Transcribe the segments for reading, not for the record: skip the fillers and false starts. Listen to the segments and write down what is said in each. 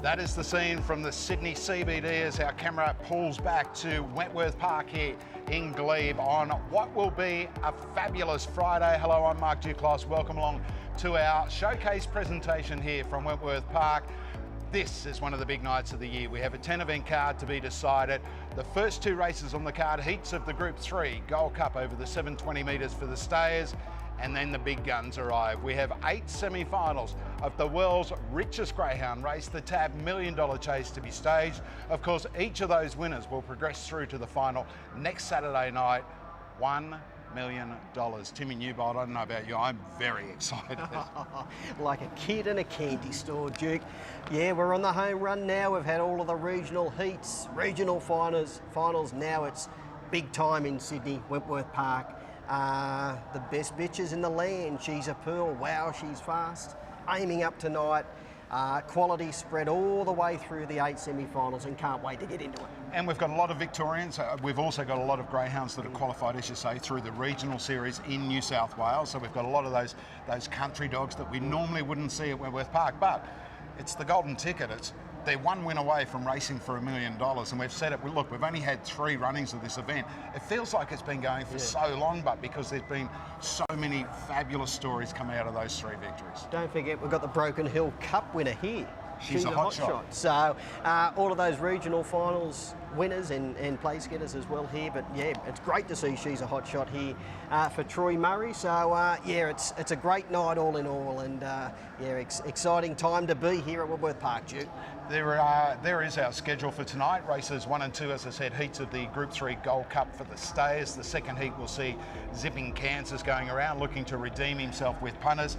That is the scene from the Sydney CBD as our camera pulls back to Wentworth Park here in Glebe on what will be a fabulous Friday. Hello, I'm Mark Duclos. Welcome along to our showcase presentation here from Wentworth Park. This is one of the big nights of the year. We have a 10-event card to be decided. The first two races on the card, heats of the Group 3 Gold Cup over the 720 metres for the stayers, and then the big guns arrive. We have 8 semi-finals of the world's richest Greyhound race, the TAB $1 Million Chase to be staged. Of course, each of those winners will progress through to the final next Saturday night. $1 million. Timmy Newbold, I don't know about you, I'm very excited. Like a kid in a candy store, Duke. Yeah, we're on the home run now. We've had all of the regional heats, regional finals. Now it's big time in Sydney, Wentworth Park. The best bitches in the land. She's a pearl. Wow, she's fast. Aiming up tonight. Quality spread all the way through the 8 semi-finals, and can't wait to get into it. And we've got a lot of Victorians. We've also got a lot of Greyhounds that have qualified, as you say, through the regional series in New South Wales. So we've got a lot of those country dogs that we normally wouldn't see at Wentworth Park. But it's the golden ticket. They're one win away from racing for $1 million, and we've said it. Look, we've only had 3 runnings of this event. It feels like it's been going for so long, but because there's been so many fabulous stories come out of those 3 victories. Don't forget, we've got the Broken Hill Cup winner here. She's a hot shot. So all of those regional finals winners and place getters as well here. But yeah, it's great to see she's a hot shot here for Troy Murray. So yeah, it's a great night all in all, and yeah, exciting time to be here at Wentworth Park, Duke. There is our schedule for tonight. Races 1 and 2, as I said, heats of the Group 3 Gold Cup for the stayers. The second heat will see Zipping Kansas going around looking to redeem himself with punters.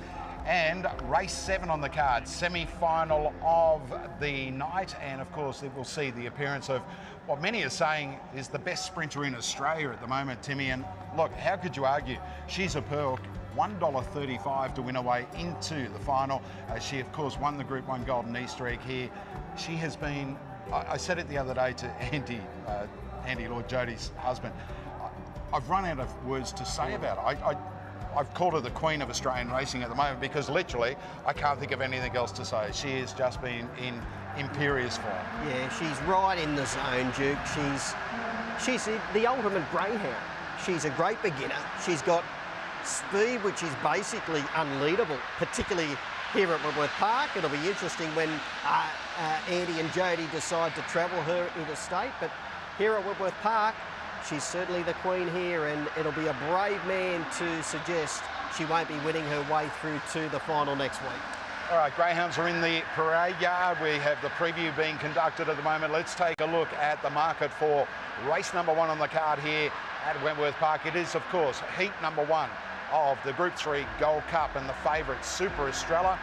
And race 7 on the card, semi-final of the night, and of course it will see the appearance of what many are saying is the best sprinter in Australia at the moment, Timmy. And look, how could you argue? She's a pearl. $1.35 to win her way into the final. She of course won the Group 1 Golden Easter Egg here. She has been, I said it the other day to Andy Lloyd Jody's husband, I've run out of words to say about her. I've called her the queen of Australian racing at the moment because literally I can't think of anything else to say. She has just been in imperious form. Yeah, she's right in the zone, Duke. She's the ultimate greyhound. She's a great beginner. She's got speed, which is basically unleadable, particularly here at Wentworth Park. It'll be interesting when Andy and Jody decide to travel her interstate, but here at Wentworth Park, she's certainly the queen here, and it'll be a brave man to suggest she won't be winning her way through to the final next week. All right, Greyhounds are in the parade yard. We have the preview being conducted at the moment. Let's take a look at the market for race number 1 on the card here at Wentworth Park. It is, of course, heat number 1 of the Group 3 Gold Cup, and the favourite, Super Estrella,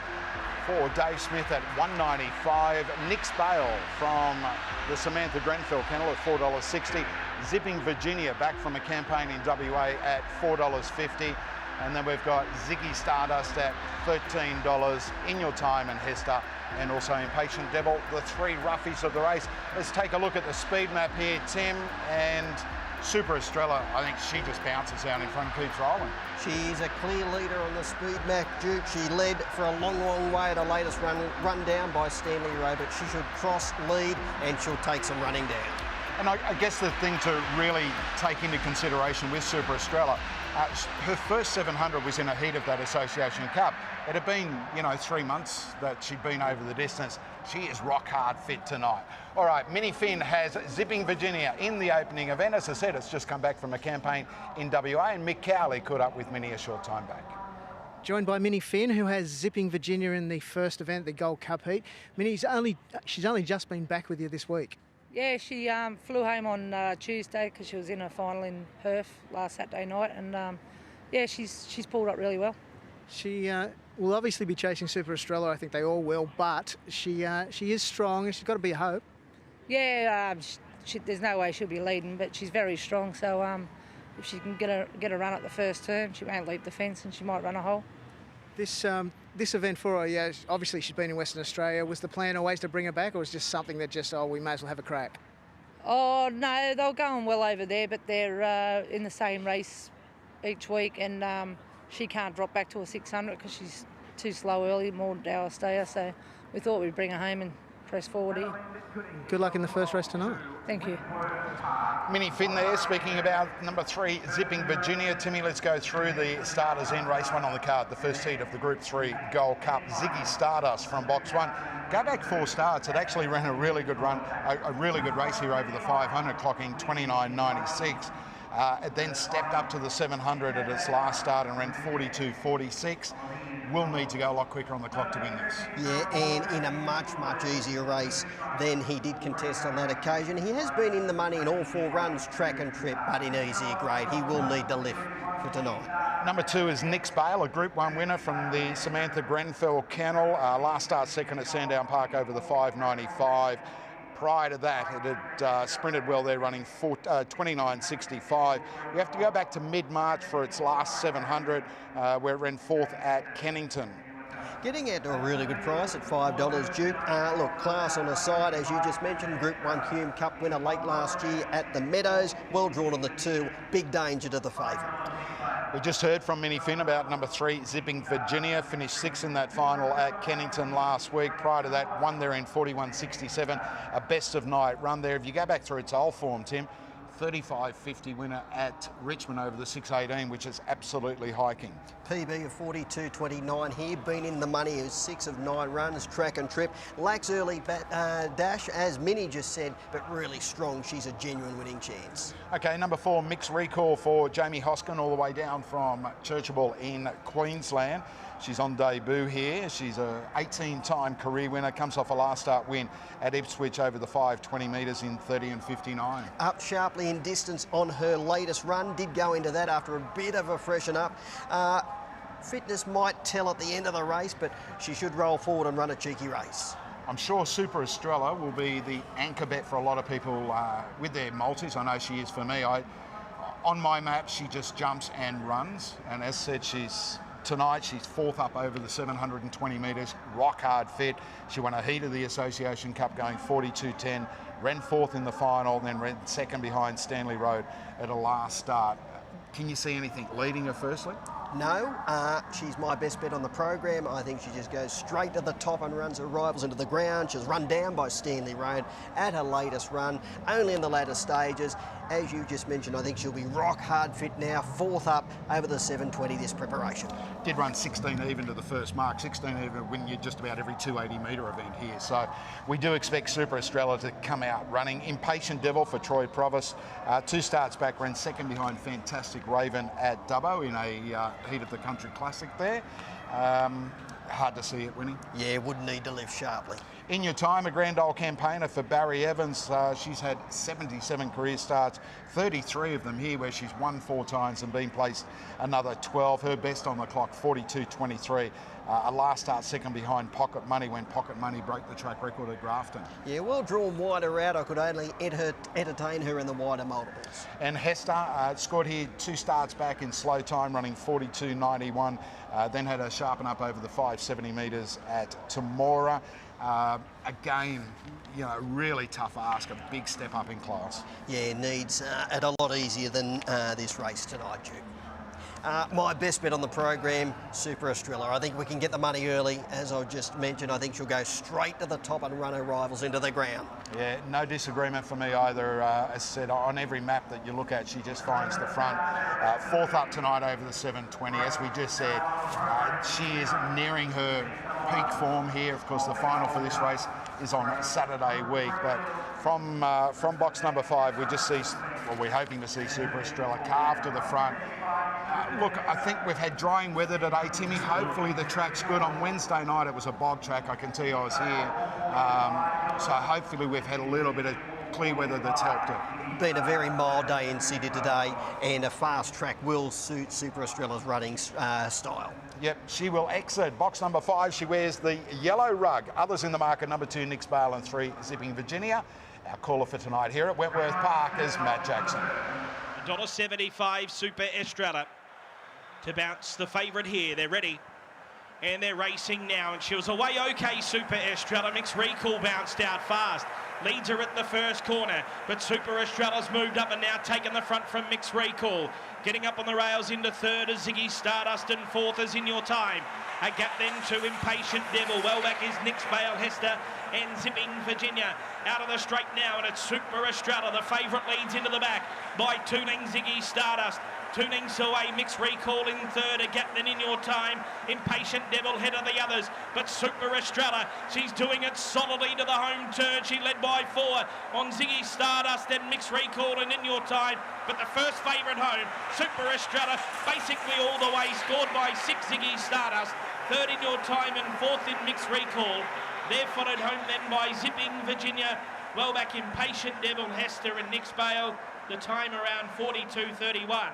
for Dave Smith at $1.95. Nix Bale from the Samantha Grenfell kennel at $4.60. Zipping Virginia back from a campaign in WA at $4.50. And then we've got Ziggy Stardust at $13. In Your Time and Hester, and also Impatient Devil, the 3 roughies of the race. Let's take a look at the speed map here, Tim, and Super Estrella, I think she just bounces out in front and keeps rolling. She's a clear leader on the speed map, Duke. She led for a long, long way at her latest run down by Stanley Rowe, but she should cross lead and she'll take some running down. And I guess the thing to really take into consideration with Super Estrella, her first 700 was in a heat of that Association Cup. It had been, 3 months that she'd been over the distance. She is rock hard fit tonight. All right, Minnie Finn has Zipping Virginia in the opening event. As I said, it's just come back from a campaign in WA, and Mick Cowley caught up with Minnie a short time back. Joined by Minnie Finn, who has Zipping Virginia in the first event, the Gold Cup heat. Minnie's only just been back with you this week. Yeah, she flew home on Tuesday because she was in a final in Perth last Saturday night, and yeah, she's pulled up really well. She will obviously be chasing Super Estrella. I think they all will, but she is strong and she's got to be a hope. Yeah, there's no way she'll be leading, but she's very strong. So if she can get a run at the first turn, she won't leap the fence and she might run a hole. This event for her, yeah, obviously she's been in Western Australia. Was the plan always to bring her back, or was it just something that we may as well have a crack? Oh, no, they're going well over there, but they're in the same race each week, and she can't drop back to a 600 because she's too slow early, more dour stayer, so we thought we'd bring her home and press forward here. Good luck in the first race tonight. Thank you. Minnie Finn there, speaking about number 3, Zipping Virginia. Timmy, let's go through the starters in race 1 on the card, the first heat of the Group 3 Gold Cup. Ziggy Stardust from box 1. Go back 4 starts. It actually ran a really good run, a really good race here over the 500, clocking 29.96. It then stepped up to the 700 at its last start and ran 42.46. Will need to go a lot quicker on the clock to win this. Yeah, and in a much easier race than he did contest on that occasion. He has been in the money in all 4 runs, track and trip, but in easier grade. He will need the lift for tonight. Number 2 is Nix Bale, a Group 1 winner from the Samantha Grenfell Kennel. Last start second at Sandown Park over the 595. Prior to that, it had sprinted well there, running 29.65. We have to go back to mid-March for its last 700, where it ran 4th at Kennington. Getting out to a really good price at $5, Duke. Look, class on the side, as you just mentioned, Group 1 Hume Cup winner late last year at the Meadows. Well drawn on the 2, big danger to the favourite. We just heard from Minnie Finn about number 3, Zipping Virginia, finished 6th in that final at Kennington last week. Prior to that, won there in 41.67, a best of night run there. If you go back through its old form, Tim, 35.50 winner at Richmond over the 6.18, which is absolutely hiking. PB of 42.29 here, been in the money of 6 of 9 runs, track and trip. Lacks early dash, as Minnie just said, but really strong. She's a genuine winning chance. Okay, number 4, Mixed Recall for Jamie Hoskin, all the way down from Churchill in Queensland. She's on debut here. She's a 18-time career winner, comes off a last start win at Ipswich over the 520 metres in 30 and 59. Up sharply in distance on her latest run. Did go into that after a bit of a freshen up. Fitness might tell at the end of the race, but she should roll forward and run a cheeky race. I'm sure Super Estrella will be the anchor bet for a lot of people with their multis. I know she is for me. On my map, she just jumps and runs. And as said, tonight she's 4th up over the 720 metres, rock hard fit. She won a heat of the Association Cup going 42.10, ran 4th in the final, then ran 2nd behind Stanley Road at a last start. Can you see anything leading her firstly? No, she's my best bet on the program. I think she just goes straight to the top and runs her rivals into the ground. She's run down by Stanley Road at her latest run, only in the latter stages. As you just mentioned, I think she'll be rock hard fit now, 4th up over the 720 this preparation. Did run 16 even to the first mark, 16 even when you're just about every 280 metre event here. So we do expect Super Estrella to come out running. Impatient Devil for Troy Provis, 2 starts back, ran 2nd behind Fantastic Raven at Dubbo in a heat of the Country Classic there. Hard to see it winning. Yeah, would need to lift sharply. In Your Time, a grand old campaigner for Barry Evans. She's had 77 career starts, 33 of them here where she's won 4 times and been placed another 12. Her best on the clock, 42.23. A last start 2nd behind Pocket Money when Pocket Money broke the track record at Grafton. Yeah, well drawn wider out. I could only entertain her in the wider multiples. And Hester scored here 2 starts back in slow time, running 42.91. Then had a sharpen up over the 570 metres at Temora. Again, you know, really tough ask, a big step up in class. Yeah, needs it a lot easier than this race tonight, Duke. My best bet on the program, Super Estrella. I think we can get the money early. As I just mentioned, I think she'll go straight to the top and run her rivals into the ground. Yeah, no disagreement for me either. As I said, on every map that you look at, she just finds the front. 4th up tonight over the 720. As we just said, she is nearing her peak form here. Of course, the final for this race is on Saturday week, but from box number 5, we just see, well, we're hoping to see Super Estrella carved to the front. Look, I think we've had drying weather today, Timmy. Hopefully the track's good. On Wednesday night it was a bog track. I can tell you I was here. So hopefully we've had a little bit of clear weather that's helped it. Been a very mild day in Sydney today, and a fast track will suit Super Estrella's running style. Yep, she will exit. Box number 5, she wears the yellow rug. Others in the market, number 2, Nix Bale, and 3, Zipping Virginia. Our caller for tonight here at Wentworth Park is Matt Jackson. $1.75 Super Estrella to bounce the favourite here. They're ready. And they're racing now. And she was away okay, Super Estrella. Mixed Recall bounced out fast. Leads her at the first corner. But Super Estrella's moved up and now taken the front from Mixed Recall. Getting up on the rails into 3rd is Ziggy Stardust, and 4th is In Your Time. A gap then to Impatient Devil. Well back is Nix Bale, Hester and Zipping Virginia. Out of the straight now, and it's Super Estrella. The favourite leads into the back by 2 lengths Ziggy Stardust. 2 lengths away, Mixed Recall in third. A gap then in your time. Impatient Devil head of the others, but Super Estrella, she's doing it solidly to the home turn. She led by 4 on Ziggy Stardust, then Mixed Recall and in your time. But the first favourite home, Super Estrella, basically all the way, scored by 6 Ziggy Stardust. Third in your time and fourth in Mixed Recall. They're followed home then by Zipping Virginia. Well back Impatient Devil, Hester and Nix Bale. The time around 42.31.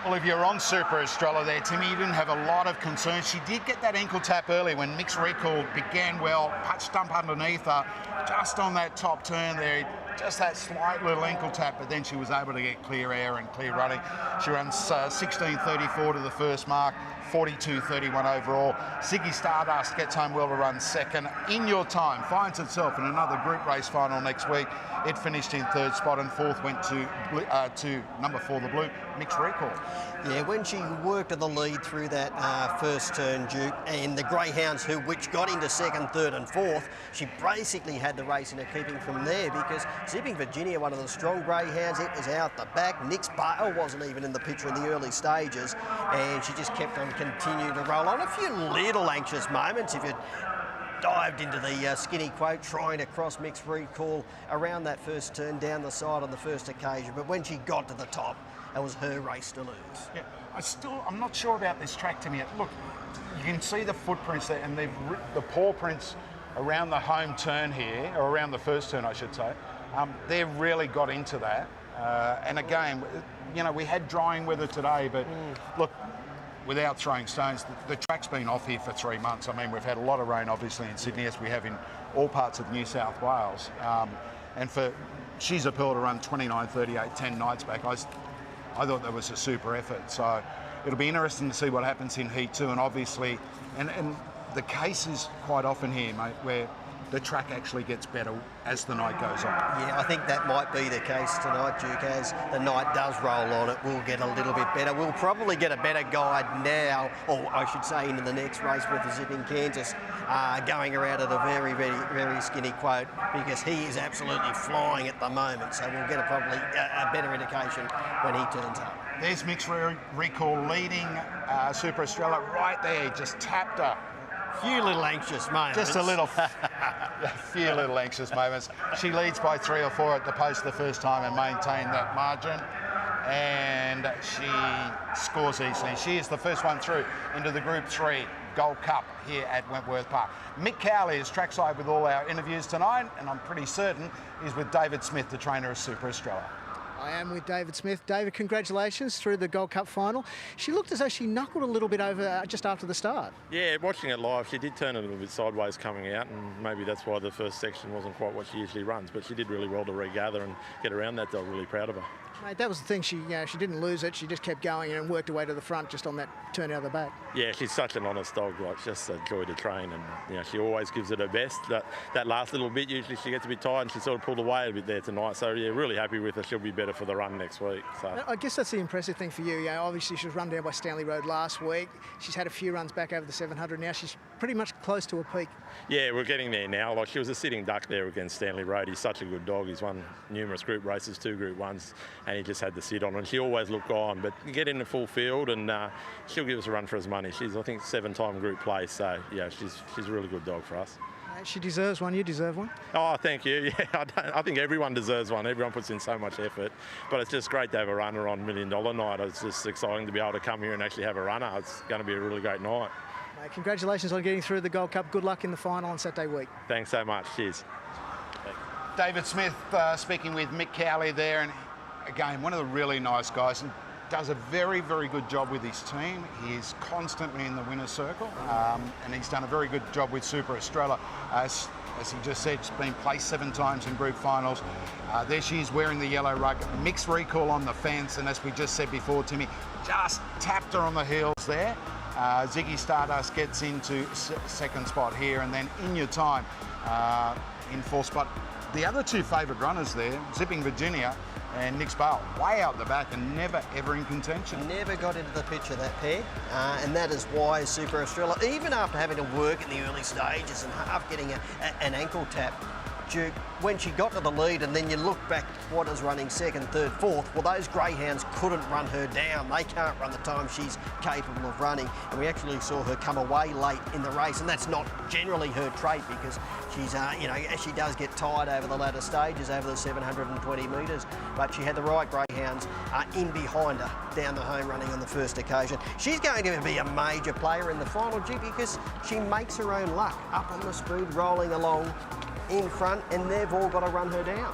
Well, if you're on Super Estrella there, Timmy, you didn't have a lot of concerns. She did get that ankle tap early when Mixed Recall began well, punched up underneath her, just on that top turn there, just that slight little ankle tap, but then she was able to get clear air and clear running. She runs 16.34 to the first mark, 42.31 overall. Ziggy Stardust gets home well to run second. In Your Time finds itself in another group race final next week. It finished in third spot, and fourth went to number 4, the Blue, Mixed Recall. Yeah, when she worked at the lead through that first turn, Duke, and the Greyhounds which got into second, third and fourth, she basically had the race in her keeping from there, because Zipping Virginia, one of the strong Greyhounds, it was out the back. Nix Bale wasn't even in the picture in the early stages, and she just kept on continuing to roll on. A few little anxious moments if you dived into the skinny quote, trying to cross Mixed Recall around that first turn down the side on the first occasion, but when she got to the top, it was her race to lose. Yeah, I'm not sure about this track, Timmy. Look, you can see the footprints there, and the paw prints around the home turn here, or around the first turn, I should say. They've really got into that. And again, you know, we had drying weather today, but look, without throwing stones, the track's been off here for 3 months. I mean, we've had a lot of rain, obviously, in Sydney, as we have in all parts of New South Wales. And for She's a Pearl to run 29.38 10 nights back, I thought that was a super effort. So it'll be interesting to see what happens in Heat 2, and obviously, and the case is quite often here, mate, where the track actually gets better as the night goes on. Yeah, I think that might be the case tonight, Duke. As the night does roll on, it will get a little bit better. We'll probably get a better guide now, or I should say into the next race with the Zipping Kansas, going around at a very, very, very skinny quote, because he is absolutely flying at the moment. So we'll get probably a better indication when he turns up. There's Mixed Recall leading Super Estrella right there, just tapped her. Few little anxious moments. Just a few little anxious moments. She leads by 3 or 4 at the post the first time and maintained that margin. And she scores easily. She is the first one through into the Group 3 Gold Cup here at Wentworth Park. Mick Cowley is trackside with all our interviews tonight, and I'm pretty certain he's with David Smith, the trainer of Super Estrella. I am with David Smith. David, congratulations through the Gold Cup final. She looked as though she knuckled a little bit over just after the start. Yeah, watching it live, she did turn a little bit sideways coming out, and maybe that's why the first section wasn't quite what she usually runs, but she did really well to regather and get around that dog. Really proud of her. Mate, that was the thing. She didn't lose it. She just kept going and worked her way to the front just on that turn out of the back. Yeah, she's such an honest dog, like just a joy to train, and she always gives it her best. That last little bit, usually she gets a bit tired, and she sort of pulled away a bit there tonight. So yeah, really happy with her. She'll be better for the run next week. So I guess that's the impressive thing for you. Obviously she was run down by Stanley Road last week. She's had a few runs back over the 700 now. She's pretty much close to a peak. Yeah, we're getting there now. Like, she was a sitting duck there against Stanley Road. He's such a good dog. He's won numerous group races, 2 Group 1s, and he just had to sit on. And she always looked on, but you get in the full field, and she'll give us a run for his money. She's, I think, 7-time group place, so yeah, she's a really good dog for us. She deserves one. You deserve one. Oh, thank you. Yeah, I think everyone deserves one. Everyone puts in so much effort, but it's just great to have a runner on $1 Million night. It's just exciting to be able to come here and actually have a runner. It's going to be a really great night. Mate, congratulations on getting through the Gold Cup. Good luck in the final on Saturday week. Thanks so much. Cheers. David Smith speaking with Mick Cowley there, and again, one of the really nice guys, and does a very, very good job with his team. He is constantly in the winner's circle, and he's done a very good job with Super Estrella. As he just said, she's been placed 7 times in group finals. There she is wearing the yellow rug. Mixed Recall on the fence, and as we just said before, Timmy, just tapped her on the heels there. Ziggy Stardust gets into second spot here, and then In Your Time in 4th spot. The other 2 favourite runners there, Zipping Virginia, And Nick's Bale way out the back and never ever in contention. Never got into the picture, that pair, and that is why Super Estrella, even after having to work in the early stages and half getting an ankle tap, Duke, when she got to the lead and then you look back what is running second, third, fourth, well, those Greyhounds couldn't run her down. They can't run the time she's capable of running, and we actually saw her come away late in the race, and that's not generally her trait because she's, you know, she does get tired over the latter stages, over the 720 metres, but she had the right Greyhounds in behind her down the home running on the first occasion. She's going to be a major player in the final, Duke, because she makes her own luck, up on the speed, rolling along in front, and they've all got to run her down.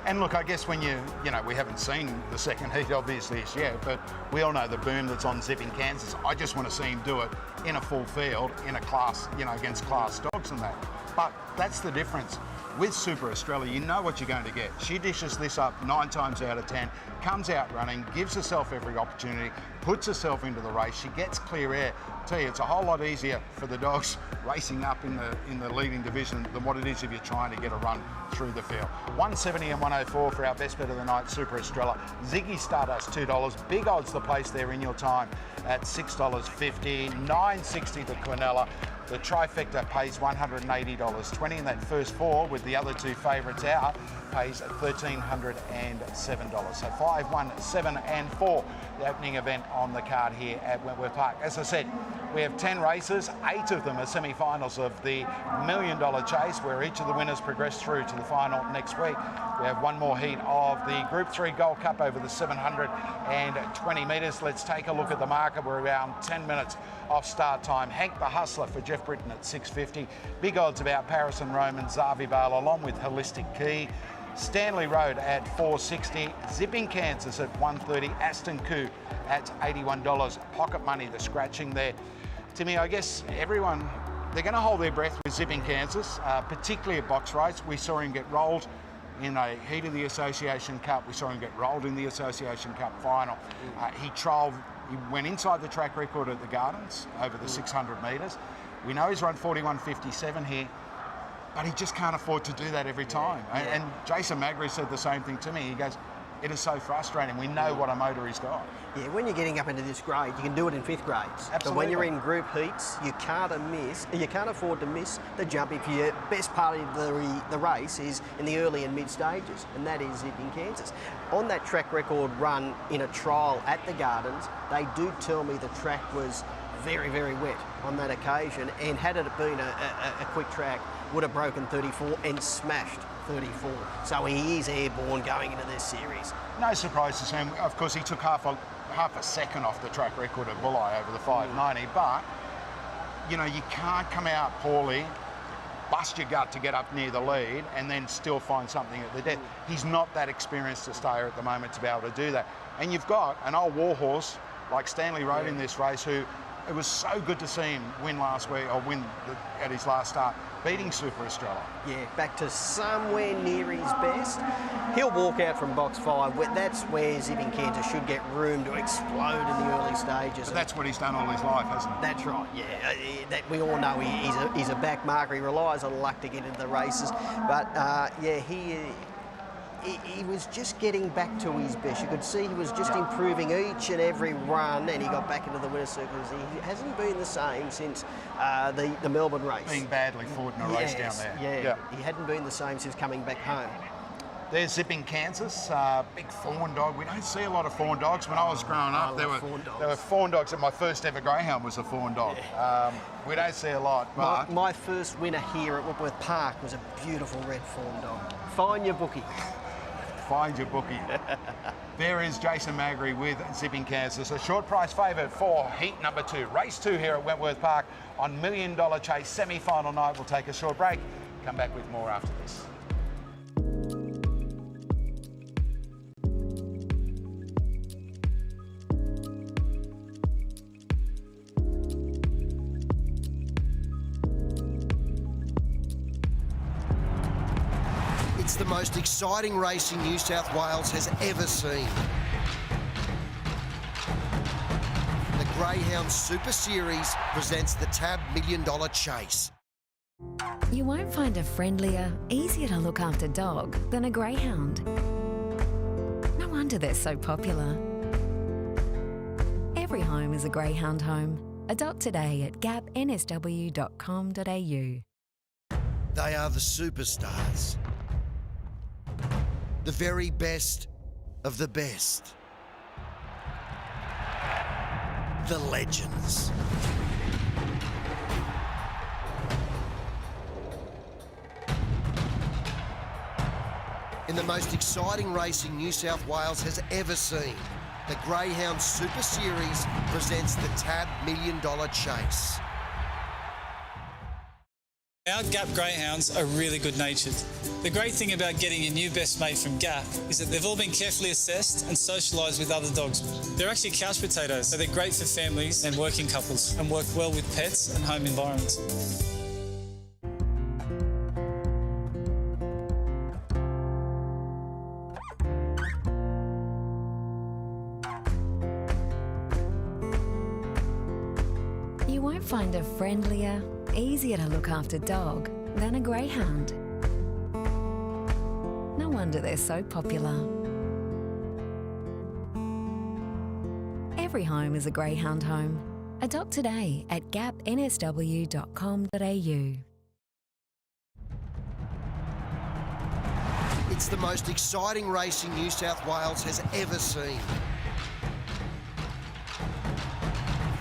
And look, I guess when you know, we haven't seen the second heat obviously as yet, but we all know the boom that's on Zipping Kansas. I just want to see him do it in a full field, in a class, you know, against class dogs and that. But that's the difference. With Super Estrella, you know what you're going to get. She dishes this up 9 times out of 10, comes out running, gives herself every opportunity, puts herself into the race. She gets clear air. I tell you, it's a whole lot easier for the dogs racing up in the leading division than what it is if you're trying to get a run through the field. 170 and 104 for our best bet of the night, Super Estrella. Ziggy Stardust, $2. Big odds to place there in your time at $6.50. $9.60 to Quinella. The trifecta pays $180.20, and that first 4 with the other 2 favourites out pays $1,307. So 5, 1, 7 and 4, the opening event on the card here at Wentworth Park. As I said, we have 10 races, 8 of them are semi-finals of the $1 Million Chase, where each of the winners progress through to the final next week. We have one more heat of the Group 3 Gold Cup over the 720 metres. Let's take a look at the market. We're around 10 minutes off start time. Hank the Hustler for Jeff Britton at $6.50. Big odds about Paris and Rome and Zavi Bale, along with Holistic Key. Stanley Road at $4.60. Zipping Kansas at $1.30. Aston Coup at $81. Pocket Money, the scratching there. Timmy, I guess everyone, they're going to hold their breath with Zipping Kansas, particularly at box race. We saw him get rolled in a heat of the Association Cup. We saw him get rolled in the Association Cup final. He went inside the track record at the Gardens over the 600 metres. We know he's run 41.57 here, but he just can't afford to do that every time. And Jason Magri said the same thing to me. He goes, it is so frustrating. We know what a motor he's got. Yeah, when you're getting up into this grade, you can do it in 5th grades. Absolutely. But when you're in group heats, you can't afford to miss the jump if your best part of the race is in the early and mid stages, and that is Zipping Kansas. On that track record run in a trial at the Gardens, they do tell me the track was very, very wet on that occasion, and had it been a quick track, would have broken 34 and smashed 34. So he is airborne going into this series. No surprise to see him. Of course, he took half a second off the track record at Bulli over the 590, but, you know, you can't come out poorly, bust your gut to get up near the lead, and then still find something at the death. He's not that experienced a stayer at the moment to be able to do that. And you've got an old warhorse like Stanley Road in this race, who it was so good to see him win last week, or win at his last start, beating Super Estrella. Yeah, back to somewhere near his best. He'll walk out from box 5. That's where Zipping Kansas should get room to explode in the early stages. But that's what he's done all his life, hasn't he? That's right, yeah. That we all know he's a back marker. He relies on luck to get into the races. But, yeah, he was just getting back to his best. You could see he was just improving each and every run, and he got back into the winner's circles. He hasn't been the same since the Melbourne race. Being badly fought in a race down there. Yeah, he hadn't been the same since coming back home. There's Zipping Kansas, big fawn dog. We don't see a lot of fawn dogs. When I was growing up, there were fawn dogs. And my first ever Greyhound was a fawn dog. Yeah. We don't see a lot. But my first winner here at Wentworth Park was a beautiful red fawn dog. Find your bookie. Find your bookie. There is Jason Magri with Zipping Kansas, a short price favourite for heat number 2. Race 2 here at Wentworth Park on $1 Million Chase semi-final night. We'll take a short break. Come back with more after this. It's the most exciting racing New South Wales has ever seen. The Greyhound Super Series presents the TAB $1 Million Chase. You won't find a friendlier, easier to look after dog than a greyhound. No No wonder they're so popular. Every home is a Greyhound home. Adopt today at gapnsw.com.au. They are the superstars. The very best of the best. The legends. In the most exciting racing New South Wales has ever seen, the Greyhound Super Series presents the TAB $1 Million Chase. Our Gap Greyhounds are really good-natured. The great thing about getting your new best mate from Gap is that they've all been carefully assessed and socialised with other dogs. They're actually couch potatoes, so they're great for families and working couples and work well with pets and home environments. You won't find a friendlier, easier to look after dog than a Greyhound. No wonder they're so popular. Every home is a Greyhound home. Adopt today at gapnsw.com.au. It's the most exciting racing New South Wales has ever seen.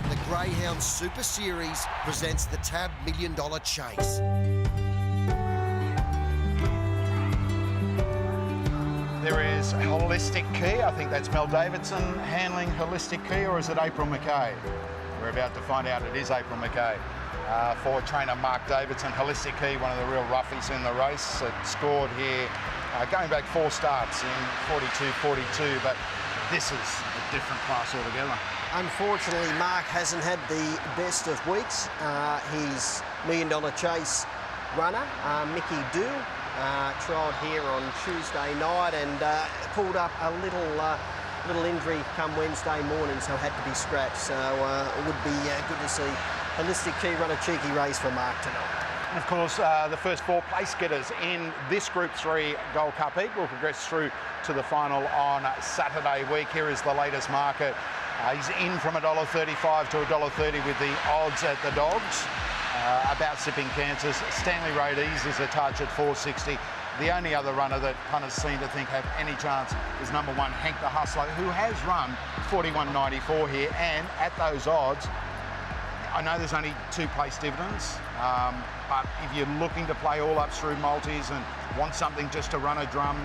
The Greyhound Super Series presents the TAB $1 Million Chase. There is Holistic Key. I think that's Mel Davidson handling Holistic Key, or is it April McKay? We're about to find out. It is April McKay. For trainer Mark Davidson, Holistic Key, one of the real roughies in the race. It scored here going back 4 starts in 42-42, but this is a different class altogether. Unfortunately, Mark hasn't had the best of weeks. His $1 Million Chase runner, Mickey Dool, trialled here on Tuesday night and pulled up a little injury come Wednesday morning, so had to be scratched. So it would be good to see Holistic Key run a cheeky race for Mark tonight. And of course, the first 4 place getters in this Group 3 Gold Cup heat will progress through to the final on Saturday week. Here is the latest market. He's in from $1.35 to $1.30 with the odds at the dogs. About Zipping Kansas. Stanley Road is a touch at $4.60. The only other runner that punters seem to think have any chance is number 1, Hank the Hustler, who has run 41.94 here, and at those odds, I know there's only 2 place dividends, but if you're looking to play all ups through multis and want something just to run a drum,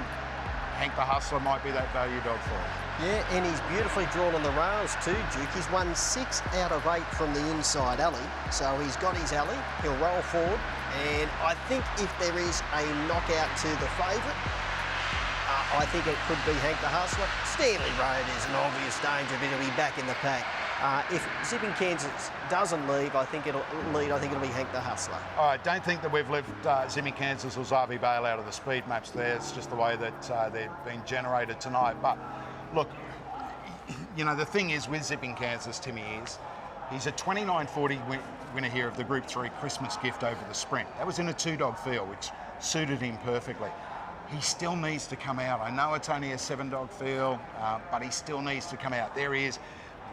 Hank the Hustler might be that value dog for it. Yeah, and he's beautifully drawn on the rails too, Duke. He's won 6 out of 8 from the inside alley, so he's got his alley. He'll roll forward, and I think if there is a knockout to the favourite, I think it could be Hank the Hustler. Stanley Road is an obvious danger, but he'll be back in the pack. If Zipping Kansas doesn't leave, I think it'll lead. I think it'll be Hank the Hustler. I don't think that we've left Zipping Kansas or Zavi Bale out of the speed maps there. It's just the way that they've been generated tonight. But look, you know, the thing is with Zipping Kansas, Timmy, is he's a 29.40 winner here of the Group 3 Christmas gift over the sprint. That was in a 2-dog field, which suited him perfectly. He still needs to come out. I know it's only a 7-dog field, but he still needs to come out. There he is.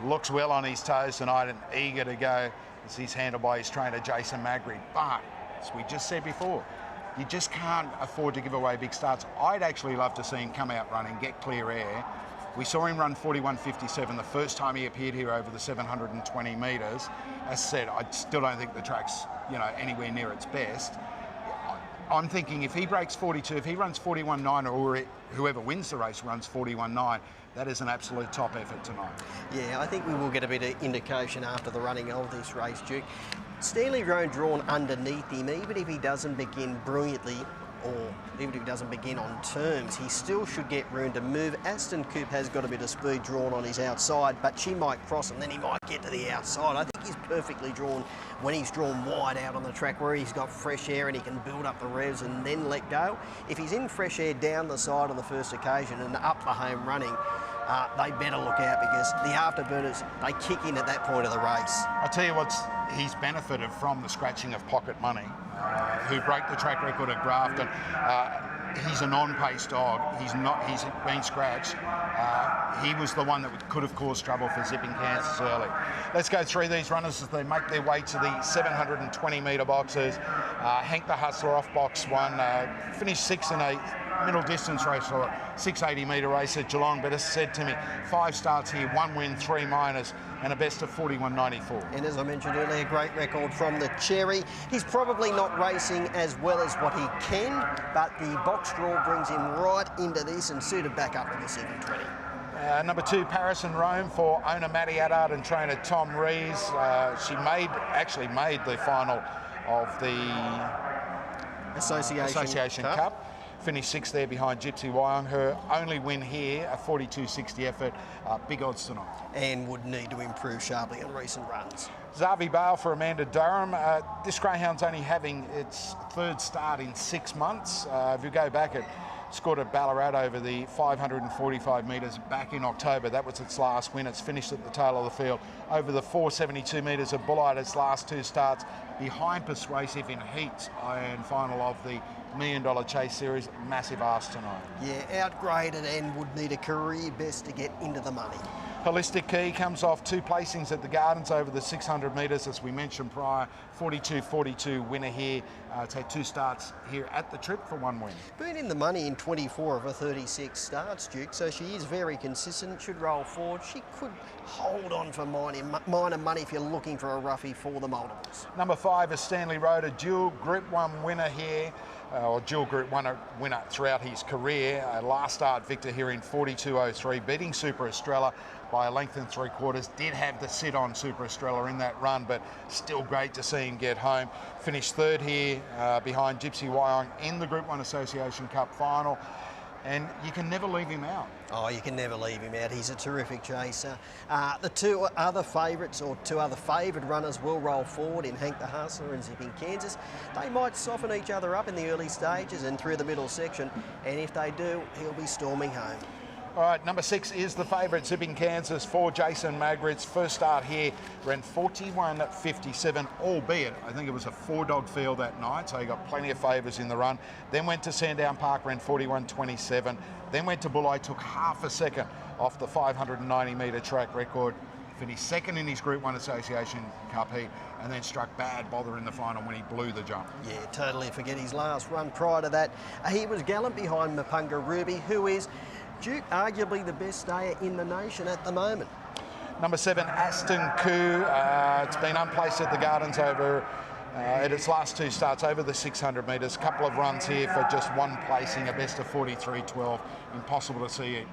Looks well on his toes tonight and eager to go as he's handled by his trainer, Jason Magri. But, as we just said before, you just can't afford to give away big starts. I'd actually love to see him come out running, get clear air. We saw him run 41.57 the first time he appeared here over the 720 metres. As I said, I still don't think the track's, you know, anywhere near its best. I'm thinking if he breaks 42, if he runs 41.9, or whoever wins the race runs 41.9, that is an absolute top effort tonight. Yeah, I think we will get a bit of indication after the running of this race, Duke. Stanley Road drawn underneath him, even if he doesn't begin brilliantly, or even if he doesn't begin on terms, he still should get room to move. Aston Coupe has got a bit of speed drawn on his outside, but she might cross and then he might get to the outside. I think he's perfectly drawn when he's drawn wide out on the track where he's got fresh air and he can build up the revs and then let go. If he's in fresh air down the side on the first occasion and up the home running, they better look out, because the afterburners, they kick in at that point of the race. I'll tell you what, he's benefited from the scratching of Pocket Money, who broke the track record at Grafton. he's a non-pace dog. He's been scratched. He was the one that could have caused trouble for Zipping Kansas early. Let's go through these runners as they make their way to the 720 metre boxes. Hank the Hustler off box 1, finished 6th in a middle distance race for a 680 metre race at Geelong, but as said to me, 5 starts here, 1 win, 3 minors, and a best of 41.94. And as I mentioned earlier, great record from the Cherry. He's probably not racing as well as what he can, but the box draw brings him right into this and suited back up to the 720. Number 2, Paris and Rome for owner Matty Addard and trainer Tom Rees. She actually made the final of the Association Cup. Finished 6th there behind Gypsy Wyong. Her only win here, a 42.60 effort. Big odds tonight. And would need to improve sharply in recent runs. Zavi Bale for Amanda Durham. This greyhound's only having its 3rd start in 6 months. If you go back, it scored at Ballarat over the 545 metres back in October. That was its last win. It's finished at the tail of the field. Over the 472 metres of Bullite, its last 2 starts behind Persuasive in heats and final of the $1 Million Chase Series. Massive ask tonight. Yeah, outgraded and would need a career best to get into the money. Holistic Key comes off 2 placings at the Gardens over the 600 metres, as we mentioned prior. 42.42 winner here. It's had 2 starts here at the trip for 1 win. Been in the money in 24 of her 36 starts, Duke, so she is very consistent, should roll forward. She could hold on for minor money if you're looking for a roughie for the multiples. Number 5 is Stanley Road, a dual Group 1 winner here. Or dual Group 1 winner throughout his career. Last start victor here in 42.03, beating Super Estrella by a length and 3/4. Did have the sit on Super Estrella in that run, but still great to see him get home. Finished 3rd here behind Gypsy Wyong in the Group 1 Association Cup final. And you can never leave him out. Oh, you can never leave him out. He's a terrific chaser. The 2 other favourites, or 2 other favoured runners, will roll forward in Hank the Hustler and Zipping Kansas. They might soften each other up in the early stages and through the middle section, and if they do, he'll be storming home. All right, number 6 is the favourite, Zipping Kansas for Jason Magritte. First start here, ran 41.57, albeit I think it was a 4-dog field that night, so he got plenty of favours in the run. Then went to Sandown Park, ran 41.27. Then went to Bullite, took half a second off the 590 metre track record. Finished 2nd in his Group 1 Association Cup heat, and then struck bad bother in the final when he blew the jump. Yeah, totally forget his last run prior to that. He was gallant behind Mapunga Ruby, who is, Duke, arguably the best stayer in the nation at the moment. Number 7, Aston Koo. It's been unplaced at the Gardens over at its last 2 starts over the 600 metres. Couple of runs here for just 1 placing, a best of 43.12. Impossible to see it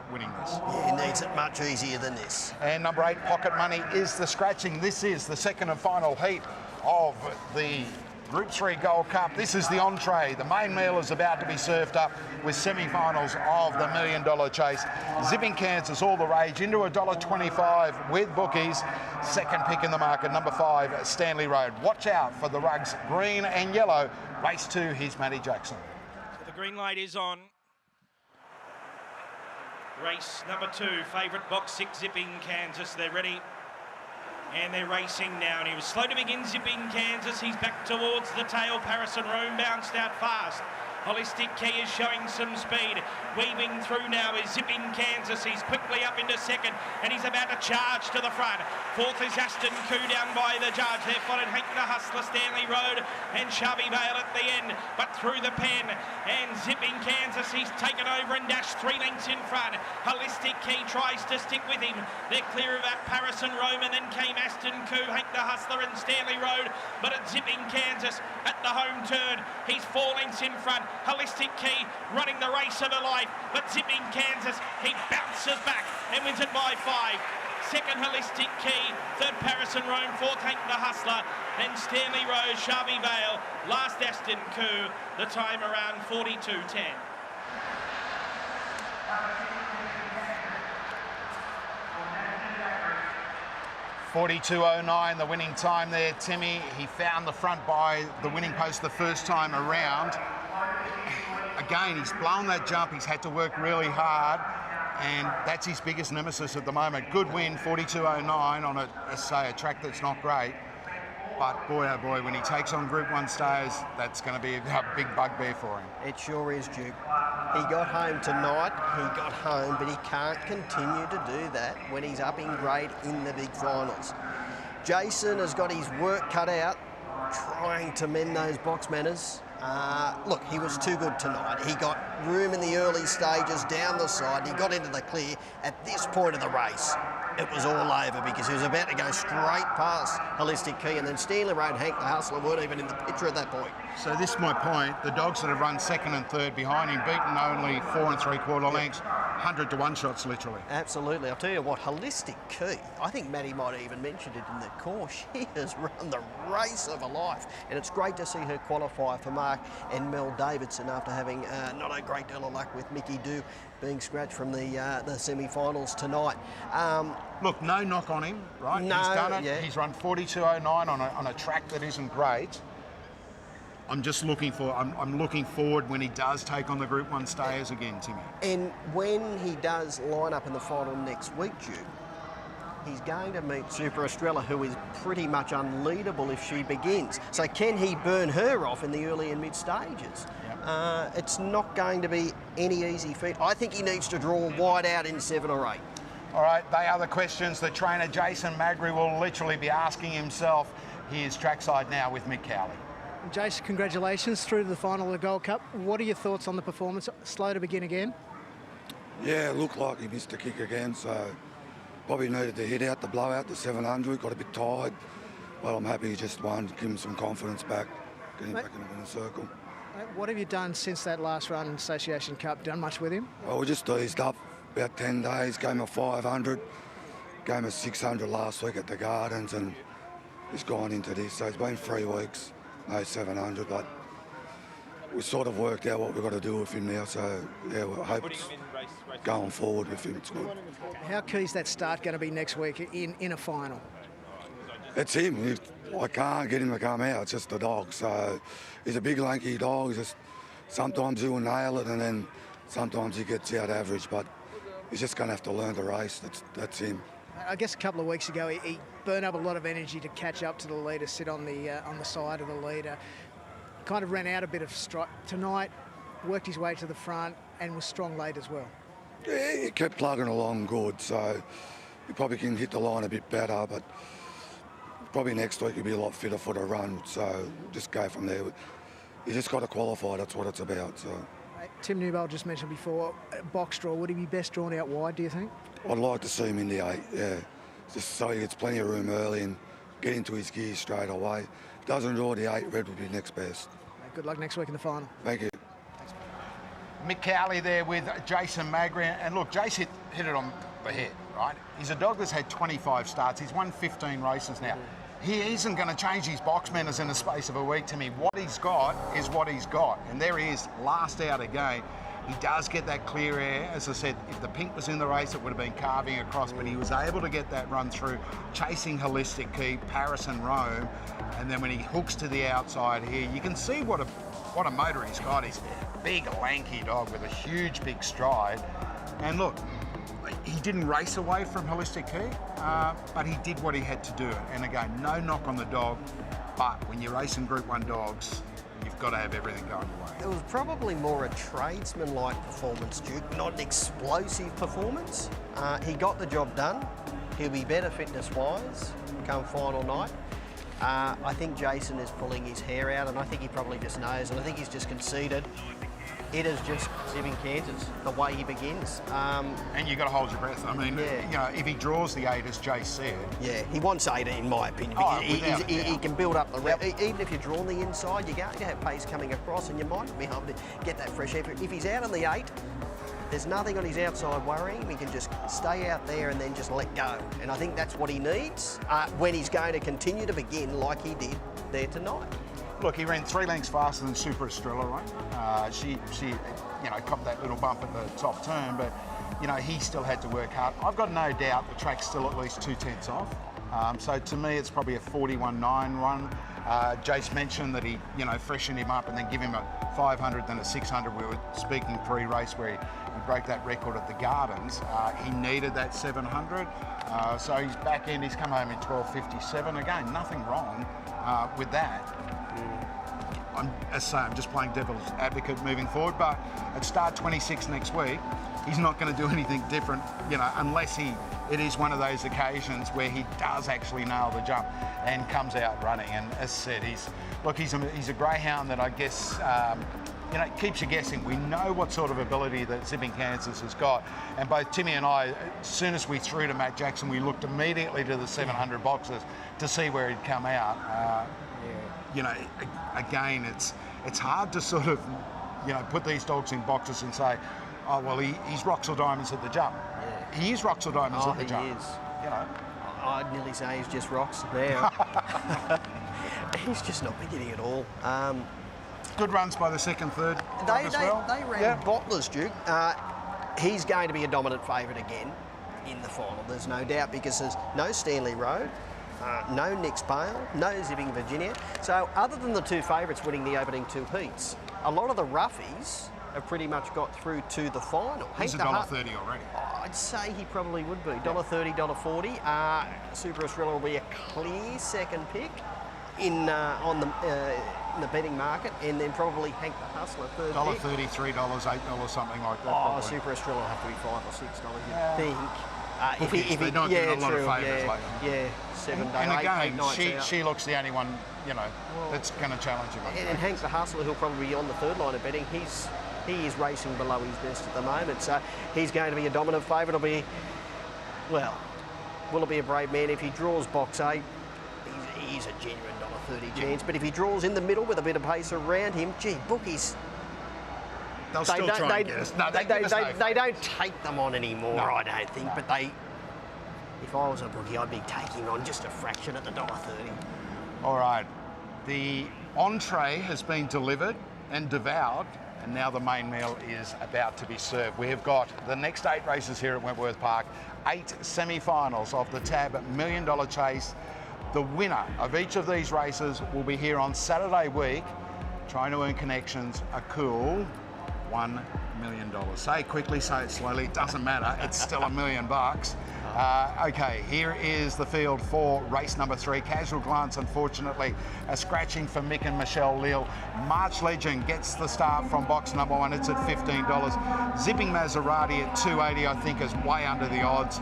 winning this. Yeah, he needs it much easier than this. And number 8, Pocket Money, is the scratching. This is the 2nd and final heat of the Group 3 Gold Cup. This is the entree. The main meal is about to be served up with semi-finals of the $1 Million Chase. Zipping Kansas, all the rage, into $1.25 with bookies. 2nd pick in the market, number 5, Stanley Road. Watch out for the rugs, green and yellow. Race 2, here's Matty Jackson. So the green light is on. Race number 2, favourite box 6, Zipping Kansas. They're ready. And they're racing now, and he was slow to begin, Zipping Kansas. He's back towards the tail. Paris and Rome bounced out fast. Holistic Key is showing some speed. Weaving through now is Zipping Kansas. He's quickly up into 2nd, and he's about to charge to the front. 4th is Aston Koo down by the judge. They're followed Hank the Hustler, Stanley Road, and Sharby Vale at the end. But through the pen, and Zipping Kansas, he's taken over and dashed 3 lengths in front. Holistic Key tries to stick with him. They're clear of that Paris and Rome, and then came Aston Koo, Hank the Hustler, and Stanley Road. But it's Zipping Kansas at the home turn. He's 4 lengths in front. Holistic Key running the race of her life, but Zipping Kansas, he bounces back and wins it by 5. 2nd, Holistic Key. 3rd, Paris and Rome. 4th, Hank the Hustler. Then Stanley Rose, Sharby Vale. Last, Aston Koo. The time around 42.10. .42.09, the winning time there, Timmy. He found the front by the winning post the first time around. Again, he's blown that jump. He's had to work really hard, and that's his biggest nemesis at the moment. Good win, 42.09 on a track that's not great. But boy, oh boy, when he takes on Group 1 stayers, that's going to be a big bugbear for him. It sure is, Duke. He got home tonight, but he can't continue to do that when he's up in grade in the big finals. Jason has got his work cut out trying to mend those box manners. Look, he was too good tonight. He got room in the early stages down the side. He got into the clear. At this point of the race, it was all over because he was about to go straight past Holistic Key, and then Stanley Road, Hank the Hustler weren't even in the picture at that point. So this is my point. The dogs that have run second and third behind him, beaten only 4 3/4 lengths, 100 to 1 shots literally. Absolutely. I'll tell you what, Holistic Key, I think Maddie might have even mentioned it in the course. She has run the race of her life, and it's great to see her qualify for Mark and Mel Davidson after having not a great deal of luck with Mickey Doo being scratched from the semi-finals tonight. Look, no knock on him, right? No, he's done it. yeah. He's run 42.09 on a track that isn't great. I'm just looking forward when he does take on the Group 1 stayers again, Timmy. And when he does line up in the final next week, Duke, he's going to meet Super Estrella, who is pretty much unleadable if she begins. So can he burn her off in the early and mid stages? Yep. It's not going to be any easy feat. I think he needs to draw wide out in 7 or 8. All right, they are the questions that trainer Jason Magri will literally be asking himself. He is trackside now with Mick Cowley. Jason, congratulations through to the final of the Gold Cup. What are your thoughts on the performance? Slow to begin again? Yeah, it looked like he missed the kick again, so probably needed to hit out the blowout, the 700, got a bit tired, but I'm happy he just won, give him some confidence back, getting back in the winning circle. What have you done since that last run in Association Cup? Done much with him? Well, we just eased up about 10 days, gave him a 500, gave him a 600 last week at the Gardens, and he's gone into this, so it's been 3 weeks. No 700, but we sort of worked out what we've got to do with him now, so yeah, we hope it's going forward with him, it's good. How key is that start going to be next week in a final? It's him. I can't get him to come out, it's just the dog. So he's a big lanky dog, he's just, sometimes he'll nail it and then sometimes he gets out average, but he's just going to have to learn to race, that's him. I guess a couple of weeks ago he burned up a lot of energy to catch up to the leader, sit on the side of the leader. Kind of ran out a bit of stride. Tonight, worked his way to the front and was strong late as well. Yeah, he kept plugging along good, so he probably can hit the line a bit better, but probably next week he'll be a lot fitter for the run, so just go from there. You just got to qualify, that's what it's about. So. Tim Newbold just mentioned before, box draw, would he be best drawn out wide, do you think? I'd like to see him in the 8, yeah. Just so he gets plenty of room early and get into his gear straight away. If he doesn't draw the 8, Red would be next best. Good luck next week in the final. Thank you. Mick Cowley there with Jason Magri, and look, Jace hit it on the head, right? He's a dog that's had 25 starts. He's won 15 races now. He isn't going to change his box manners in the space of a week to me. What he's got is what he's got, and there he is, last out again. He does get that clear air. As I said, if the pink was in the race, it would have been carving across, but he was able to get that run through, chasing Holistic Key, Paris and Rome, and then when he hooks to the outside here, you can see what a motor he's got. He's a big, lanky dog with a huge, big stride. And look, he didn't race away from Holistic Key, but he did what he had to do. And again, no knock on the dog, but when you're racing Group 1 dogs, you've got to have everything going your way. It was probably more a tradesman-like performance, Duke, not an explosive performance. He got the job done. He'll be better fitness-wise come final night. I think Jason is pulling his hair out, and I think he probably just knows, and I think he's just conceded. It is just Zipping Kansas, the way he begins. And you've got to hold your breath. I mean, yeah. You know, if he draws the 8, as Jace said. Yeah, he wants 8 in my opinion. Oh, he can build up the rep. Even if you're drawn the inside, you're going to have pace coming across and you might be able to get that fresh air. If he's out on the 8, there's nothing on his outside worrying him. He can just stay out there and then just let go. And I think that's what he needs when he's going to continue to begin like he did there tonight. Look, he ran 3 lengths faster than Super Estrella, right? She copped that little bump at the top turn, but, he still had to work hard. I've got no doubt the track's still at least 2/10 off. So to me, it's probably a 41.9 run. Jace mentioned that he, freshened him up and then give him a 500, then a 600. We were speaking pre-race where he broke that record at the Gardens. He needed that 700, so his back end, he's come home in 12.57. Again, nothing wrong with that. I'm just playing devil's advocate moving forward, but at start 26 next week, he's not going to do anything different, unless it is one of those occasions where he does actually nail the jump and comes out running. And as I said, he's a greyhound that I guess, keeps you guessing. We know what sort of ability that Zipping Kansas has got. And both Timmy and I, as soon as we threw to Matt Jackson, we looked immediately to the 700 boxes to see where he'd come out. Again, it's hard to sort of, put these dogs in boxes and say, oh, well, he's rocks or diamonds at the jump. Yeah. He is rocks or diamonds at the jump. He is. I'd nearly say he's just rocks now. He's just not beginning at all. Good runs by the second, third as well. They ran bottlers, Duke. He's going to be a dominant favourite again in the final, there's no doubt, because there's no Stanley Road, no Nick's Bale, no Zipping Virginia. So other than the two favourites winning the opening two heats, a lot of the roughies have pretty much got through to the final. He's $1.30 already. I'd say he probably would be. $1.30, $1.40. Super Australia will be a clear second pick in the betting market, and then probably Hank the Hustler third pick. $1.30, $3, $8, something like that. Oh, Super Australia will have to be $5 or $6, you'd think. They're not getting a lot of favours lately. Yeah, 7 days. And again, she looks the only one, that's going to challenge him. And Hank the Hustler, who'll probably be on the third line of betting, he is racing below his best at the moment, so he's going to be a dominant favourite. Will it be a brave man if he draws box 8? He's a genuine $1.30 chance, but if he draws in the middle with a bit of pace around him, gee, bookies. They'll still try and get us. No, they don't take them on anymore, I don't think, but if I was a bookie, I'd be taking on just a fraction at the $1.30. All right, the entree has been delivered and devoured, and now the main meal is about to be served. We have got the next 8 races here at Wentworth Park, 8 semi-finals of the TAB $1 Million Chase. The winner of each of these races will be here on Saturday week, trying to earn connections a cool $1 million. Say it quickly, say it slowly, it doesn't matter, it's still $1 million. Okay, here is the field for race number 3. Casual Glance, unfortunately, a scratching for Mick and Michelle Leal. March Legend gets the start from box number 1. It's at $15. Zipping Maserati at $2.80, I think, is way under the odds.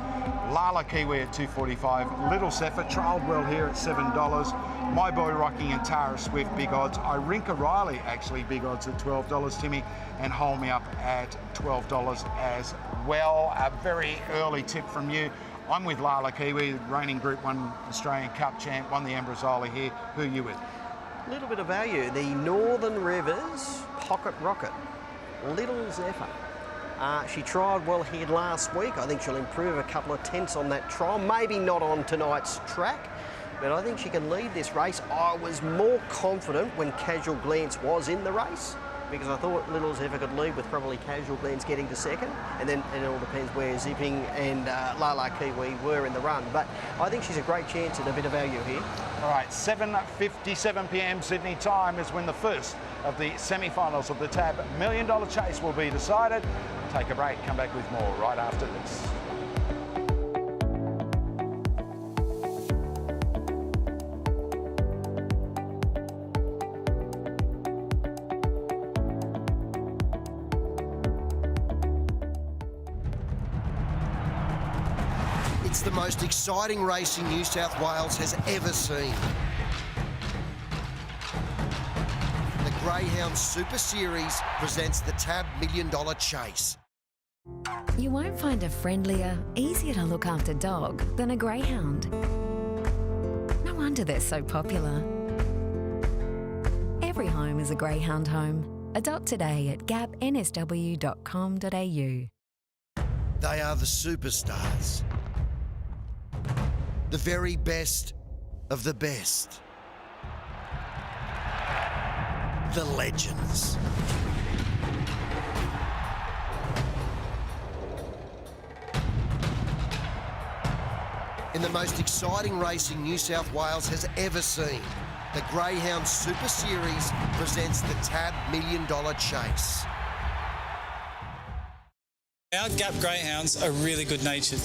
Lala Kiwi at $2.45. Little Zephyr, trialled well here at $7. My Boy Rocking and Tara Swift, big odds. Irinka Riley, actually, big odds at $12, Timmy. And Hold Me Up at $12 as well. A very early tip from you. I'm with Lala Kiwi, reigning Group 1 Australian Cup champ, won the Ambrosoli here. Who are you with? A little bit of value. The Northern Rivers Pocket Rocket. Little Zephyr. She trialled well here last week. I think she'll improve a couple of tenths on that trial. Maybe not on tonight's track, but I think she can lead this race. I was more confident when Casual Glance was in the race, because I thought Little Zephyr could lead with probably Casual Glance getting to second, and then it all depends where Zipping and Lala Kiwi were in the run. But I think she's a great chance and a bit of value here. All right, 7:57 p.m. Sydney time is when the first of the semi-finals of the TAB $1 Million Chase will be decided. Take a break, come back with more right after this. It's the most exciting racing New South Wales has ever seen. The Greyhound Super Series presents the TAB $1 Million Chase. You won't find a friendlier, easier to look after dog than a greyhound. No wonder they're so popular. Every home is a greyhound home. Adopt today at gapnsw.com.au. They are the superstars. The very best of the best. The legends. In the most exciting racing New South Wales has ever seen, the Greyhound Super Series presents the TAB $1 Million Chase. Our Gap Greyhounds are really good-natured.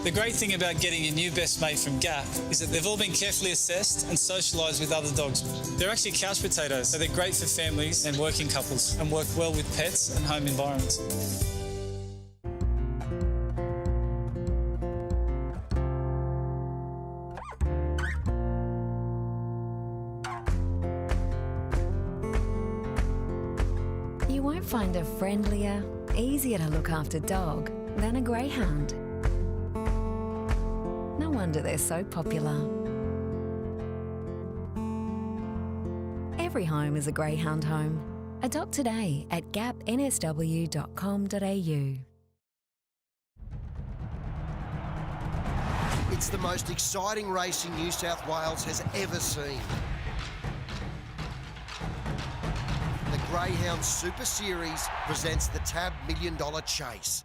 The great thing about getting your new best mate from Gap is that they've all been carefully assessed and socialised with other dogs. They're actually couch potatoes, so they're great for families and working couples and work well with pets and home environments. You won't find a friendlier, easier to look after dog than a Greyhound. No wonder they're so popular. Every home is a Greyhound home. Adopt today at gapnsw.com.au. It's the most exciting racing New South Wales has ever seen. The Greyhound Super Series presents the TAB $1 Million Chase.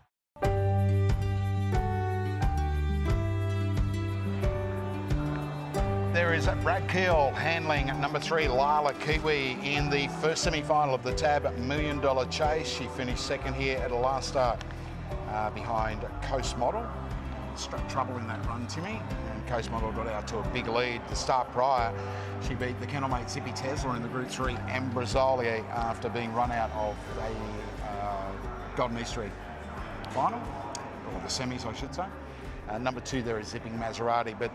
There is Brad Keel handling number 3 Lila Kiwi in the first semi-final of the TAB $1 Million Chase. She finished second here at a last start behind Coast Model. Struck trouble in that run, Timmy, and Coast Model got out to a big lead. The start prior, she beat the kennelmate Zippy Tesla in the Group 3 Ambrosoli after being run out of a Golden Eastery final, or the semis, I should say. Number 2 there is Zipping Maserati, but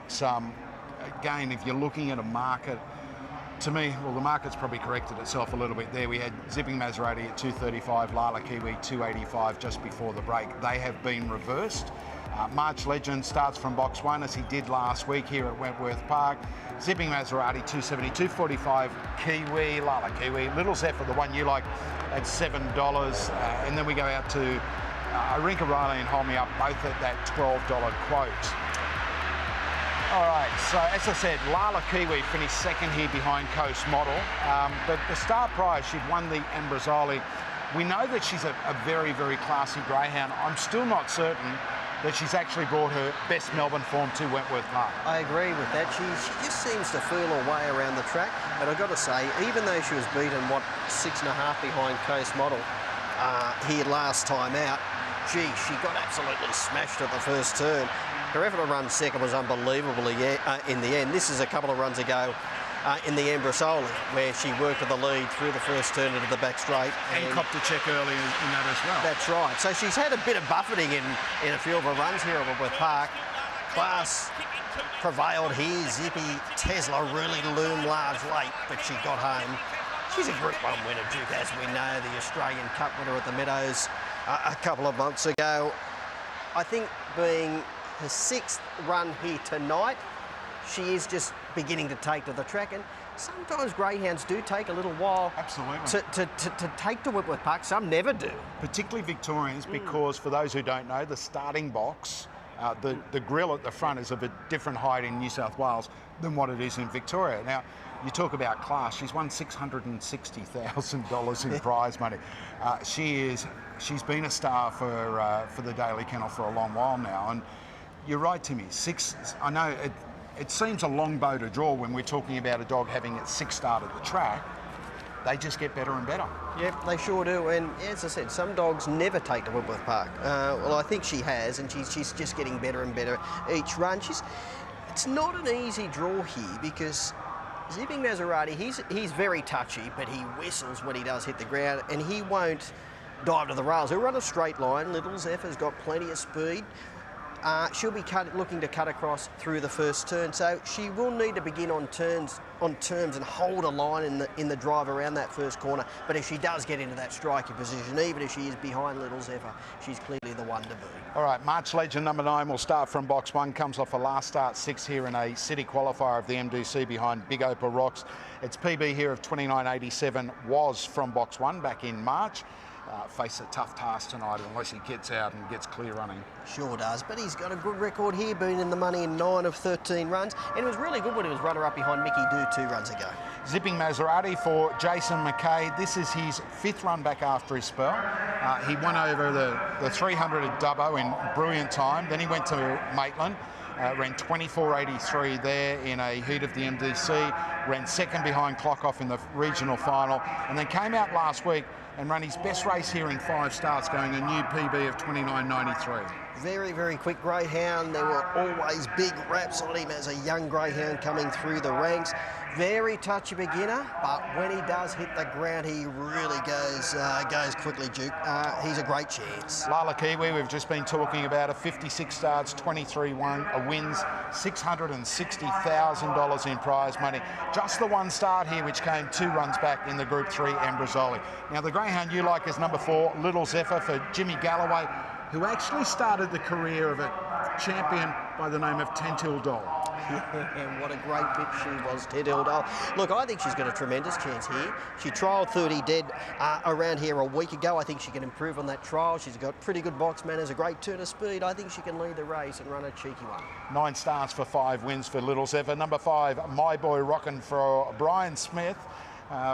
again, if you're looking at a market, to me, well, the market's probably corrected itself a little bit there. We had Zipping Maserati at 235, Lila Kiwi 285 just before the break. They have been reversed. March Legend starts from box 1 as he did last week here at Wentworth Park. Zipping Maserati 270, 245 Kiwi, Lila Kiwi, Little Zephyr, the one you like, at $7. And then we go out to Rinka Riley and Hold Me Up, both at that $12 quote. All right, so as I said, Lila Kiwi finished second here behind Coast Model, but the start prior, she'd won the Ambrosoli. We know that she's a very, very classy greyhound. I'm still not certain that she's actually brought her best Melbourne form to Wentworth Park. I agree with that. She just seems to feel her way around the track. But I've got to say, even though she was beaten, 6.5 behind Coast Model here last time out, gee, she got absolutely smashed at the first turn. Her effort to run second was unbelievable in the end. This is a couple of runs ago in the Ambrosoli, where she worked with the lead through the first turn into the back straight. And copped a check early in that as well. That's right. So she's had a bit of buffeting in a few of her runs here at Wentworth Park. Class prevailed here. Zippy Tesla really loomed large late, but she got home. She's a Group 1 winner, Duke, as we know, the Australian Cup winner at the Meadows a couple of months ago. I think being her 6th run here tonight, she is just beginning to take to the track, and sometimes greyhounds do take a little while to take to Wentworth Park. Some never do. Particularly Victorians, because for those who don't know, the starting box, the grill at the front is of a different height in New South Wales than what it is in Victoria. Now, you talk about class, she's won $660,000 in prize money. She's been a star for the Daily Kennel for a long while now, and you're right, Timmy. 6, I know it seems a long bow to draw when we're talking about a dog having its 6th start at the track. They just get better and better. Yep, they sure do. And as I said, some dogs never take to Wentworth Park. Well, I think she has, and she's just getting better and better each run. It's not an easy draw here because Zipping Maserati, he's very touchy, but he whistles when he does hit the ground, and he won't dive to the rails. He'll run a straight line. Little Zephyr's got plenty of speed. She'll be looking to cut across through the first turn, so she will need to begin on terms and hold a line in the drive around that first corner. But if she does get into that striking position, even if she is behind Little Zephyr, she's clearly the one to beat. All right, March Legend number 9 will start from box 1, comes off a last start 6 here in a city qualifier of the MDC behind Big Opal Rocks. Its PB here of 29.87 was from box 1 back in March. Face a tough task tonight unless he gets out and gets clear running. Sure does, but he's got a good record here, being in the money in 9 of 13 runs, and it was really good when he was runner-up behind Mickey Doo 2 runs ago. Zipping Maserati for Jason McKay. This is his 5th run back after his spell. He won over the 300 at Dubbo in brilliant time. Then he went to Maitland, ran 24.83 there in a heat of the MDC, ran second behind Clock Off in the regional final, and then came out last week and ran his best race here in 5 starts, going a new PB of 29.93. Very, very quick greyhound. There were always big raps on him as a young greyhound coming through the ranks. Very touchy beginner, but when he does hit the ground, he really goes quickly, Duke. He's a great chance. Lala Kiwi, we've just been talking about, a 56 starts, 23 wins, $660,000 in prize money. Just the one start here, which came 2 runs back in the Group 3 Ambrosoli. Now, the greyhound you like is number 4, Little Zephyr, for Jimmy Galloway, who actually started the career of a champion by the name of Tentil Doll. And what a great pick she was, Tentil Doll. Look, I think she's got a tremendous chance here. She trialled 30 dead around here a week ago. I think she can improve on that trial. She's got pretty good box manners, a great turn of speed. I think she can lead the race and run a cheeky one. 9 starts for 5 wins for Little Zephyr. Number 5, My Boy Rockin' for Brian Smith.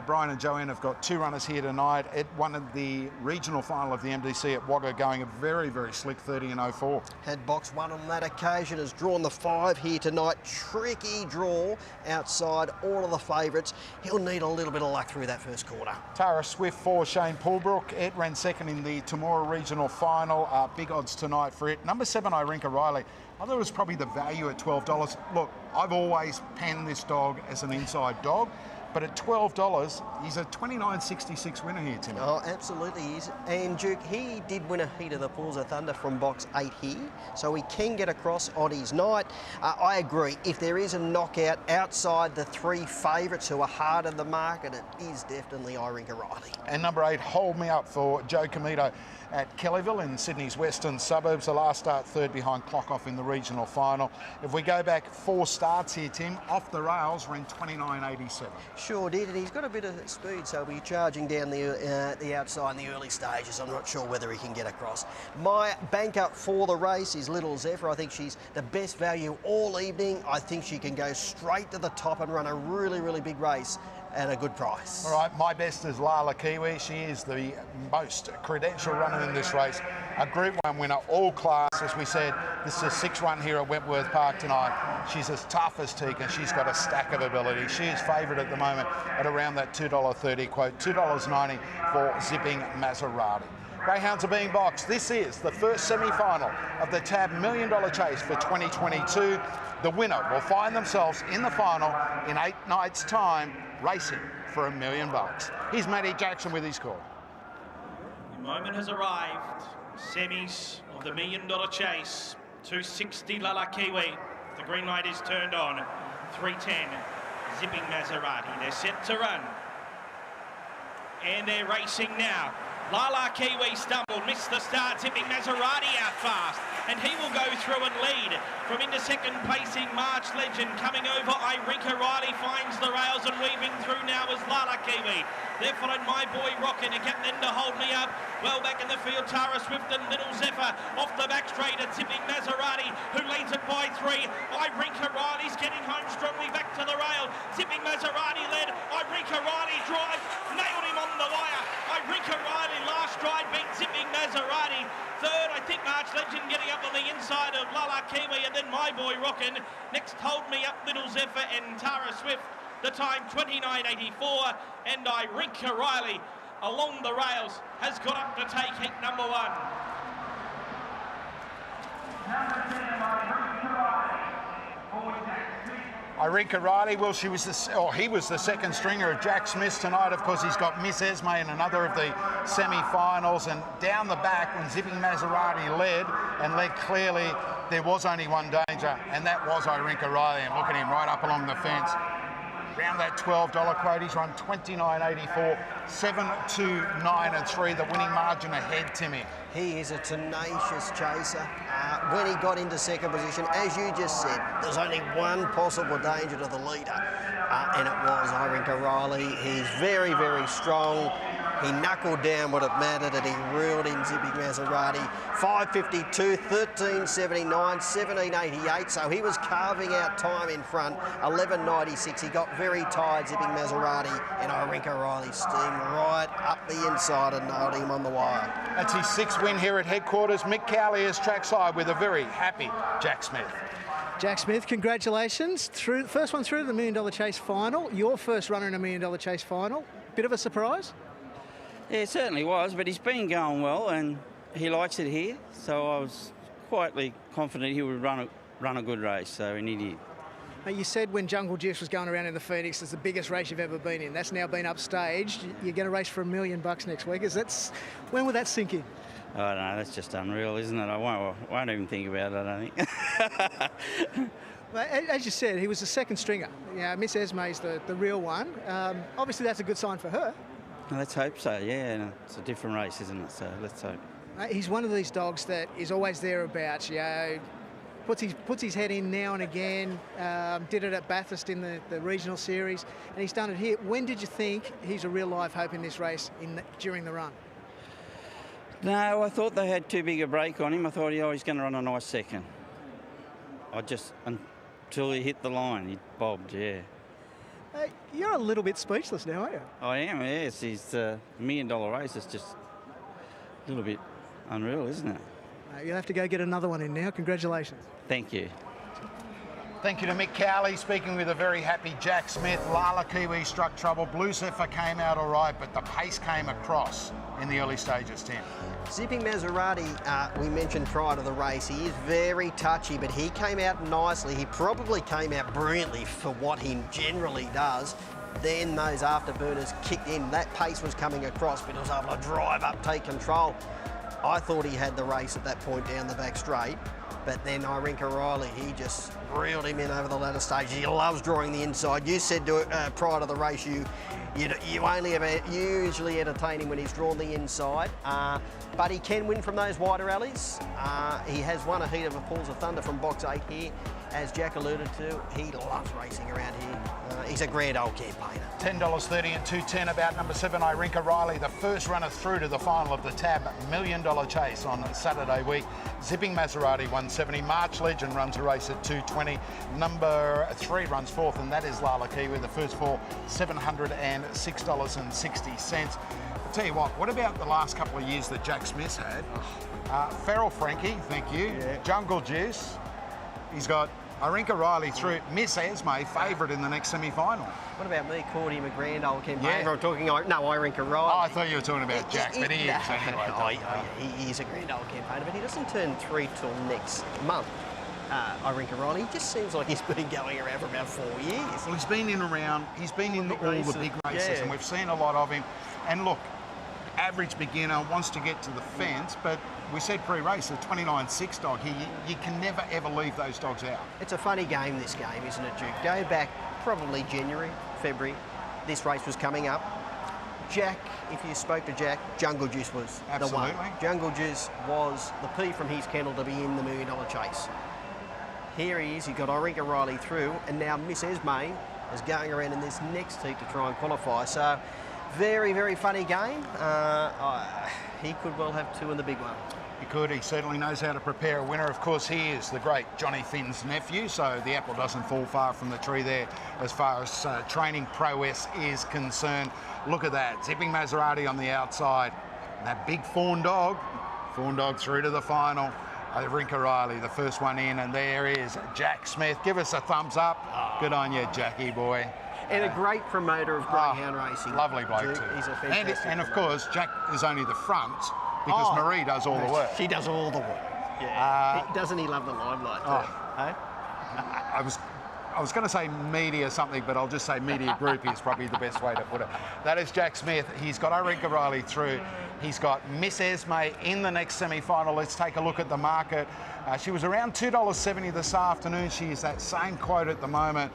Brian and Joanne have got 2 runners here tonight. It won the regional final of the MDC at Wagga, going a very, very slick 30.04. Had box 1 on that occasion, has drawn the 5 here tonight. Tricky draw outside all of the favourites. He'll need a little bit of luck through that first quarter. Tara Swift for Shane Poolbrook. It ran second in the Temora regional final. Big odds tonight for it. Number 7, Irinka Riley. I thought it was probably the value at $12. Look, I've always penned this dog as an inside dog, but at $12, he's a 29.66 winner here, Tim. Oh, absolutely he is. And Duke, he did win a heat of the Pools of Thunder from box 8 here, so he can get across on his night. I agree, if there is a knockout outside the 3 favourites who are hard in the market, it is definitely Irinka Riley. And number 8, Hold Me Up for Joe Comito at Kellyville in Sydney's western suburbs. The last start, 3rd behind Clock Off in the regional final. If we go back 4 starts here, Tim, off the rails, ran 29.87. Sure did, and he's got a bit of speed, so he'll be charging down the outside in the early stages. I'm not sure whether he can get across. My banker for the race is Little Zephyr. I think she's the best value all evening. I think she can go straight to the top and run a really, really big race at a good price. All right, my best is Lala Kiwi. She is the most credentialed runner in this race. A Group 1 winner, all class. As we said, this is a 6 run here at Wentworth Park tonight. She's as tough as teak, and she's got a stack of ability. She is favourite at the moment at around that $2.30 quote, $2.90 for Zipping Maserati. Greyhounds are being boxed. This is the first semi-final of the TAB $1 Million Chase for 2022. The winner will find themselves in the final in 8 nights' time, racing for $1 million. Here's Matty Jackson with his call. The moment has arrived. Semis of the $1 Million Chase. 260 Lala Kiwi. The green light is turned on. 310 Zipping Maserati. They're set to run. And they're racing now. Lala Kiwi stumbled, missed the start, Zipping Maserati out fast, and he will go through and lead. From into second placing, March Legend coming over. Irinka Riley finds the rails, and weaving through now is Lala Kiwi. They're followed My Boy Rockin' and getting in to Hold Me Up. Well back in the field, Tara Swift and Little Zephyr off the back straight at Zipping Maserati, who leads it by 3. Irinka Riley's getting home strongly back to the rail. Zipping Maserati led. Irinka Riley drive, nailed him on the wire. Irinka Riley last stride beat Zipping Maserati. 3rd, I think March Legend getting up on the inside of Lala Kiwi, and then My Boy Rockin'. Next, Hold Me Up, Little Zephyr and Tara Swift. The time 29.84, and Irinka Riley along the rails has got up to take heat number 1. Irinka Riley, well, he was the second stringer of Jack Smith tonight. Of course, he's got Miss Esme in another of the semi-finals, and down the back when Zipping Maserati led clearly, there was only one danger, and that was Irinka Riley. And look at him right up along the fence. Around that $12 quote, he's run 29.84, 7, 2, 9 and 3, the winning margin ahead, Timmy. He is a tenacious chaser. When he got into second position, as you just said, there's only one possible danger to the leader, and it was Irinka Riley. He's very, very strong. He knuckled down what it mattered and he reeled in Zipping Maserati. 5:52, 13:79, 17:88. So he was carving out time in front. 11:96. He got very tired, Zipping Maserati, and Irinka Riley steamed right up the inside and nailed him on the wire. That's his 6th win here at headquarters. Mick Cowley is trackside with a very happy Jack Smith. Jack Smith, congratulations. First one through to the $1 Million Chase final. Your first runner in a $1 Million Chase final. Bit of a surprise? Yeah, it certainly was, but he's been going well and he likes it here, so I was quietly confident he would run a good race, so and he did. You said when Jungle Juice was going around in the Phoenix, it's the biggest race you've ever been in. That's now been upstaged. You're going to race for $1 million next week. When will that sink in? I don't know, that's just unreal, isn't it? I won't even think about it, I don't think. Well, as you said, he was the second stringer. Yeah, Miss Esme's the real one. Obviously, that's a good sign for her. Well, let's hope so, yeah. And it's a different race, isn't it? So let's hope. He's one of these dogs that is always thereabouts, puts his head in now and again, did it at Bathurst in the regional series, and he's done it here. When did you think he's a real live hope in this race during the run? No, I thought they had too big a break on him. I thought he's going to run a nice second. Until he hit the line, he bobbed, yeah. You're a little bit speechless now, aren't you? I am, yes. He's $1 million race. It's just a little bit unreal, isn't it? You'll have to go get another one in now. Congratulations. Thank you. Thank you to Mick Cowley, speaking with a very happy Jack Smith. Lala Kiwi struck trouble. Blue Zephyr came out all right, but the pace came across in the early stages, Tim. Zipping Maserati, we mentioned prior to the race, he is very touchy, but he came out nicely. He probably came out brilliantly for what he generally does. Then those afterburners kicked in. That pace was coming across, but he was able to drive up, take control. I thought he had the race at that point down the back straight, but then Irinka Riley, he just reeled him in over the latter stage. He loves drawing the inside. You said prior to the race you only ever usually entertain him when he's drawn the inside, but he can win from those wider alleys. He has won a heat of a Pools of Thunder from box 8 here. As Jack alluded to, he loves racing around here. He's a grand old campaigner. $10.30 and $2.10 about number 7, Irinka Riley, the first runner through to the final of the TAB $1 Million Chase on Saturday week. Zipping Maserati 170. March Legend runs a race at 220. Number 3 runs 4th, and that is Lala Kiwi. The first 4, $706.60. I'll tell you what about the last couple of years that Jack Smith's had? Feral Frankie, thank you. Yeah. Jungle Juice. He's got Irinka Riley through. Miss Esme, favourite in the next semi-final. What about me? Called him a grand old campaigner. I'm talking, Irinka Riley. Oh, I thought you were talking about Jack, but he is anyway. He is a grand old campaigner, but he doesn't turn 3 till next month. Irinka Riley, he just seems like he's been going around for about 4 years. Well, he's been in all the big races, and we've seen a lot of him. And look, average beginner wants to get to the fence, but we said pre-race, a 29.6 dog here, you can never ever leave those dogs out. It's a funny game, this game, isn't it, Duke? Go back probably January, February, this race was coming up. Jack, if you spoke to Jack, Jungle Juice was the one. Jungle Juice was the P from his kennel to be in the $1 Million Chase. Here he is, he got Irinka Riley through, and now Miss Esme is going around in this next heat to try and qualify. So, very, very funny game. He could well have 2 in the big one. He could. He certainly knows how to prepare a winner. Of course, he is the great Johnny Finn's nephew, so the apple doesn't fall far from the tree there as far as training prowess is concerned. Look at that. Zipping Maserati on the outside. And that big fawn dog through to the final. Irinka Riley, the first one in, and there is Jack Smith. Give us a thumbs up. Good on you, Jackie boy. And a great promoter of greyhound racing. Lovely bloke too. He's a fantastic and of course, Jack is only the front because Marie does all the work. She does all the work. Yeah. Doesn't he love the limelight too? I was going to say media something, but I'll just say media groupie is probably the best way to put it. That is Jack Smith. He's got Irinka Riley through. He's got Miss Esme in the next semi-final. Let's take a look at the market. She was around $2.70 this afternoon. She is that same quote at the moment.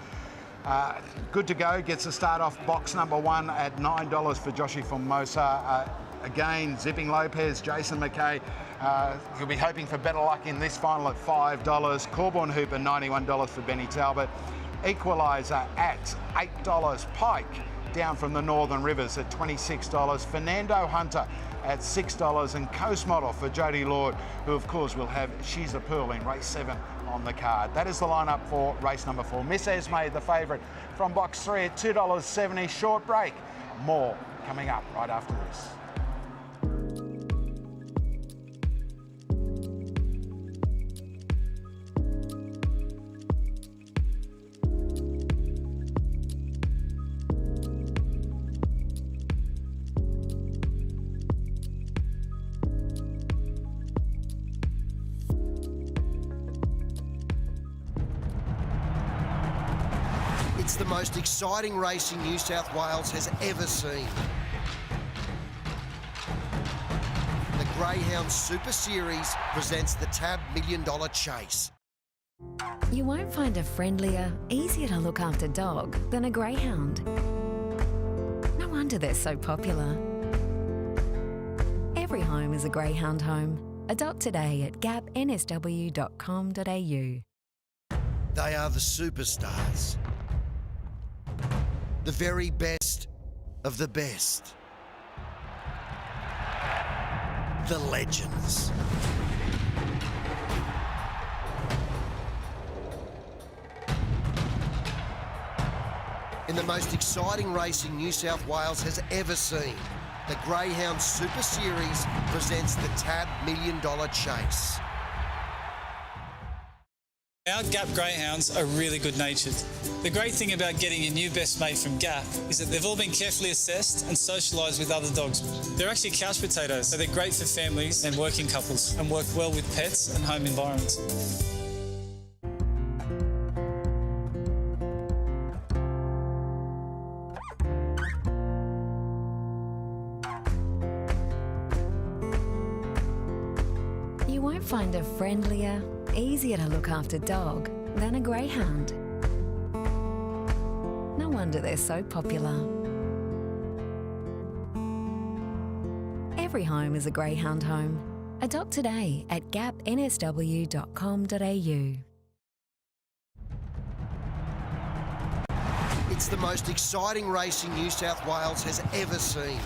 Good to go. Gets to start off box number 1 at $9 for Joshi Formosa. Again, Zipping Lopez, Jason McKay. He'll be hoping for better luck in this final at $5. Corborn Hooper, $91 for Benny Talbot. Equaliser at $8. Pike down from the Northern Rivers at $26. Fernando Hunter at $6, and Coast Model for Jodie Lord, who of course will have She's a Pearl in race 7 on the card. That is the lineup for race number 4. Miss Esme, the favourite, from box 3 at $2.70. Short break. More coming up right after this. It's the most exciting racing New South Wales has ever seen. The Greyhound Super Series presents the TAB $1 Million Chase. You won't find a friendlier, easier to look after dog than a Greyhound. No wonder they're so popular. Every home is a Greyhound home. Adopt today at gapnsw.com.au. They are the superstars. The very best of the best. The legends. In the most exciting racing New South Wales has ever seen, the Greyhound Super Series presents the TAB $1 Million Chase. Our Gap Greyhounds are really good-natured. The great thing about getting a new best mate from Gap is that they've all been carefully assessed and socialised with other dogs. They're actually couch potatoes, so they're great for families and working couples and work well with pets and home environments. You won't find a friendlier, easier to look after dog than a Greyhound. No wonder they're so popular. Every home is a Greyhound home. Adopt today at gapnsw.com.au. It's the most exciting racing New South Wales has ever seen.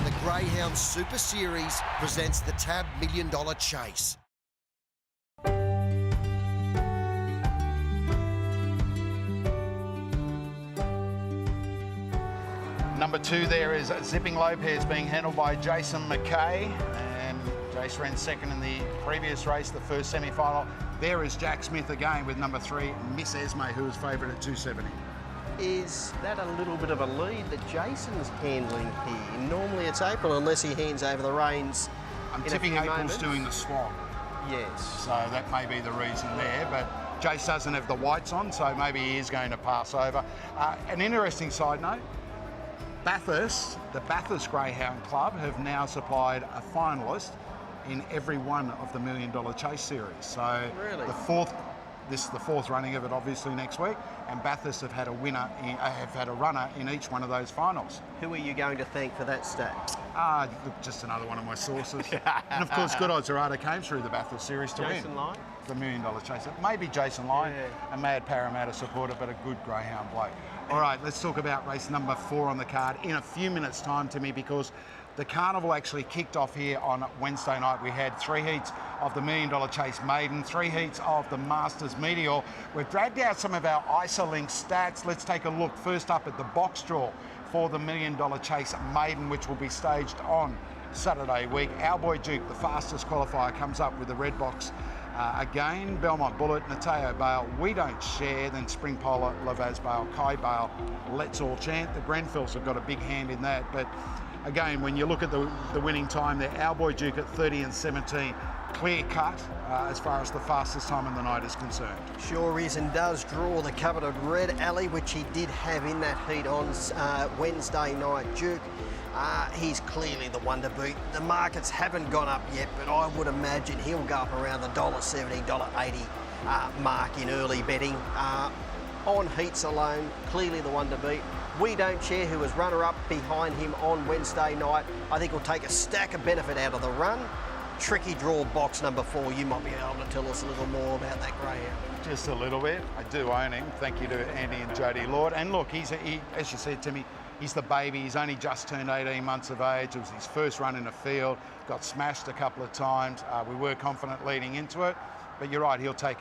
The Greyhound Super Series presents the TAB $1 Million Chase. Number 2 there is Zipping Lopez, being handled by Jason McKay, and Jace ran second in the previous race, the first semi-final. There is Jack Smith again with number 3, Miss Esme, who is favourite at $2.70. Is that a little bit of a lead that Jason's handling here? Normally it's April, unless he hands over the reins. I'm tipping April's doing the swap. Yes. So that may be the reason there, but Jace doesn't have the whites on, so maybe he is going to pass over. An interesting side note, Bathurst, the Bathurst Greyhound Club, have now supplied a finalist in every one of the $1 Million Chase series. So really? This is the fourth running of it, obviously, next week, and Bathurst have had a runner in each one of those finals. Who are you going to thank for that stat? Look, just another one of my sources. And of course, Good Odds Dorado came through the Bathurst series to Jason win Lyon? the $1 Million Chase. Maybe Jason Lyon, Yeah. a mad Parramatta supporter, but a good Greyhound bloke. All right, let's talk about race number 4 on the card in a few minutes' time, Timmy, because the carnival actually kicked off here on Wednesday night. We had 3 heats of the $1 Million Chase Maiden, 3 heats of the Masters Meteor. We've dragged out some of our ISOLink stats. Let's take a look first up at the box draw for the $1 Million Chase Maiden, which will be staged on Saturday week. Our boy Duke, the fastest qualifier, comes up with the red box. Again, Belmont Bullet, Nateo Bale, We Don't Share, then Spring Polar, Lavaz Bale, Kai Bale, Let's All Chant. The Grenfells have got a big hand in that, but again, when you look at the winning time there, Our Boy Duke at 30 and 17, clear cut as far as the fastest time in the night is concerned. Sure is, and does draw the coveted Red Alley, which he did have in that heat on Wednesday night. Duke, he's clearly the one to beat. The markets haven't gone up yet, but I would imagine he'll go up around the $1.70, $1.80 mark in early betting. On heats alone, clearly the one to beat. We Don't Share, who was runner-up behind him on Wednesday night, I think will take a stack of benefit out of the run. Tricky draw box number 4. You might be able to tell us a little more about that greyhound. just a little bit. I do own him. Thank you to Andy and Jodie Lord. And look, he, as you said to me, he's the baby. He's only just turned 18 months of age. It was his first run in the field. Got smashed a couple of times. We were confident leading into it, but you're right. He'll take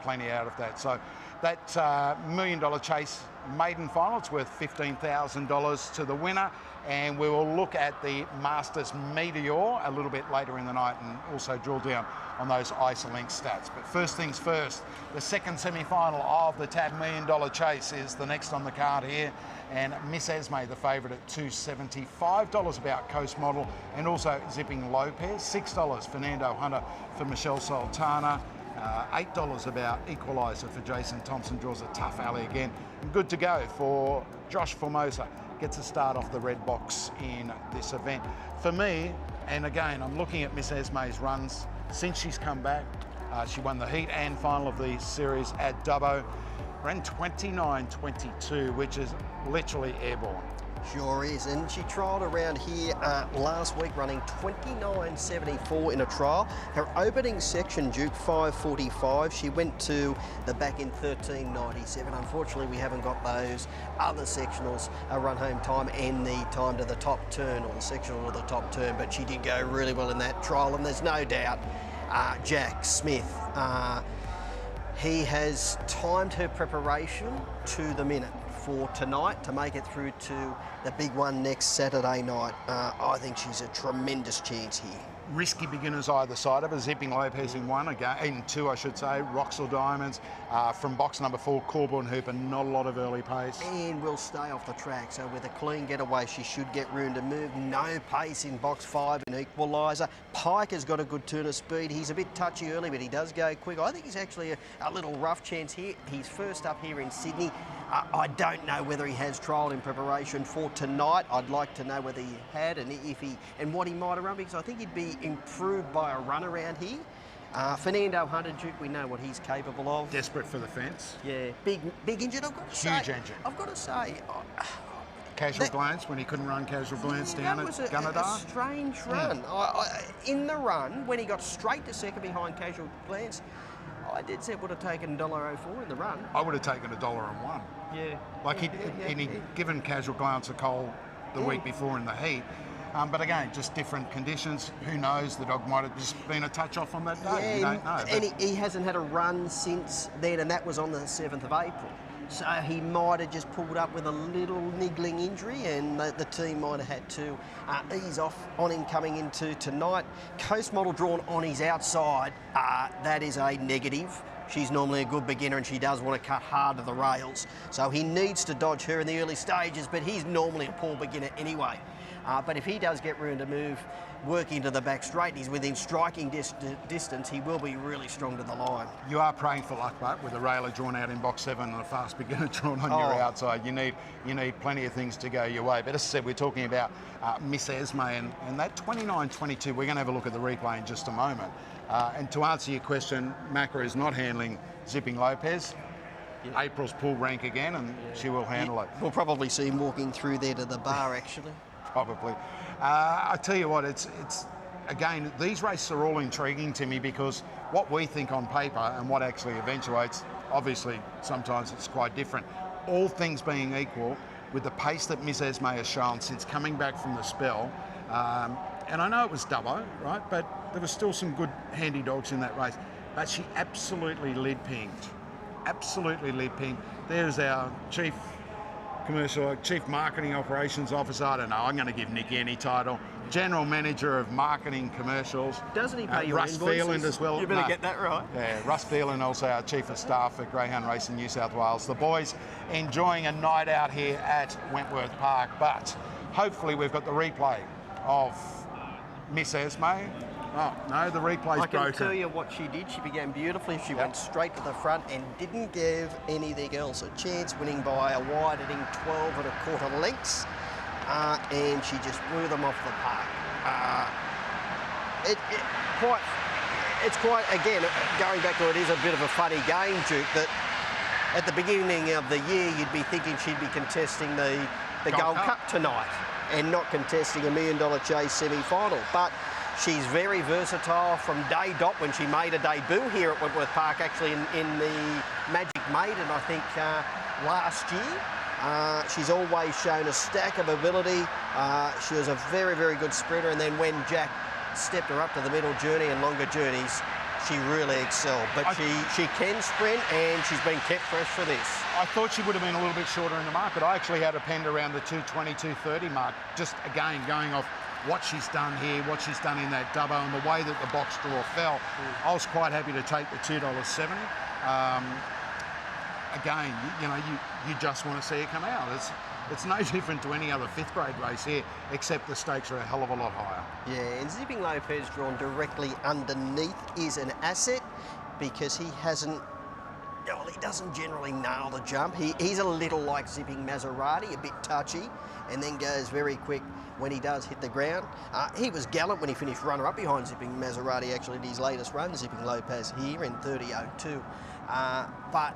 plenty out of that. So that $1 million chase maiden final, it's worth $15,000 to the winner. And we will look at the Masters Meteor a little bit later in the night and also drill down on those Isolink stats. But first things first, the second semi-final of the TAB $1 million chase is the next on the card here. And Miss Esme, the favourite at $275, $5 about Coast Model, and also Zipping Lopez, $6 Fernando Hunter for Michelle Sultana, $8 about Equaliser for Jason Thompson, draws a tough alley again. And good to go for Josh Formosa, gets a start off the red box in this event. For me, and again, I'm looking at Miss Esme's runs since she's come back. She won the heat and final of the series at Dubbo. Ran 29.22, which is literally airborne. Sure is, and she trialled around here last week running 29.74 in a trial. Her opening section, Duke, 5.45. She went to the back in 13.97. Unfortunately, we haven't got those other sectionals, run home time and the time to the top turn, or the sectional to the top turn, but she did go really well in that trial, and there's no doubt Jack Smith, he has timed her preparation to the minute for tonight to make it through to the big one next Saturday night. I think she's a tremendous chance here. Risky beginners either side of her. Zipping Lopez in one, again, in two, I should say. Rocks or Diamonds. From box number 4, Corborn Hooper, not a lot of early pace. And will stay off the track, so with a clean getaway, she should get room to move. No pace in box 5 in Equaliser. Pike has got a good turn of speed. He's a bit touchy early, but he does go quick. I think he's actually a little rough chance here. He's first up here in Sydney. I don't know whether he has trialled in preparation for tonight. I'd like to know whether he had and if he and what he might have run, because I think he'd be improved by a run around here. Fernando Hunter, Duke, we know what he's capable of. Desperate for the fence. Yeah, big engine. I've got to say. Huge engine. I've got to say. Casual glance when he couldn't run casual glance down at Gunnedah. That was a strange run. In the run, when he got straight to second behind casual glance, I did say it would have taken $1.04 in the run. I would have taken $1.01. Yeah. Like he'd given casual glance a call the week before in the heat. But again, just different conditions. Who knows? The dog might have just been a touch off on that day. You don't know. And he hasn't had a run since then, and that was on the 7th of April. So he might have just pulled up with a little niggling injury, and the team might have had to ease off on him coming into tonight. Coast Model drawn on his outside. That is a negative. She's normally a good beginner and she does want to cut hard to the rails. So he needs to dodge her in the early stages, but he's normally a poor beginner anyway. But if he does get room to move, working to the back straight, he's within striking distance, he will be really strong to the line. You are praying for luck, but with a railer drawn out in box 7 and a fast beginner drawn on your outside, you need plenty of things to go your way. But as I said, we're talking about Miss Esme and that 29.22. We're going to have a look at the replay in just a moment. And to answer your question, Macra is not handling Zipping Lopez. Yeah. April's pull rank again, and she will handle it. We'll probably see him walking through there to the bar, actually. Probably. I tell you what, it's again, these races are all intriguing to me because what we think on paper and what actually eventuates, obviously, sometimes it's quite different. All things being equal, with the pace that Miss Esme has shown since coming back from the spell, and I know it was Dubbo, right, but there were still some good handy dogs in that race, but she absolutely lead-pinged. Absolutely lead-pinged. There's our chief marketing operations officer. I don't know, I'm going to give Nicky any title. General Manager of Marketing Commercials. Doesn't he pay your Russ invoices? Phelan as well. You better get that right. Yeah, Russ Phelan, also our Chief of Staff at Greyhound Racing New South Wales. The boys enjoying a night out here at Wentworth Park, but hopefully we've got the replay of Miss Esme. Oh, no, the replay's broken. I can tell you what she did. She began beautifully. She went straight to the front and didn't give anything else a chance, winning by a wide-hitting 12 1/4 lengths. And she just blew them off the park. It's quite, again, going back to it is a bit of a funny game, Duke, that at the beginning of the year you'd be thinking she'd be contesting the Gold Cup tonight and not contesting a $1 million chase semi-final. But She's very versatile from day dot when she made a debut here at Wentworth Park, actually in the Magic Maiden, I think, last year. She's always shown a stack of ability. She was a very, very good sprinter, and then when Jack stepped her up to the middle journey and longer journeys, she really excelled. But she can sprint, and she's been kept fresh for this. I thought she would have been a little bit shorter in the market. I actually had her penned around the 220, 230 mark, just again going off what she's done here, what she's done in that Dubbo, and the way that the box draw fell. I was quite happy to take the $2.70. Again, you just want to see it come out. It's no different to any other fifth grade race here, except the stakes are a hell of a lot higher. Yeah, and Zipping Lopez drawn directly underneath is an asset because he doesn't generally nail the jump. He's a little like Zipping Maserati, a bit touchy, and then goes very quick when he does hit the ground. He was gallant when he finished runner-up behind Zipping Maserati, actually, in his latest run, Zipping Lopez here in 30.02. But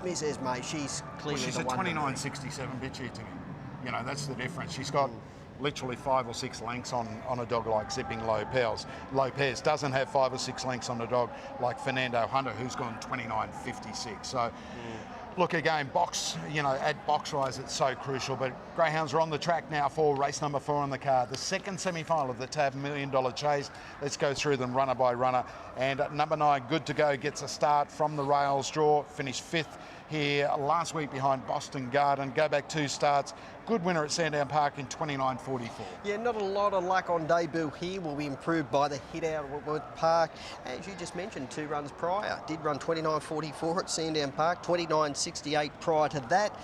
Miss Esme, she's clearly she's the a one. 29.67 bitch here to me. That's the difference. She's got literally 5 or 6 lengths on a dog like Zipping Lopez. Lopez doesn't have 5 or 6 lengths on a dog like Fernando Hunter, who's gone 29.56. So, look, again, box, at box rise, it's so crucial. But Greyhounds are on the track now for race number 4 on the card, the second semi-final of the TAB $1 Million Chase. Let's go through them runner by runner. And number 9, Good to Go, gets a start from the rails draw, finished 5th here last week behind Boston Garden. Go back 2 starts. Good winner at Sandown Park in 29.44. Yeah, not a lot of luck on debut here. Will be improved by the hit out at Wentworth Park. As you just mentioned, 2 runs prior. Did run 29.44 at Sandown Park, 29.68 prior to that,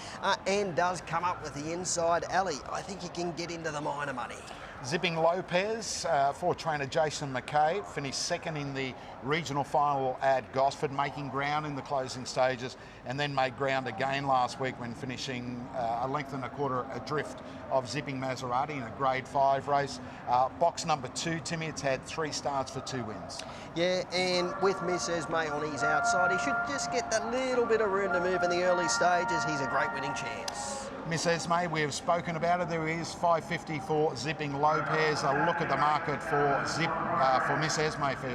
and does come up with the inside alley. I think he can get into the minor money. Zipping Lopez for trainer Jason McKay, finished 2nd in the regional final at Gosford, making ground in the closing stages, and then made ground again last week when finishing a length and a quarter adrift of Zipping Maserati in a grade 5 race. Box number 2, Timmy, it's had 3 starts for 2 wins. Yeah, and with Miss Esme on his outside, he should just get that little bit of room to move in the early stages. He's a great winning chance. Miss Esme, we have spoken about it. There is 5.50 for Zipping Lopez. A look at the market for Miss Esme for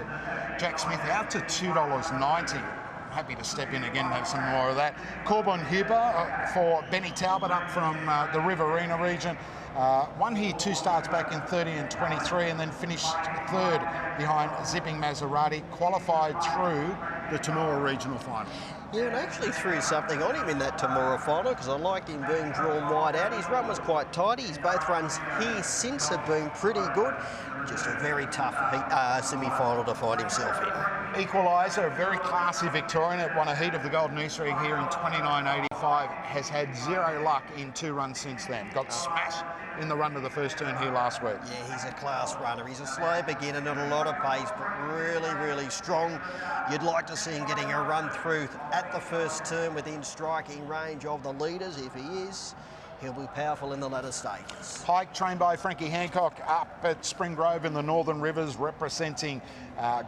Jack Smith out to $2.90. Happy to step in again and have some more of that. Corbin Huber for Benny Talbot up from the Riverina region. Won here 2 starts back in 30 and 23, and then finished 3rd behind Zipping Maserati. Qualified through the Temora regional final. Yeah, and actually threw something on him in that Temora final because I liked him being drawn wide out. His run was quite tidy. His both runs here since have been pretty good. Just a very tough semi-final to find himself in. Equaliser, a very classy Victorian that won a heat of the Golden Easter Egg here in 29.85, has had 0 luck in 2 runs since then. Got smashed in the run to the first turn here last week. Yeah, he's a class runner. He's a slow beginner, not a lot of pace, but really, really strong. You'd like to see him getting a run through at the first turn within striking range of the leaders. If he is, he'll be powerful in the latter stages. Pike, trained by Frankie Hancock, up at Spring Grove in the Northern Rivers, representing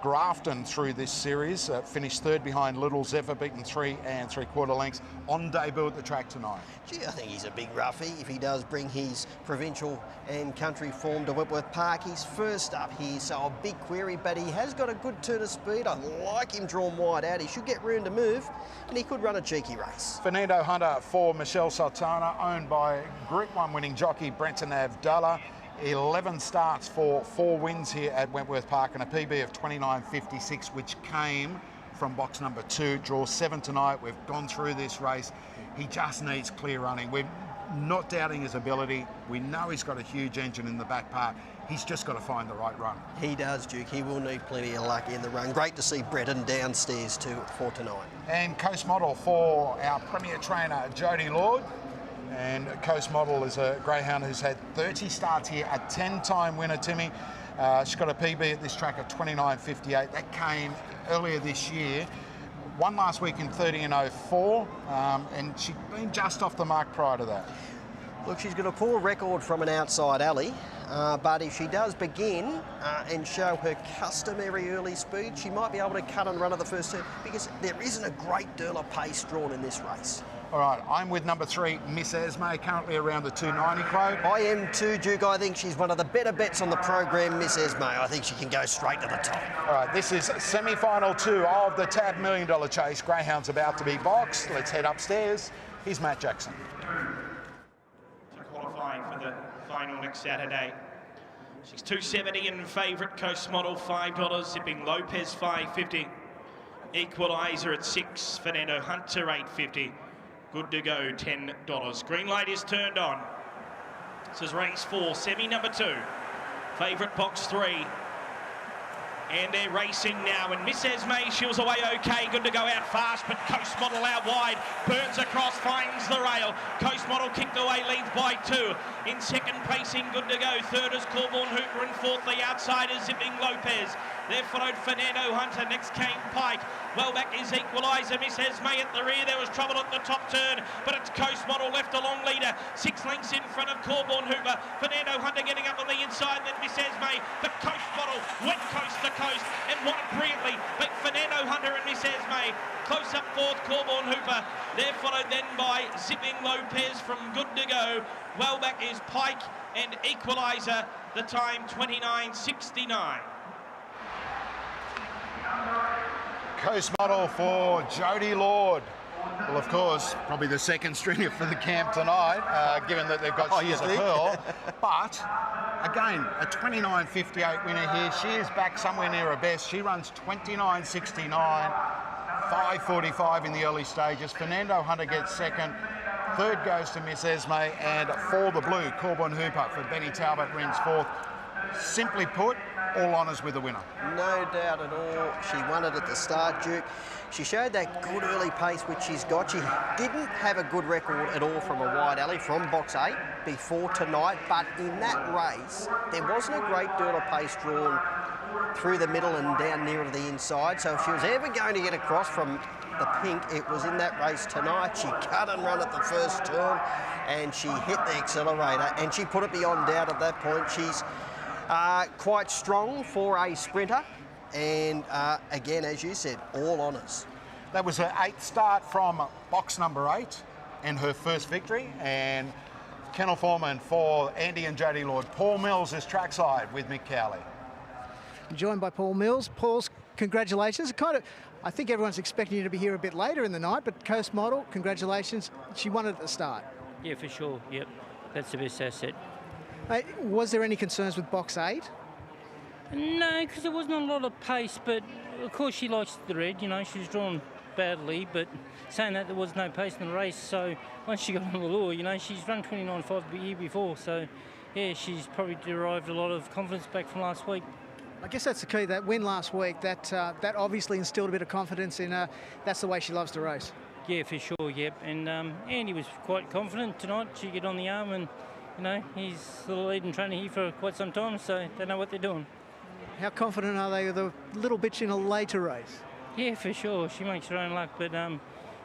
Grafton through this series. Finished 3rd behind Little Zephyr, beaten 3 3/4 lengths on debut at the track tonight. Gee, I think he's a big roughie if he does bring his provincial and country form to Wentworth Park. He's first up here, so a big query, but he has got a good turn of speed. I like him drawn wide out. He should get room to move, and he could run a cheeky race. Fernando Hunter for Michelle Sultana, owned by Group 1 winning jockey Brenton Avdallah. 11 starts for 4 wins here at Wentworth Park and a PB of 29.56, which came from box number 2. Draw 7 tonight. We've gone through this race. He just needs clear running. We're not doubting his ability. We know he's got a huge engine in the back part. He's just got to find the right run. He does, Duke. He will need plenty of luck in the run. Great to see Breton downstairs too for tonight. And Coast Model for our premier trainer, Jody Lord. And Coast Model is a greyhound who's had 30 starts here, a 10-time winner, Timmy. She's got a PB at this track of 29.58. That came earlier this year. Won last week in 30 and 04, and she'd been just off the mark prior to that. Look, she's got a poor record from an outside alley, but if she does begin and show her customary early speed, she might be able to cut and run at the first turn because there isn't a great deal of pace drawn in this race. All right, I'm with number 3, Miss Esme, currently around the 290 quote. I am too, Duke. I think she's one of the better bets on the program, Miss Esme. I think she can go straight to the top. All right, this is semi-final 2 of the TAB $1 Million Chase. Greyhound's about to be boxed. Let's head upstairs. Here's Matt Jackson. Qualifying for the final next Saturday. She's $270 in favourite. Coast Model $5. Zipping Lopez $5.50. Equaliser at $6. Fernando Hunter $8.50. Good to go $10. Green light is turned on. This is race 4, semi number 2. Favourite box 3. And they're racing now, and Miss Esme, she was away okay, good to go out fast, but Coast Model out wide, burns across, finds the rail. Coast Model kicked away, leads by 2. In second placing, good to go. Third is Corborn Hooper, and fourth the outsiders, Zipping Lopez. There followed Fernando Hunter, next came Pike. Well back is Equaliser, Miss Esme at the rear, there was trouble at the top turn, but it's Coast Model left a long leader, 6 lengths in front of Corborn Hooper. Fernando Hunter getting up on the inside, then Miss Esme, but Coast Model went coast to coast and won it brilliantly, but Fernando Hunter and Miss Esme close up fourth, Corborn Hooper. They're followed then by Zipping Lopez from Good to Go. Well back is Pike and Equaliser, the time 29.69. Coast Model for Jodie Lord. Well, of course, probably the second stringer for the camp tonight, given that they've got She's a Pearl. But, again, a 29.58 winner here. She is back somewhere near her best. She runs 29.69, 5.45 in the early stages. Fernando Hunter gets second. Third goes to Miss Esme, and for the blue, Corborn Hooper for Benny Talbot wins fourth. Simply put, all honours with the winner. No doubt at all. She won it at the start, Duke. She showed that good early pace which she's got. She didn't have a good record at all from a wide alley from box 8 before tonight, but in that race, there wasn't a great deal of pace drawn through the middle and down nearer to the inside. So if she was ever going to get across from the pink, it was in that race tonight. She cut and run at the first turn and she hit the accelerator and she put it beyond doubt at that point. She's quite strong for a sprinter, and again, as you said, all honours. That was her 8th start from box number 8 and her first victory. And kennel foreman for Andy and Jodie Lord, Paul Mills, is trackside with Mick Cowley. Joined by Paul Mills. Paul's, congratulations. I think everyone's expecting you to be here a bit later in the night, but Coast Model, congratulations. She won it at the start. Yeah, for sure. Yep, that's the best asset. Was there any concerns with box 8? No, because there wasn't a lot of pace, but of course she likes the red, you know, she was drawn badly, but saying that, there was no pace in the race, so once she got on the lure, you know, she's run 29.5 the year before, so yeah, she's probably derived a lot of confidence back from last week. I guess that's the key, that win last week, that obviously instilled a bit of confidence in her. That's the way she loves to race. Yeah, for sure, yep, and Andy was quite confident tonight. She get on the arm and, you know, he's the leading trainer here for quite some time, so they know what they're doing. How confident are they with a little bitch in a later race? Yeah, for sure. She makes her own luck, but,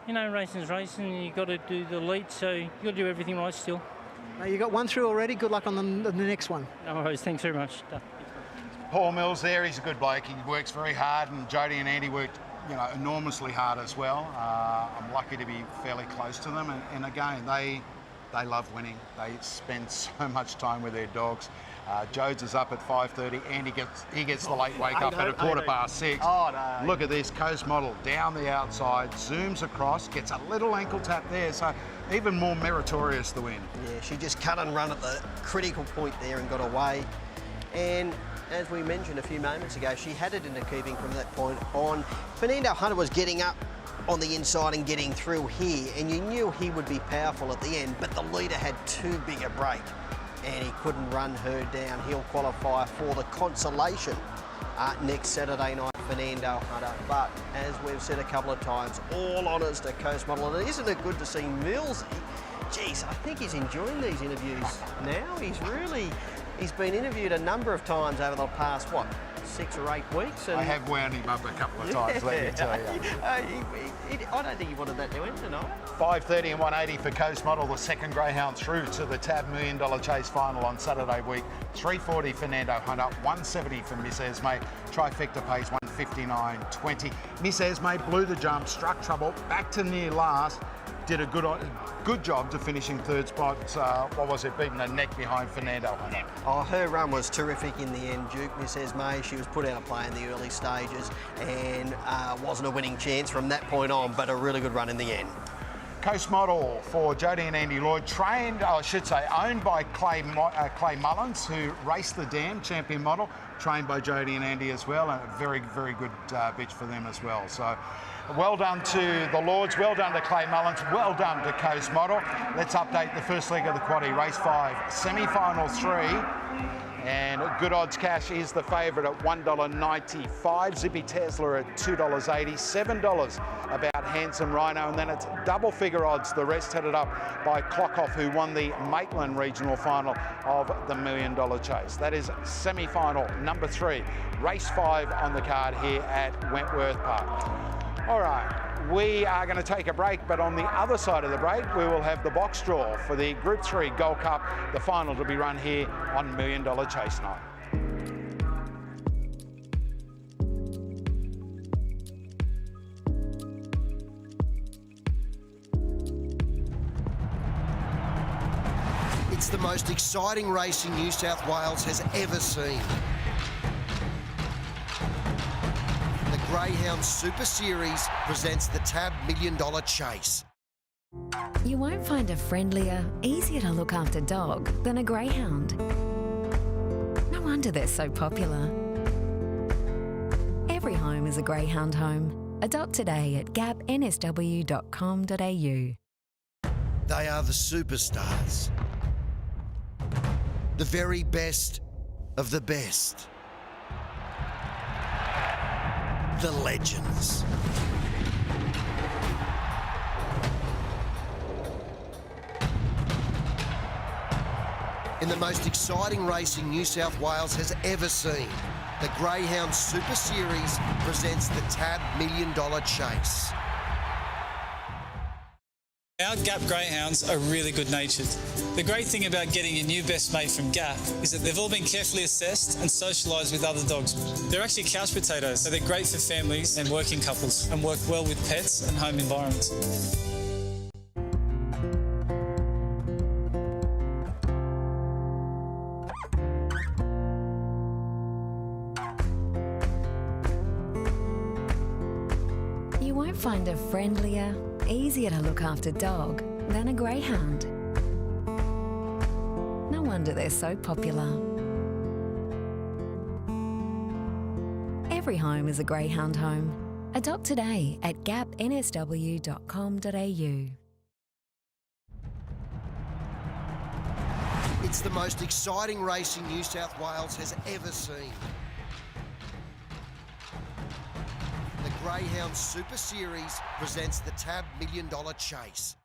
you know, racing's racing. You've got to do the lead, so you've got to do everything right still. You got one through already. Good luck on the next one. No worries. Thanks very much. Paul Mills there, he's a good bloke. He works very hard, and Jodie and Andy worked, you know, enormously hard as well. I'm lucky to be fairly close to them, and again, they love winning. They spend so much time with their dogs. Jodes is up at 5:30. Andy gets the late wake up at 6:15. Oh, no. Look at this, Coast Model down the outside, zooms across, gets a little ankle tap there, so even more meritorious the win. Yeah, she just cut and run at the critical point there and got away. And as we mentioned a few moments ago, she had it into keeping from that point on. Fernando Hunter was getting up on the inside and getting through here, and you knew he would be powerful at the end, but the leader had too big a break and he couldn't run her down. He'll qualify for the consolation next Saturday night, Fernando Hunter. But as we've said a couple of times, all honours to Coast Model. And isn't it good to see Millsy? Geez, I think he's enjoying these interviews now. He's been interviewed a number of times over the past, 6 or 8 weeks. And I have wound him up a couple of times, let me tell you. I don't think he wanted that to end tonight. 5:30 and 180 for Coast Model, the second Greyhound through to the TAB $1 Million Chase final on Saturday week. 340 Fernando Hunter, 170 for Miss Esme. Trifecta pays 159.20. Miss Esme blew the jump, struck trouble, back to near last. did a good job to finishing third spot. What was it, beating a neck behind Fernando? Oh, her run was terrific in the end, Duke. Miss Esme, she was put out of play in the early stages and wasn't a winning chance from that point on, but a really good run in the end. Coast Model for Jodie and Andy Lloyd, trained, I should say, owned by Clay Mullins, who raced the Dam, champion model, trained by Jodie and Andy as well, and a very, very good bitch for them as well. So well done to the Lords, well done to Clay Mullins, well done to Coast Model. Let's update the first leg of the quaddie, race 5, semi-final 3. And Good Odds Cash is the favourite at $1.95. Zippy Tesla at $2.80. $7 about Handsome Rhino. And then it's double figure odds. The rest headed up by Clockoff, who won the Maitland Regional Final of the $1 Million Chase. That is semi-final number 3. Race 5 on the card here at Wentworth Park. All right. We are going to take a break, but on the other side of the break, we will have the box draw for the Group 3 Gold Cup, the final to be run here on $1 Million Chase night. It's the most exciting racing New South Wales has ever seen. Greyhound Super Series presents the TAB $1 Million Chase. You won't find a friendlier, easier to look after dog than a greyhound. No wonder they're so popular. Every home is a greyhound home. Adopt today at gapnsw.com.au. They are the superstars. The very best of the best. The legends. In the most exciting racing New South Wales has ever seen, the Greyhound Super Series presents the TAB $1 Million Chase. Our Gap Greyhounds are really good-natured. The great thing about getting your new best mate from Gap is that they've all been carefully assessed and socialised with other dogs. They're actually couch potatoes, so they're great for families and working couples and work well with pets and home environments. You won't find a friendlier, easier to look after dog than a greyhound. No wonder they're so popular. Every home is a greyhound home. Adopt today at gapnsw.com.au. It's the most exciting racing New South Wales has ever seen. The Greyhound Super Series presents the TAB $1 Million Chase.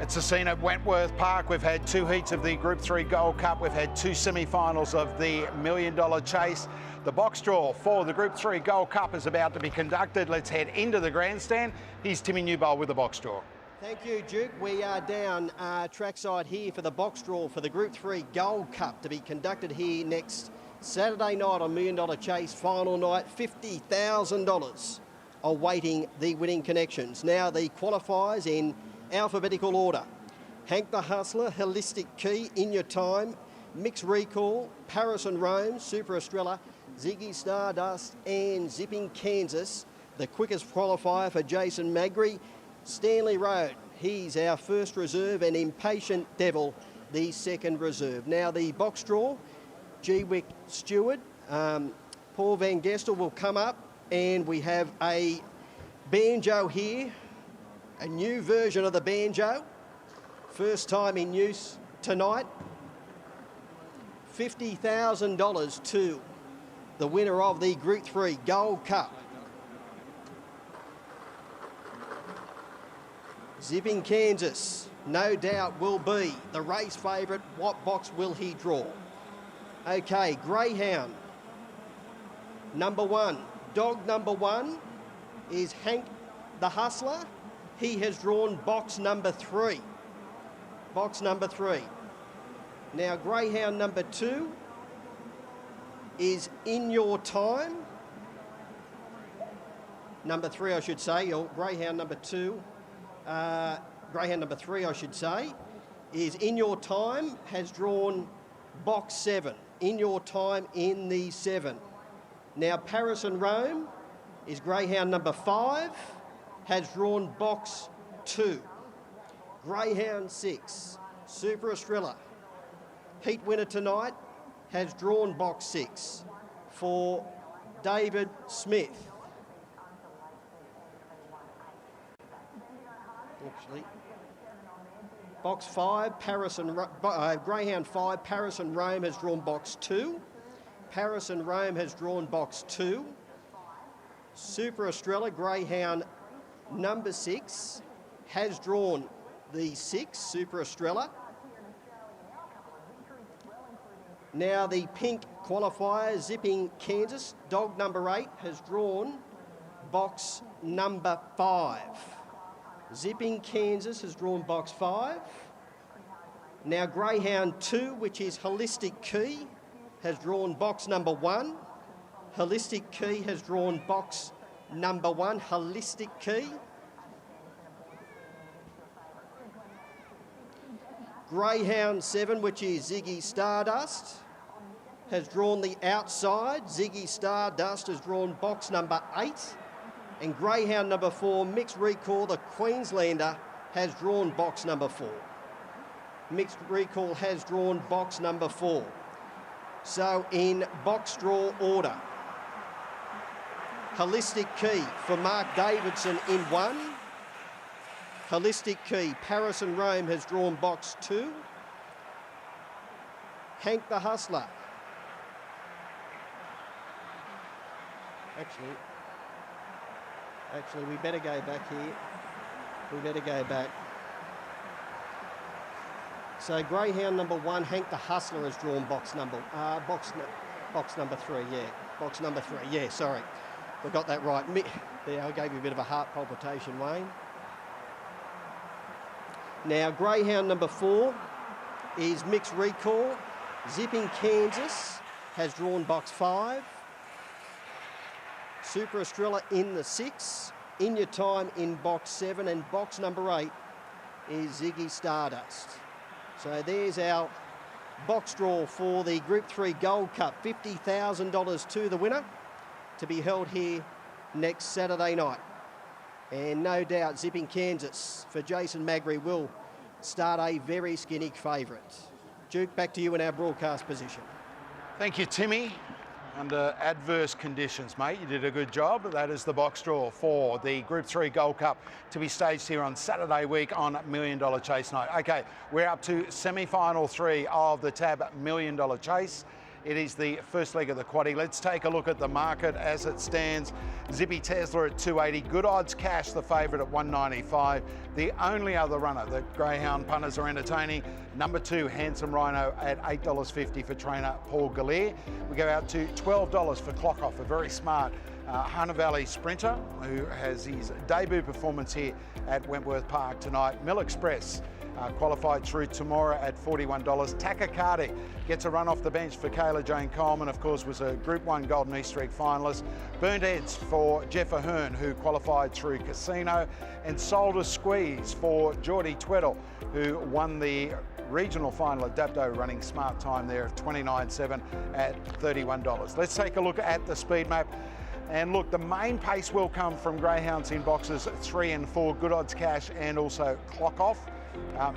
It's a scene at Wentworth Park. We've had 2 heats of the Group 3 Gold Cup. We've had 2 semi-finals of the $1 Million Chase. The box draw for the Group 3 Gold Cup is about to be conducted. Let's head into the grandstand. Here's Timmy Newbold with the box draw. Thank you, Duke. We are down trackside here for the box draw for the Group 3 Gold Cup to be conducted here next Saturday night on $1 Million Chase final night. $50,000 awaiting the winning connections. Now the qualifiers in alphabetical order. Hank the Hustler, Holistic Key, In Your Time, Mixed Recall, Paris and Rome, Super Estrella, Ziggy Stardust and Zipping Kansas. The quickest qualifier for Jason Magri, Stanley Road. He's our first reserve, and Impatient Devil, the second reserve. Now the box draw, G-Wick Stewart, Paul Van Gestel will come up, and we have a banjo here. A new version of the banjo, first time in use tonight. $50,000 to the winner of the Group 3 Gold Cup. Zipping Kansas, no doubt will be the race favourite. What box will he draw? Okay, Greyhound, number 1. Dog number 1 is Hank the Hustler. He has drawn box number 3. Box number 3. Now, Greyhound number 2 is In Your Time. Number 3, I should say, or Greyhound number 2. Greyhound number 3, I should say, is In Your Time, has drawn box 7. In Your Time in the 7. Now, Paris and Rome is Greyhound number 5. Has drawn box 2. Greyhound 6, Super Estrella, heat winner tonight, has drawn box 6 for David Smith. Actually, box 5, Greyhound 5, Paris and Rome has drawn box 2. Paris and Rome has drawn box 2. Super Estrella, Greyhound number 6 has drawn the 6, Super Estrella. Now the pink qualifier, Zipping Kansas, dog number 8 has drawn box number 5. Zipping Kansas has drawn box 5. Now Greyhound 2, which is Holistic Key, has drawn box number 1. Holistic Key has drawn box number 1, Holistic Key. Greyhound 7, which is Ziggy Stardust, has drawn the outside. Ziggy Stardust has drawn box number 8. And Greyhound number 4, Mixed Recall, the Queenslander, has drawn box number 4. Mixed Recall has drawn box number 4. So in box draw order, Holistic Key for Mark Davidson in 1. Holistic Key, Paris and Rome has drawn box 2. Hank the Hustler. Actually, we better go back here. We better go back. So Greyhound number 1, Hank the Hustler has drawn box number 3, yeah. Box number 3, yeah, sorry. We got that right. There, I gave you a bit of a heart palpitation, Wayne. Now, Greyhound number 4 is Mixed Recall. Zipping Kansas has drawn box 5. Super Estrella in the 6. In Your Time in box 7. And box number 8 is Ziggy Stardust. So there's our box draw for the Group 3 Gold Cup. $50,000 to the winner, to be held here next Saturday night. And no doubt Zipping Kansas for Jason Magri will start a very skinny favourite. Duke, back to you in our broadcast position. Thank you, Timmy. Under adverse conditions, mate, you did a good job. That is the box draw for the Group 3 Gold Cup to be staged here on Saturday week on $1 Million Chase night. Okay, we're up to semi-final 3 of the TAB $1 Million Chase. It is the first leg of the quaddie. Let's take a look at the market as it stands. Zippy Tesla at 280. Good Odds Cash, the favourite at 195. The only other runner that Greyhound punters are entertaining, number 2, Handsome Rhino at $8.50 for trainer Paul Gallier. We go out to $12 for Clock Off, a very smart Hunter Valley sprinter who has his debut performance here at Wentworth Park tonight. Mill Express qualified through tomorrow at $41. Tachycardic gets a run off the bench for Kayla Jane Coleman, of course, was a Group 1 Golden East Streak finalist. Burnt Eds for Jeff Ahern, who qualified through Casino. And Sold a Squeeze for Geordie Tweddle, who won the regional final at Dapto, running smart time there of 29.7 at $31. Let's take a look at the speed map. And look, the main pace will come from Greyhounds in boxes 3 and 4, Good Odds Cash and also Clock Off.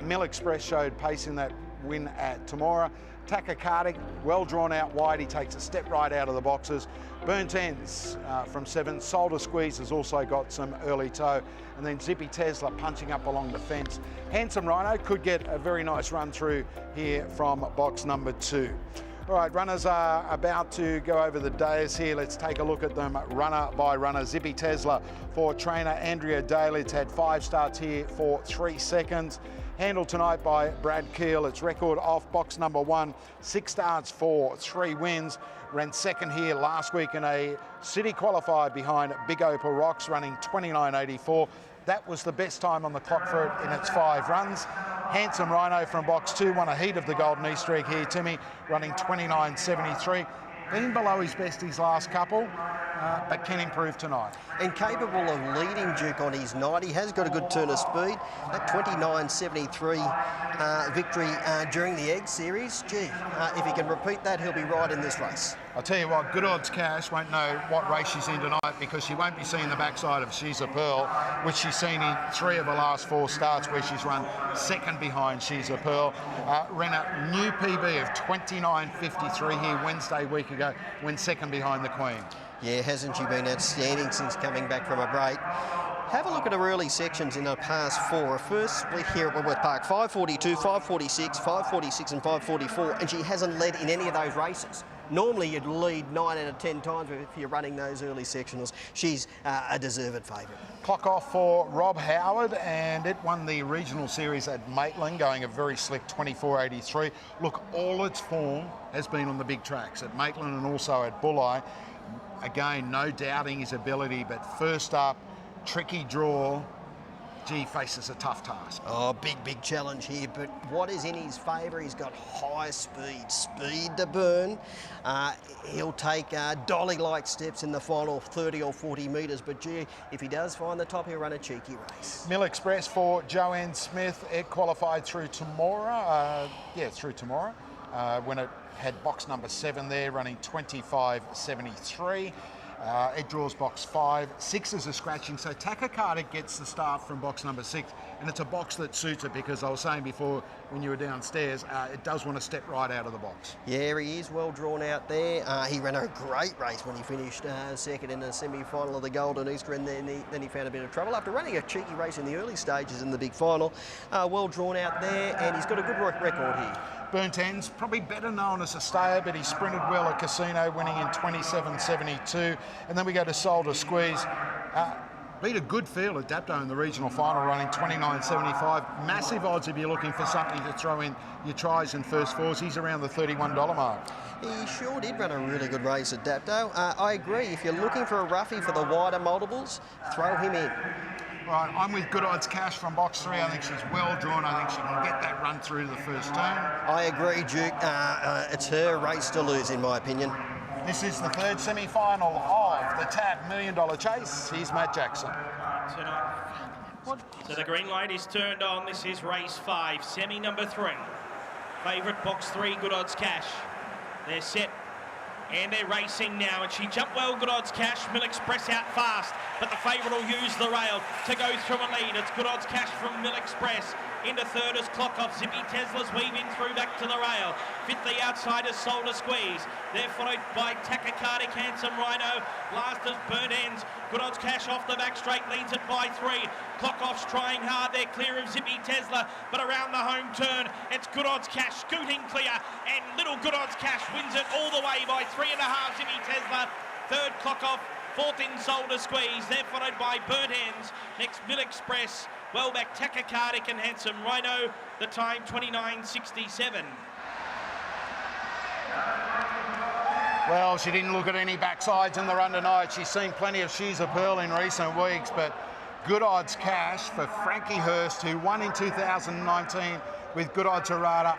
Mill Express showed pace in that win at Tamora. Tachycardic, well drawn out wide, he takes a step right out of the boxes. Burnt Ends from 7, Sold a Squeeze has also got some early toe. And then Zippy Tesla punching up along the fence. Handsome Rhino could get a very nice run through here from box number 2. All right, runners are about to go over the dais here. Let's take a look at them runner by runner. Zippy Tesla for trainer Andrea Daly. It's had 5 starts here for 3 seconds. Handled tonight by Brad Keel. Its record off box number 1, 6 starts for 3 wins. Ran second here last week in a city qualifier behind Big Opal Rocks, running 29.84. That was the best time on the clock for it in its 5 runs. Handsome Rhino from box 2 won a heat of the Golden East Streak here, Timmy, running 29.73. Been below his best his last couple, but can improve tonight. And capable of leading Duke on his night. He has got a good turn of speed. That 29.73 victory during the Egg Series. Gee, if he can repeat that, he'll be right in this race. I'll tell you what, Good Odds Cash won't know what race she's in tonight because she won't be seeing the backside of She's a Pearl, which she's seen in 3 of the last 4 starts where she's run second behind She's a Pearl. Ran a new PB of 29.53 here Wednesday week ago, went second behind the Queen. Yeah, hasn't she been outstanding since coming back from a break? Have a look at her early sections in her past 4. Her first split here at Wentworth Park, 5.42, 5.46, 5.46 and 5.44, and she hasn't led in any of those races. Normally you'd lead 9 out of 10 times if you're running those early sectionals. She's a deserved favourite. Clock Off for Rob Howard, and it won the regional series at Maitland, going a very slick 24.83. Look, all its form has been on the big tracks at Maitland and also at Bulli. Again, no doubting his ability, but first up, tricky draw. Gee, faces a tough task. Oh, big challenge here, but what is in his favour? He's got high speed to burn. He'll take dolly-like steps in the final 30 or 40 metres, but gee, if he does find the top, he'll run a cheeky race. Mill Express for Joanne Smith. It qualified through tomorrow. Through tomorrow, when it had box number 7 there, running 25.73. It draws box 5. 6 is a scratching, so Tachycardic gets the start from box number 6, and it's a box that suits it because I was saying before when you were downstairs, it does want to step right out of the box. Yeah, he is well drawn out there. He ran a great race when he finished second in the semi-final of the Golden Easter, and then he found a bit of trouble after running a cheeky race in the early stages in the big final. Well drawn out there, and he's got a good record here. Burnt Ends, probably better known as a stayer, but he sprinted well at Casino, winning in 27.72. And then we go to Sold a Squeeze. Beat a good field at Dapto in the regional final, running 29.75. Massive odds if you're looking for something to throw in your tries and first fours. He's around the $31 mark. He sure did run a really good race at Dapto. I agree, if you're looking for a roughie for the wider multiples, throw him in. Right, I'm with Good Odds Cash from box 3. I think she's well drawn. I think she can get that run through to the first turn. I agree, Duke. It's her race to lose, in my opinion. This is the 3rd semi-final of the TAB $1 Million Chase. Here's Matt Jackson. So the green light is turned on. This is race 5, semi number 3. Favourite box 3, Good Odds Cash. They're set. And they're racing now, and she jumped well, Good Odds Cash. Mill Express out fast, but the favourite will use the rail to go through a lead. It's Good Odds Cash from Mill Express. Into 3rd is Clock Off. Zippy Tesla's weaving through back to the rail. 5th, the outside is Sold a Squeeze. They're followed by Tachycardic, Handsome Rhino. Last is Burnt Ends. Good Odds Cash off the back straight, leads it by 3. Clock Off's trying hard they're clear of Zippy Tesla, but around the home turn, it's Good Odds Cash scooting clear, and little Good Odds Cash wins it all the way by 3.5 Zippy Tesla. Third clock off, fourth in Solder Squeeze. They're followed by Burnt Ends. Next, Mill Express, Wellback, Tachycardic and Handsome Rhino. The time 29.67. Well, she didn't look at any backsides in the run tonight. She's seen plenty of She's a Pearl in recent weeks, but Good Odds Cash for Frankie Hurst, who won in 2019 with Good Odds Errata.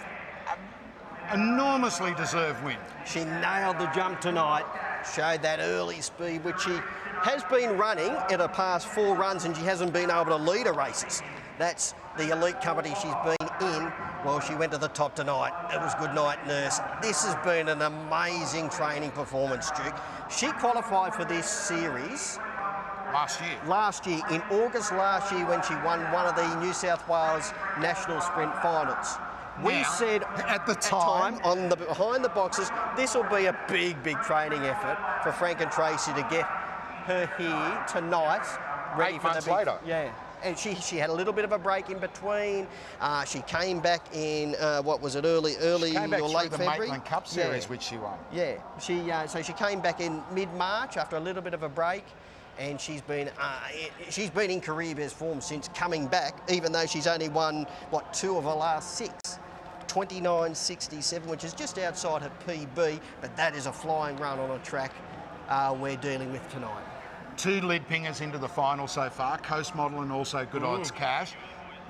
Enormously deserved win. She nailed the jump tonight, showed that early speed, which she has been running in her past 4 runs, and she hasn't been able to lead her races. That's the elite company she's been in while she went to the top tonight. It was good night, Nurse. This has been an amazing training performance, Duke. She qualified for this series last year, in August last year, when she won one of the New South Wales National Sprint Finals. We said at the time on the behind the boxes, this will be a big training effort for Frank and Tracy to get her here tonight, ready 8 for months the big, later. Yeah. And she had a little bit of a break in between. She came back in what was it, early she came back or late the February? Maitland Cup Series, which she won. Yeah, so she came back in mid-March after a little bit of a break, and she's been in career best form since coming back, even though she's only won 2 of her last 6. 29.67, which is just outside her PB, but that is a flying run on a track we're dealing with tonight. 2 lid pingers into the final so far, Coast Model and also Good Odds Cash.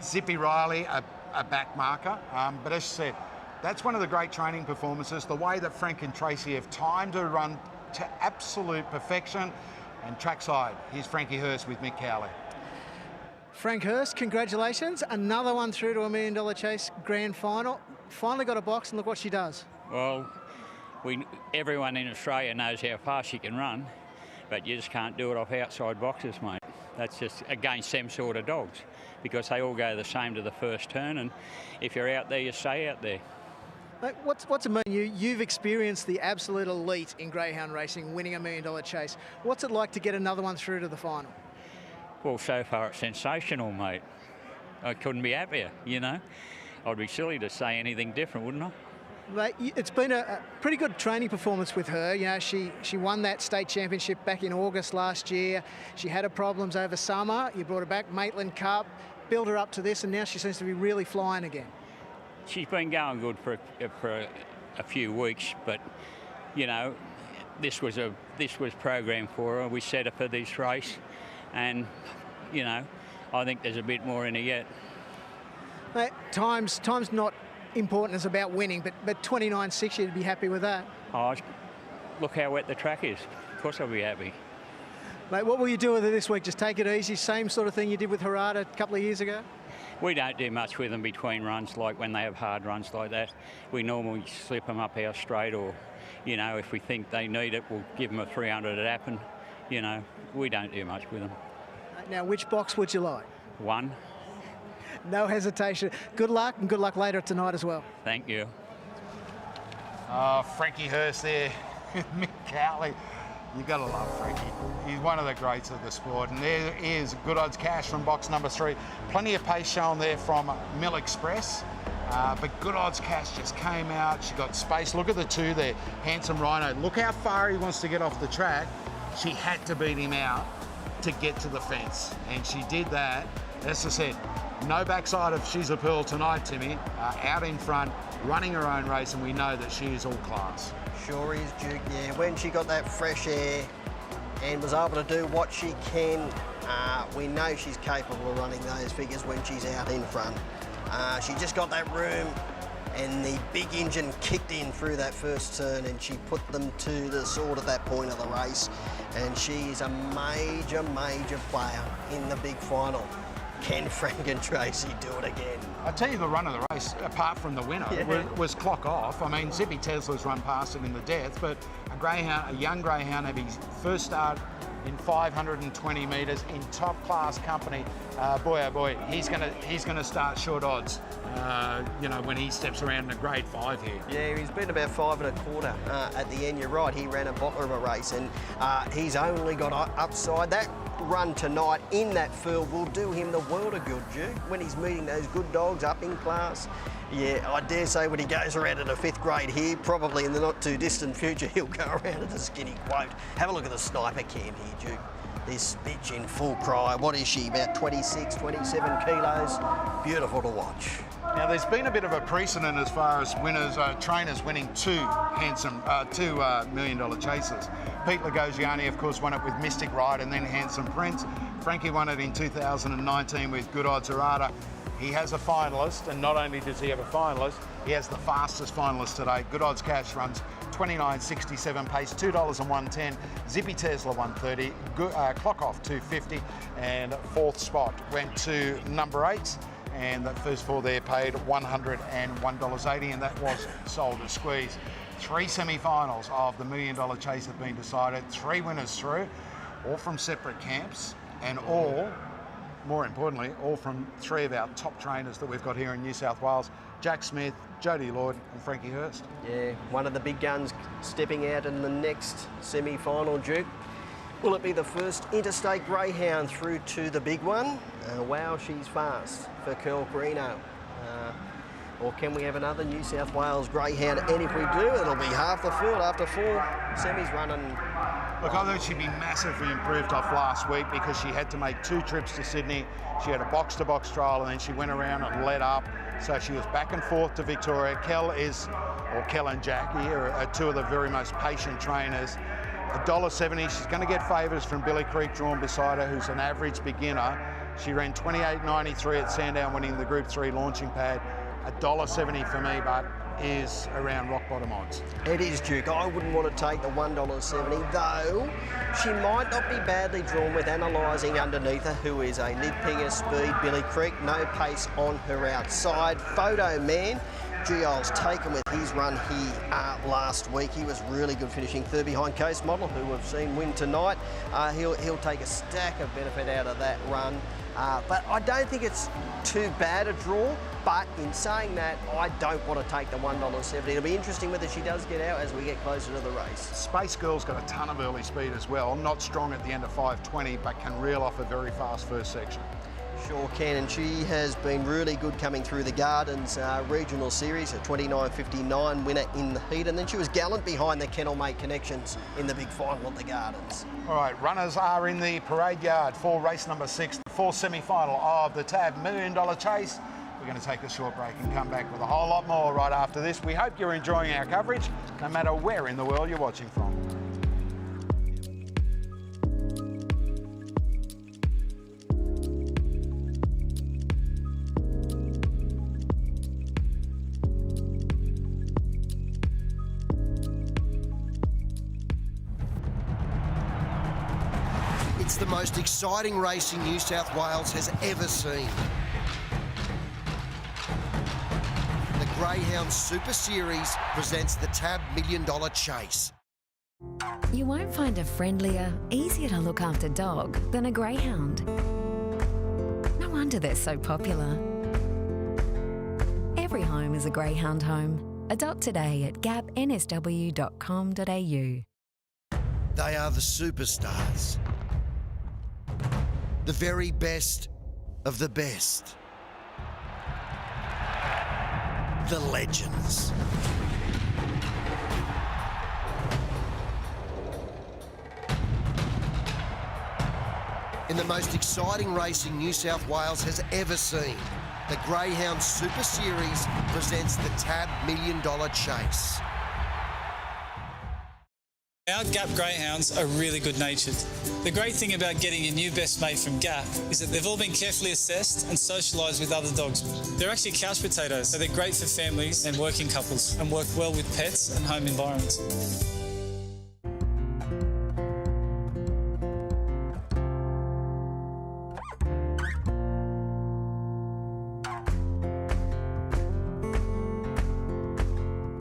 Zippy Riley, a back marker, but as I said, that's one of the great training performances, the way that Frank and Tracy have timed her run to absolute perfection. And trackside, here's Frankie Hurst with Mick Cowley. Frank Hurst, congratulations. Another one through to $1 Million Chase Grand Final. Finally got a box, and look what she does. Well, everyone in Australia knows how fast she can run, but you just can't do it off outside boxes, mate. That's just against them sort of dogs, because they all go the same to the first turn, and if you're out there, you stay out there. Mate, what's it mean? You've experienced the absolute elite in greyhound racing, winning $1 Million Chase. What's it like to get another one through to the final? Well, so far it's sensational, mate. I couldn't be happier, you know. I'd be silly to say anything different, wouldn't I? Mate, it's been a pretty good training performance with her. You know, she won that state championship back in August last year. She had her problems over summer. You brought her back, Maitland Cup, built her up to this, and now she seems to be really flying again. She's been going good for a few weeks, but you know, this was programmed for her. We set her for this race, and you know, I think there's a bit more in her yet. Mate, time's not important, it's about winning, but 29.6, you'd be happy with that? Oh, look how wet the track is. Of course I'll be happy. Mate, what will you do with her this week? Just take it easy, same sort of thing you did with Errata a couple of years ago? We don't do much with them between runs, like when they have hard runs like that. We normally slip them up our straight, or, you know, if we think they need it, we'll give them a 300 at Appen. You know, we don't do much with them. Now, which box would you like? 1. No hesitation. Good luck, and good luck later tonight as well. Thank you. Frankie Hurst there, Mick Cowley. You've got to love Frankie. He's one of the greats of the sport. And there is Good Odds Cash from box number 3. Plenty of pace shown there from Mill Express. But Good Odds Cash just came out. She got space. Look at the 2 there. Handsome Rhino. Look how far he wants to get off the track. She had to beat him out to get to the fence. And she did that. As I said, no backside of She's a Pearl tonight, Timmy. Out in front, running her own race, and we know that she is all class. Sure is, Duke, yeah. When she got that fresh air and was able to do what she can, we know she's capable of running those figures when she's out in front. She just got that room, and the big engine kicked in through that first turn, and she put them to the sword at that point of the race. And she's a major player in the big final. Can Frank and Tracy do it again? I tell you, the run of the race, apart from the winner, was clock off. I mean, Zippy Tesla's run past it in the death, but a young greyhound had his first start in 520 metres in top class company. Boy, oh boy, he's gonna start short odds. You know, when he steps around in a grade 5 here. Yeah, he's been about 5 1/4 at the end. You're right. He ran a bottler of a race, and he's only got upside. That run tonight in that field will do him the world of good, Duke, when he's meeting those good dogs up in class. Yeah, I dare say when he goes around at a 5th grade here, probably in the not too distant future, he'll go around at a skinny quote. Have a look at the sniper cam here, Duke. This bitch in full cry. What is she, about 26, 27 kilos? Beautiful to watch. Now, there's been a bit of a precedent as far as winners, trainers winning two $2 million chases. Pete Lagosiani, of course, won it with Mystic Ride and then Handsome Prince. Frankie won it in 2019 with Good Odds Errata. He has a finalist, and not only does he have a finalist, he has the fastest finalist today. Good Odds Cash runs 29.67 pace, $2.01. Zippy Tesla 130, Clock Off 250, and 4th spot went to number 8. And that first 4 there paid $101.80, and that was sold as squeeze. 3 semi-finals of the $1 million chase have been decided. 3 winners through, all from separate camps, and all, more importantly, all from 3 of our top trainers that we've got here in New South Wales: Jack Smith, Jody Lloyd and Frankie Hurst. Yeah, one of the big guns stepping out in the next semi-final, Duke. Will it be the first interstate greyhound through to the big one? Wow, she's fast for Curl Greeno. Or can we have another New South Wales greyhound? And if we do, it'll be half the field after 4 semis running. Look, I thought she'd be massively improved off last week because she had to make 2 trips to Sydney. She had a box-to-box trial and then she went around and led up. So she was back and forth to Victoria. Kel and Jackie are 2 of the very most patient trainers. $1.70, she's going to get favours from Billy Creek drawn beside her, who's an average beginner. She ran 28.93 at Sandown, winning the Group 3 launching pad. $1.70 for me, but is around rock bottom odds. It is, Duke. I wouldn't want to take the $1.70, though she might not be badly drawn with analysing underneath her, who is a Lidpinger speed. Billy Creek, no pace on her outside. Photo Man, Giles taken with his run here last week. He was really good, finishing 3rd behind Coast Model, who we've seen win tonight. He'll take a stack of benefit out of that run. But I don't think it's too bad a draw. But in saying that, I don't want to take the $1.70. It'll be interesting whether she does get out as we get closer to the race. Space Girl's got a ton of early speed as well. Not strong at the end of 5.20, but can reel off a very fast first section. Sure can, and she has been really good coming through the Gardens Regional Series, a 29.59 winner in the heat, and then she was gallant behind the Kennel Mate Connections in the big final at the Gardens. All right, runners are in the parade yard for race number 6, the 4th semi-final of the TAB $1 million chase. We're going to take a short break and come back with a whole lot more right after this. We hope you're enjoying our coverage, no matter where in the world you're watching from. It's the most exciting racing New South Wales has ever seen. The Greyhound Super Series presents the TAB $1 million chase. You won't find a friendlier, easier to look after dog than a greyhound. No wonder they're so popular. Every home is a greyhound home. Adopt today at gapnsw.com.au. They are the superstars. The very best of the best. The legends. In the most exciting racing New South Wales has ever seen, the Greyhound Super Series presents the TAB $1 million chase. Our Gap Greyhounds are really good-natured. The great thing about getting a new best mate from Gap is that they've all been carefully assessed and socialised with other dogs. They're actually couch potatoes, so they're great for families and working couples and work well with pets and home environments.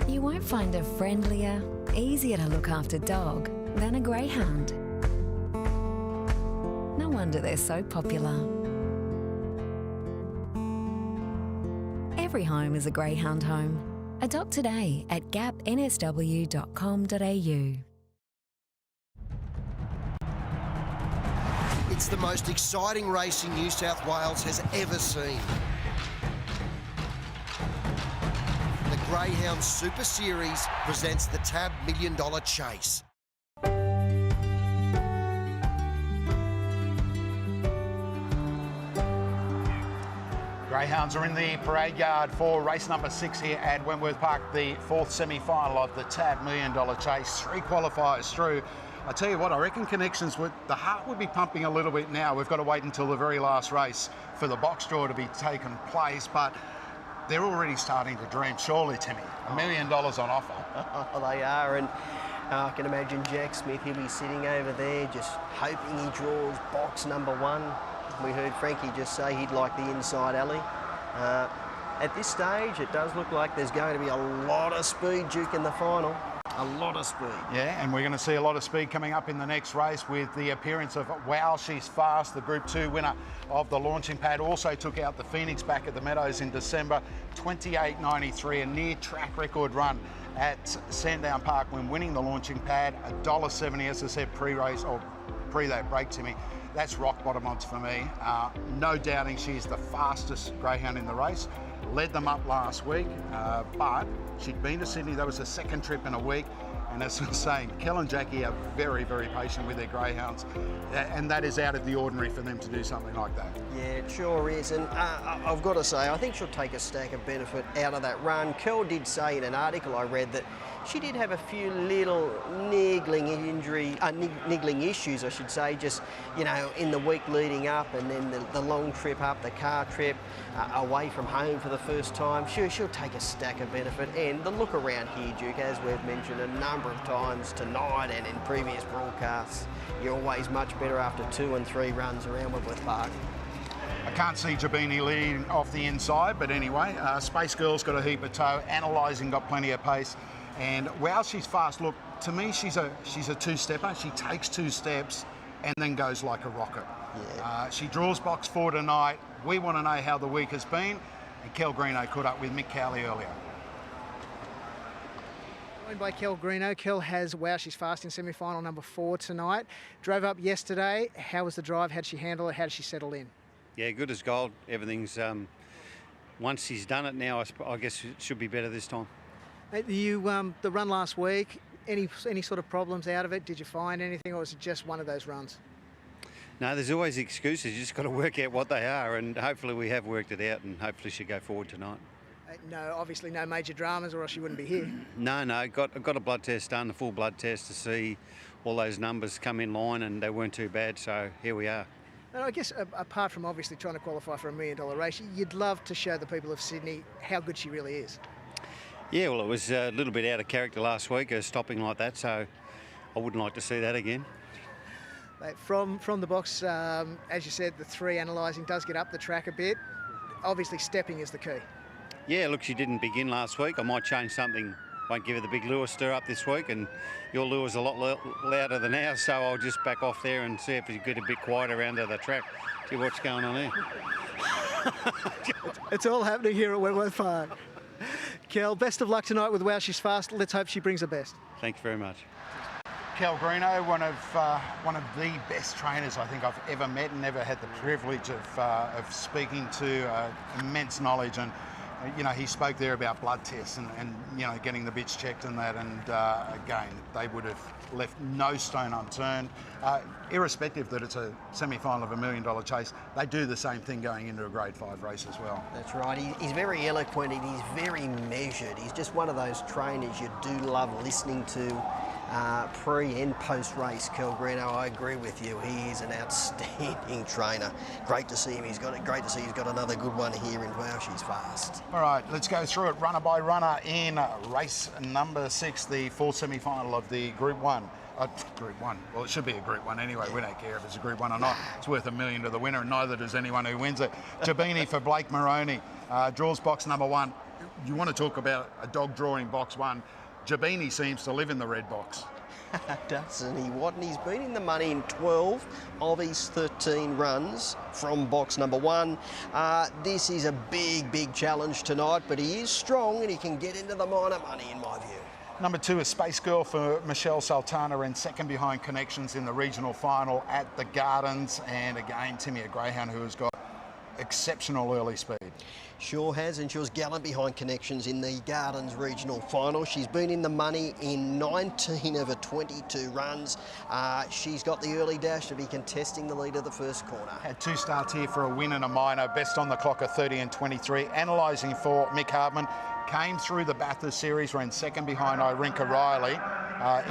You won't find a friendlier, easier to look after dog than a greyhound. No wonder they're so popular. Every home is a greyhound home. Adopt today at gapnsw.com.au. It's the most exciting racing New South Wales has ever seen. The Greyhound Super Series presents the TAB $1 Million Chase. Greyhounds are in the parade yard for race number 6 here at Wentworth Park, the 4th semi-final of the TAB $1 Million Chase. 3 qualifiers through. I tell you what, I reckon Connections the heart would be pumping a little bit now. We've got to wait until the very last race for the box draw to be taken place, but they're already starting to dream. Surely, Timmy, $1 million on offer. They are, and I can imagine Jack Smith, he'll be sitting over there just hoping he draws box number 1. We heard Frankie just say he'd like the inside alley. At this stage, it does look like there's going to be a lot of speed, Duke, in the final. A lot of speed. Yeah, and we're going to see a lot of speed coming up in the next race with the appearance of Wow, She's Fast, the Group 2 winner of the launching pad. Also took out the Phoenix back at the Meadows in December, 28.93, a near track record run at Sandown Park when winning the launching pad, $1.70, as I said, pre-race, or pre that break, Timmy. That's rock bottom odds for me. No doubting she's the fastest greyhound in the race. Led them up last week, but she'd been to Sydney. That was her second trip in a week. And as I was saying, Kel and Jackie are very, very patient with their greyhounds. And that is out of the ordinary for them to do something like that. Yeah, it sure is. And I've got to say, I think she'll take a stack of benefit out of that run. Kel did say in an article I read that she did have a few little niggling issues, I should say, just, you know, in the week leading up, and then the long trip up, the car trip, away from home for the first time. She'll take a stack of benefit. And the look around here, Duke, as we've mentioned a number of times tonight and in previous broadcasts, you're always much better after 2 and 3 runs around Wentworth Park. I can't see Jabini leading off the inside, but anyway, Space Girl's got a heap of toe. Analysing got plenty of pace. And Wow, She's Fast. Look, to me, she's a two-stepper. She takes 2 steps and then goes like a rocket. Yeah. She draws box 4 tonight. We want to know how the week has been. And Kel Greeno caught up with Mick Cowley earlier. Joined by Kel Greeno. Kel has Wow, She's Fast in semi-final number 4 tonight. Drove up yesterday. How was the drive? How did she handle it? How did she settle in? Yeah, good as gold. Everything's, once she's done it now, I guess it should be better this time. The run last week, any sort of problems out of it? Did you find anything, or was it just one of those runs? No, there's always excuses. You just got to work out what they are, and hopefully we have worked it out, and hopefully she'll go forward tonight. No, obviously no major dramas, or else she wouldn't be here. No, got a blood test done, a full blood test to see all those numbers come in line, and they weren't too bad, so here we are. And I guess apart from obviously trying to qualify for a $1 million race, you'd love to show the people of Sydney how good she really is. Yeah, well, it was a little bit out of character last week, stopping like that, so I wouldn't like to see that again. From the box, as you said, the 3 analysing does get up the track a bit. Obviously, stepping is the key. Yeah, look, she didn't begin last week. I might change something. Won't give her the big lure stir up this week, and your lure's a lot louder than ours, so I'll just back off there and see if we get a bit quieter under the track. See what's going on there. It's all happening here at Wentworth Park. Kel, best of luck tonight with Wow, She's Fast. Let's hope she brings her best. Thank you very much. Kel Greeno, one of the best trainers I think I've ever met, and never had the privilege of speaking to. Immense knowledge, and you know, he spoke there about blood tests and you know, getting the bits checked and that, and again, they would have left no stone unturned. Irrespective that it's a semi-final of $1 million chase, they do the same thing going into a Grade 5 race as well. That's right. He's very eloquent and he's very measured. He's just one of those trainers you do love listening to. Pre and post race, Kel Greeno, I agree with you. He is an outstanding trainer. Great to see him. Great to see he's got another good one here in Wow, She's Fast. All right, let's go through it runner by runner in race number 6, the 4th semi-final of the Group 1. Group 1. Well, it should be a Group 1 anyway. We don't care if it's a Group 1 or not. It's worth $1 million to the winner, and neither does anyone who wins it. Jabini for Blake Moroney. Draws box number 1. You want to talk about a dog drawing box 1. Jabini seems to live in the red box. Doesn't he? And he's been in the money in 12 of his 13 runs from box number 1. This is a big challenge tonight, but he is strong and he can get into the minor money in my view. Number 2 is Space Girl for Michelle Sultana, and second behind Connections in the regional final at the Gardens. And again, Timmy, a greyhound who has got exceptional early speed. Sure has, and she was gallant behind Connections in the Gardens regional final. She's been in the money in 19 of her 22 runs. She's got the early dash to be contesting the lead of the first corner. Had 2 starts here for a win and a minor, best on the clock of 30 and 23. Analysing for Mick Hardman, came through the Bathurst series, ran second behind Irinka Riley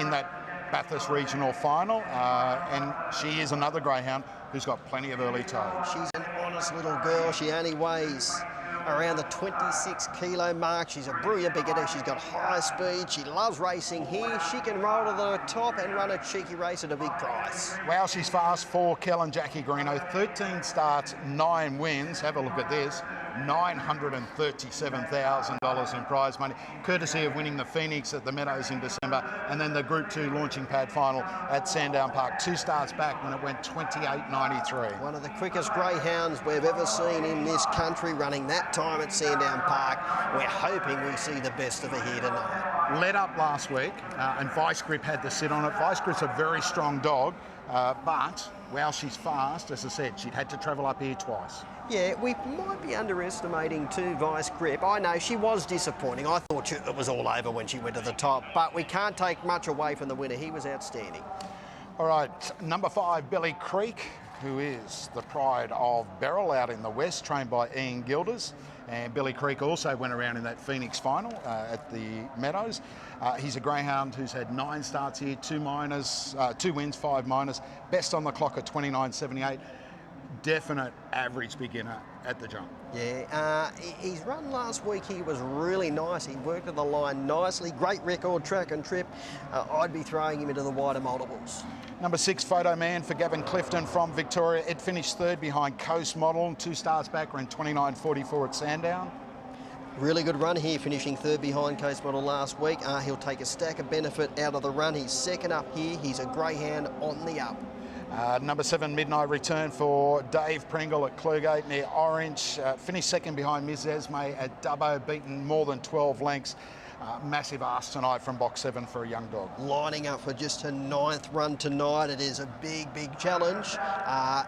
in that Bathurst regional final, and she is another greyhound who's got plenty of early toes. She's an honest little girl. She only weighs around the 26 kilo mark. She's a brilliant beginner. She's got high speed. She loves racing here. She can roll to the top and run a cheeky race at a big price. Wow, she's fast for Kel and Jackie Greeno. 13 starts, 9 wins. Have a look at this. $937,000 in prize money, courtesy of winning the Phoenix at the Meadows in December, and then the Group 2 launching pad final at Sandown Park. 2 starts back when it went 28.93. One of the quickest greyhounds we've ever seen in this country, running that time at Sandown Park. We're hoping we see the best of her here tonight. Led up last week, and Vice Grip had to sit on it. Vice Grip's a very strong dog, but while she's fast, as I said, she'd had to travel up here twice. Yeah, we might be underestimating too Vice Grip. I know she was disappointing. I thought it was all over when she went to the top, but we can't take much away from the winner. He was outstanding. All right, number 5, Billy Creek, who is the pride of Beryl out in the west, trained by Ian Gilders. And Billy Creek also went around in that Phoenix final at the Meadows. He's a greyhound who's had 9 starts here, 2 minors, 2 wins, 5 minors. Best on the clock at 29.78. Definite average beginner at the jump. Yeah, his run last week he was really nice. He worked at the line nicely. Great record, track and trip. I'd be throwing him into the wider multiples. Number 6, Photo Man for Gavin Clifton from Victoria. It finished 3rd behind Coast Model. 2 starts back, ran 29.44 at Sandown. Really good run here, finishing 3rd behind Coast Model last week. He'll take a stack of benefit out of the run. He's second up here. He's a greyhound on the up. Number 7, Midnight Return for Dave Pringle at Clugate near Orange. Finished 2nd behind Ms. Esme at Dubbo, beaten more than 12 lengths. Massive ask tonight from box 7 for a young dog. Lining up for just her 9th run tonight. It is a big, big challenge,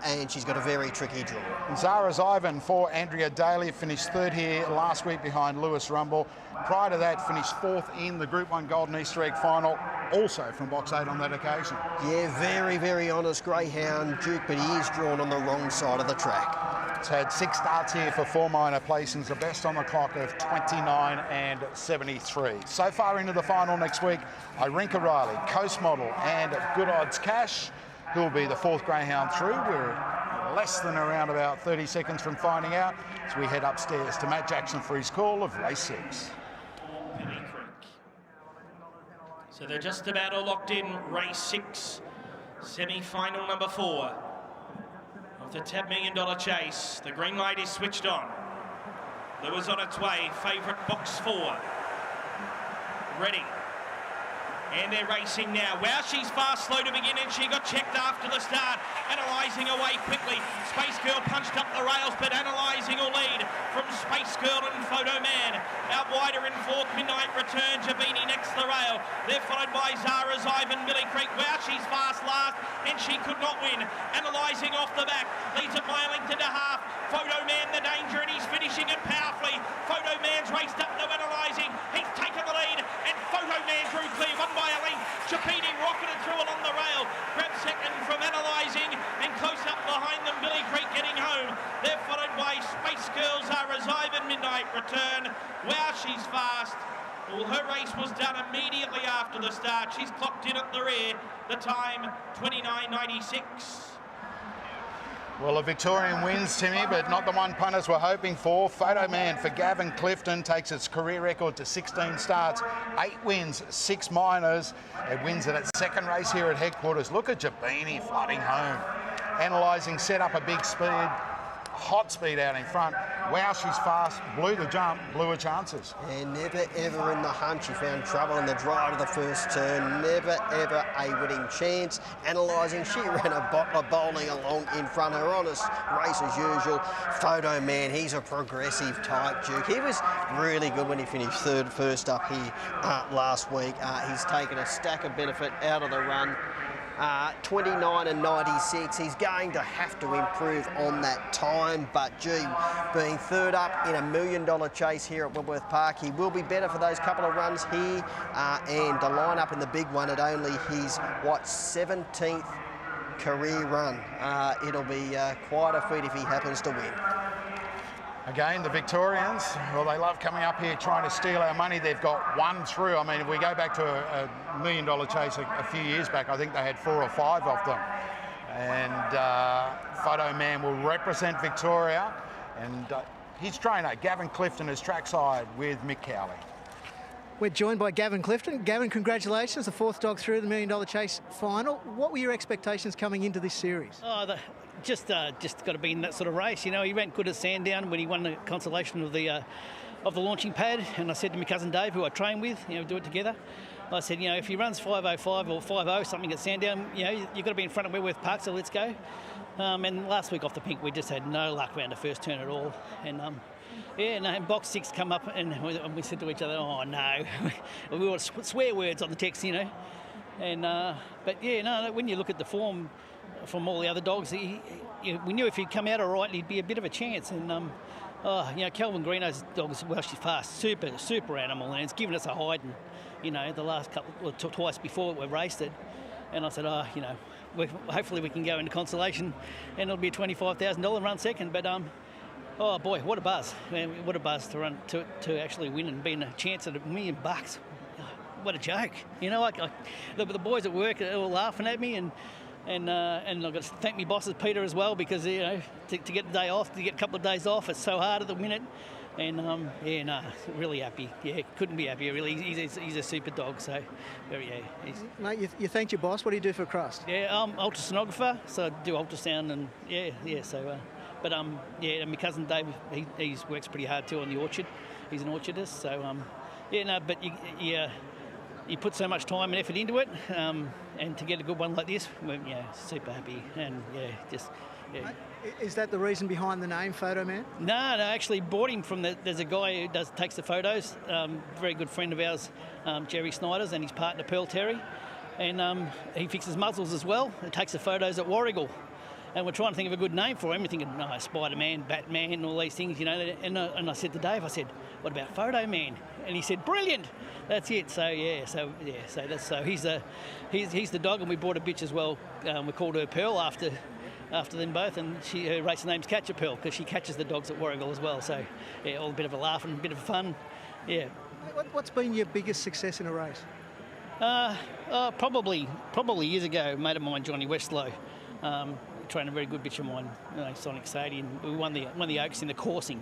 and she's got a very tricky draw. Zara's Ivan for Andrea Daly, finished 3rd here last week behind Lewis Rumble. Prior to that, finished 4th in the Group 1 Golden Easter Egg final, also from box 8 on that occasion. Yeah, very, very honest greyhound, Duke, but he is drawn on the wrong side of the track. It's had 6 starts here for 4 minor placings, the best on the clock of 29 and 73. So far into the final next week, Irinka Riley, Coast Model and Good Odds Cash, who will be the 4th greyhound through. We're less than around about 30 seconds from finding out as we head upstairs to Matt Jackson for his call of race 6. So they're just about all locked in. Race 6, semi-final number 4 of the $10 million chase. The green light is switched on. Lewis on its way. Favourite box 4. Ready. And they're racing now. Wow, she's fast, slow to begin, and she got checked after the start. Analysing away quickly. Space Girl punched up the rails, but Analysing will lead from Space Girl and Photo Man. Out wider in 4th, Midnight Return. Jabini next the rail. They're followed by Zara's Ivan, Billy Creek. Wow, she's fast last, and she could not win. Analysing off the back. Leads it by a length and a half. Photo Man the danger, and he's finishing it powerfully. Photo Man's raced up to Analysing. He's taken the lead, and Photo Man drew clear. One by a length. Chapini rocketed through along the rail. Grabbed second from Analysing, and close up behind them, Billy Creek getting home. They're followed by Space Girls, Zara's Ivan, Midnight Return. Wow, she's fast. Well, her race was done immediately after the start. She's clocked in at the rear. The time, 29.96. Well, a Victorian wins, Timmy, but not the one punters were hoping for. Photo Man for Gavin Clifton takes its career record to 16 starts, 8 wins, 6 minors. It wins at its 2nd race here at headquarters. Look at Jabini flooding home. Analysing, set up a big speed. hot speed out in front. Wow, she's fast. Blew the jump, blew her chances. And never ever in the hunt. She found trouble in the dry to the first turn. Never ever a winning chance. Analysing, she ran a bottler bowling along in front. Her honest race as usual. Photo Man, he's a progressive type, Duke. He was really good when he finished first up here last week. He's taken a stack of benefit out of the run. 29 and 96. He's going to have to improve on that time, but gee, being third up in $1 million chase here at Wentworth Park, he will be better for those couple of runs here, and the line up in the big one at only his 17th career run. It'll be quite a feat if he happens to win. Again, the Victorians, well, they love coming up here trying to steal our money. They've got one through. I mean, if we go back to a $1 million chase a few years back, I think they had 4 or 5 of them. And Photo Man will represent Victoria. And his trainer, Gavin Clifton, is trackside with Mick Cowley. We're joined by Gavin Clifton. Gavin, congratulations, the 4th dog through the $1 million chase final. What were your expectations coming into this series? Just got to be in that sort of race. You know, he went good at Sandown when he won the consolation of the launching pad. And I said to my cousin Dave, who I train with, you know, do it together. I said, you know, if he runs 5:05 or 5:0 something at Sandown, you know, you've got to be in front of Wentworth Park. So let's go. And last week off the pink, we just had no luck around the first turn at all. And and box 6 come up, and we said to each other, "Oh no," we were swear words on the text, you know. And but yeah, no, when you look at the form from all the other dogs, we knew if he'd come out all right, he'd be a bit of a chance. And you know, Kelvin Greenow's dog is, well, she's fast, super animal, and it's given us a hiding, you know, the last twice before we raced it. And I said, you know, hopefully we can go into consolation, and it'll be a $25,000 run second. But oh boy, what a buzz! Man, what a buzz to run to actually win and be in a chance at $1 million. What a joke! You know, the boys at work are all laughing at me, and I've got to thank my bosses, Peter, as well, because, you know, to get the day off, to get a couple of days off, it's so hard at the minute. And yeah, no, really happy. Yeah, couldn't be happier. Really, he's a super dog. So, Mate, you thanked your boss. What do you do for a crust? Yeah, I'm ultrasonographer, so I do ultrasound, and yeah. So, but yeah, my cousin Dave, he works pretty hard too on the orchard. He's an orchardist. So, yeah, no, but you put so much time and effort into it, and to get a good one like this, yeah, super happy, and yeah, just. Yeah. Is that the reason behind the name, Photo Man? No, actually bought him from there's a guy who takes the photos, very good friend of ours, Jerry Snyder's, and his partner Pearl Terry, and he fixes muzzles as well. He takes the photos at Warrigal, and we're trying to think of a good name for him. We're thinking, Spider-Man, Batman, all these things, you know. And I said to Dave, I said, what about Photo Man? And he said, brilliant. That's it. So he's the dog, and we bought a bitch as well. We called her Pearl after them both, and her race name's Catcher Pearl because she catches the dogs at Warrigal as well. So yeah, all a bit of a laugh and a bit of fun. Yeah. What's been your biggest success in a race? Probably years ago, a mate of mine, Johnny Westlow, trained a very good bitch of mine, Sonic Sadie, and we won the Oaks in the coursing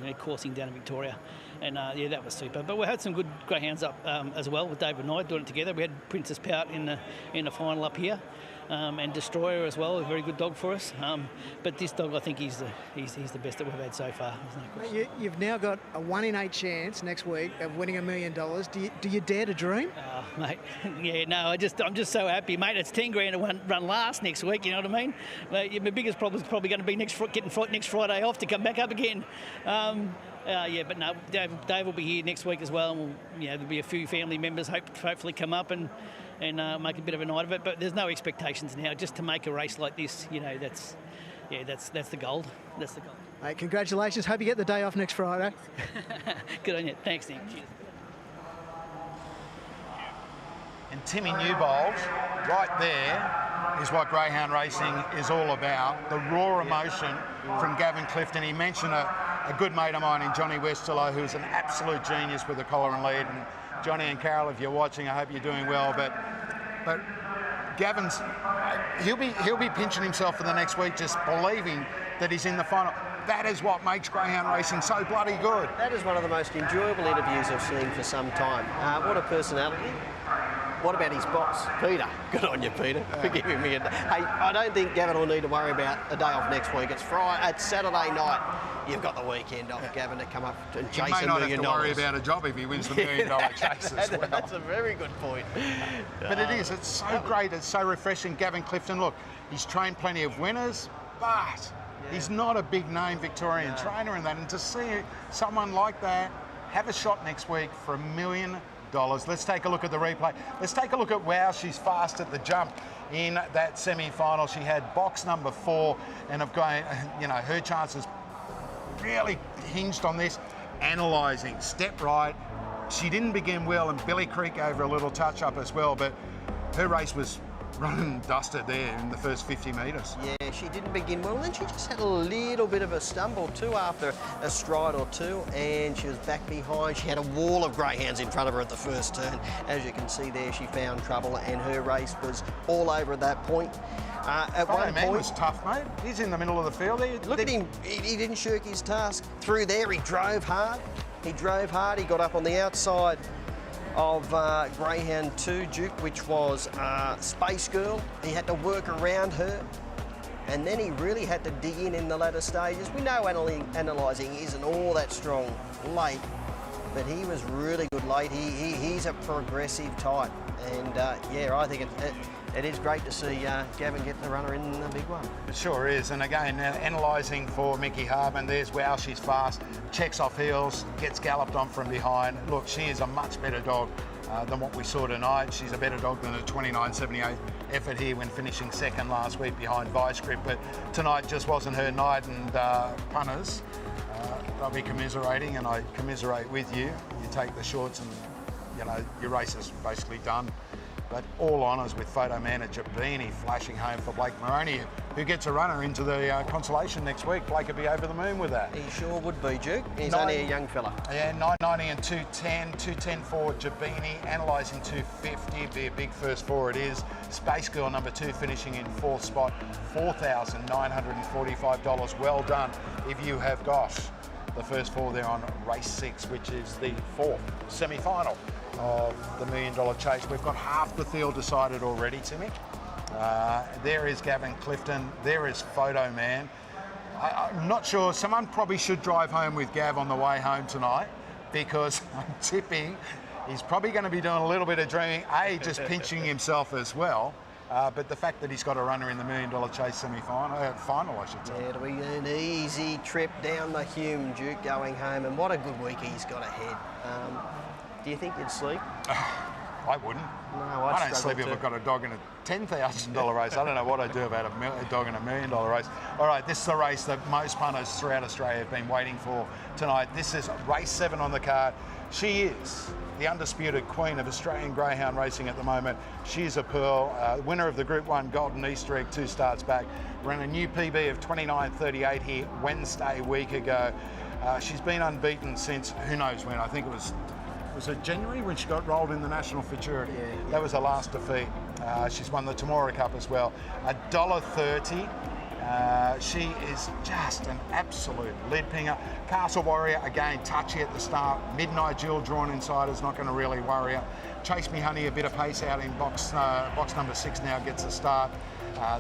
down in Victoria, and yeah, that was super. But we had some good greyhounds up as well with David and I doing it together. We had Princess Pout in the final up here. And Destroyer as well, a very good dog for us. But this dog, I think he's the best that we've had so far. You've now got a 1 in 8 chance next week of winning $1 million. Do you dare to dream? Mate, yeah, no, I'm just so happy, mate. It's 10 grand to run last next week. You know what I mean? My biggest problem is probably going to be getting next Friday off to come back up again. Yeah, but no, Dave will be here next week as well. And there'll be a few family members hopefully come up and make a bit of a night of it. But there's no expectations now. Just to make a race like this, you know, that's the gold. That's the gold. Mate, congratulations. Hope you get the day off next Friday. Good on you. Thanks, Nick. Cheers. And Timmy Newbold, right there, is what greyhound racing is all about. The raw emotion from Gavin Clifton. He mentioned a good mate of mine in Johnny Westerlo, who's an absolute genius with the collar and lead. And Johnny and Carol, if you're watching, I hope you're doing well. But Gavin's, he'll be pinching himself for the next week, just believing that he's in the final. That is what makes greyhound racing so bloody good. That is one of the most enjoyable interviews I've seen for some time. What a personality. What about his boss, Peter? Good on you, Peter, for giving me a day. Hey, I don't think Gavin will need to worry about a day off next week. It's Saturday night. You've got the weekend off, Gavin, to come up and chase $1 million. He may not have to worry about a job if he wins the $1 million chase as well. That's a very good point. But it is. It's so great. It's so refreshing. Gavin Clifton, look, he's trained plenty of winners, but he's not a big name Victorian trainer in that. And to see someone like that have a shot next week for $1 million. Let's take a look at the replay. Let's take a look at wow, she's fast at the jump in that semi-final. She had box number 4, and of going, her chances really hinged on this. Analysing, step right. She didn't begin well, and Billy Creek gave her a little touch-up as well, but her race was run and dusted there in the first 50 metres. Yeah, she didn't begin well, and then she just had a little bit of a stumble too after a stride or two, and she was back behind. She had a wall of greyhounds in front of her at the first turn. As you can see there, she found trouble, and her race was all over at that point. At one point, was tough, mate. He's in the middle of the field there. Look at him. He didn't shirk his task. Through there, he drove hard. He got up on the outside of Greyhound 2, Duke, which was Space Girl. He had to work around her, and then he really had to dig in the latter stages. We know analysing isn't all that strong late, but he was really good late. He's a progressive type, and I think it is great to see Gavin get the runner in the big one. It sure is, and again, analysing for Mickey Harbin, there's wow, she's fast, checks off heels, gets galloped on from behind. Look, she is a much better dog than what we saw tonight. She's a better dog than a 29.78 effort here when finishing second last week behind Vice Grip, but tonight just wasn't her night, and punters, they'll be commiserating, and I commiserate with you. You take the shorts and, your race is basically done. But all honours with photo man at Jabini flashing home for Blake Moroney, who gets a runner into the consolation next week. Blake would be over the moon with that. He sure would be, Duke. He's only a young fella. Yeah, 990 and 210. 210 for Jabini, analysing 250. Be a big first 4 it is. Space Girl number 2 finishing in 4th spot, $4,945. Well done if you have got the first 4 there on race 6, which is the 4th semi-final of the $1 million chase. We've got half the field decided already, Timmy. There is Gavin Clifton. There is Photo Man. I'm not sure. Someone probably should drive home with Gav on the way home tonight, because I'm tipping he's probably going to be doing a little bit of dreaming, just pinching himself as well. But the fact that he's got a runner in the $1 million chase semi-final, final, I should say. Yeah, it'll be an easy trip down the Hume, Duke, going home, and what a good week he's got ahead. Do you think you'd sleep? I wouldn't. No, I don't sleep if I've got a dog in a $10,000 race. I don't know what I'd do about a dog in a $1 million race. All right, this is the race that most punters throughout Australia have been waiting for tonight. This is race 7 on the card. She is the undisputed queen of Australian greyhound racing at the moment. She is a pearl, winner of the Group 1 Golden Easter Egg 2 starts back. Ran a new PB of 29.38 here Wednesday week ago. She's been unbeaten since who knows when. I think it was it January when she got rolled in the National Futurity? Yeah. That was her last defeat. She's won the Temora Cup as well. $1.30. She is just an absolute lead pinger. Castle Warrior, again, touchy at the start. Midnight Jill drawn inside is not going to really worry her. Chase Me Honey, a bit of pace out in box number 6 now, gets a start.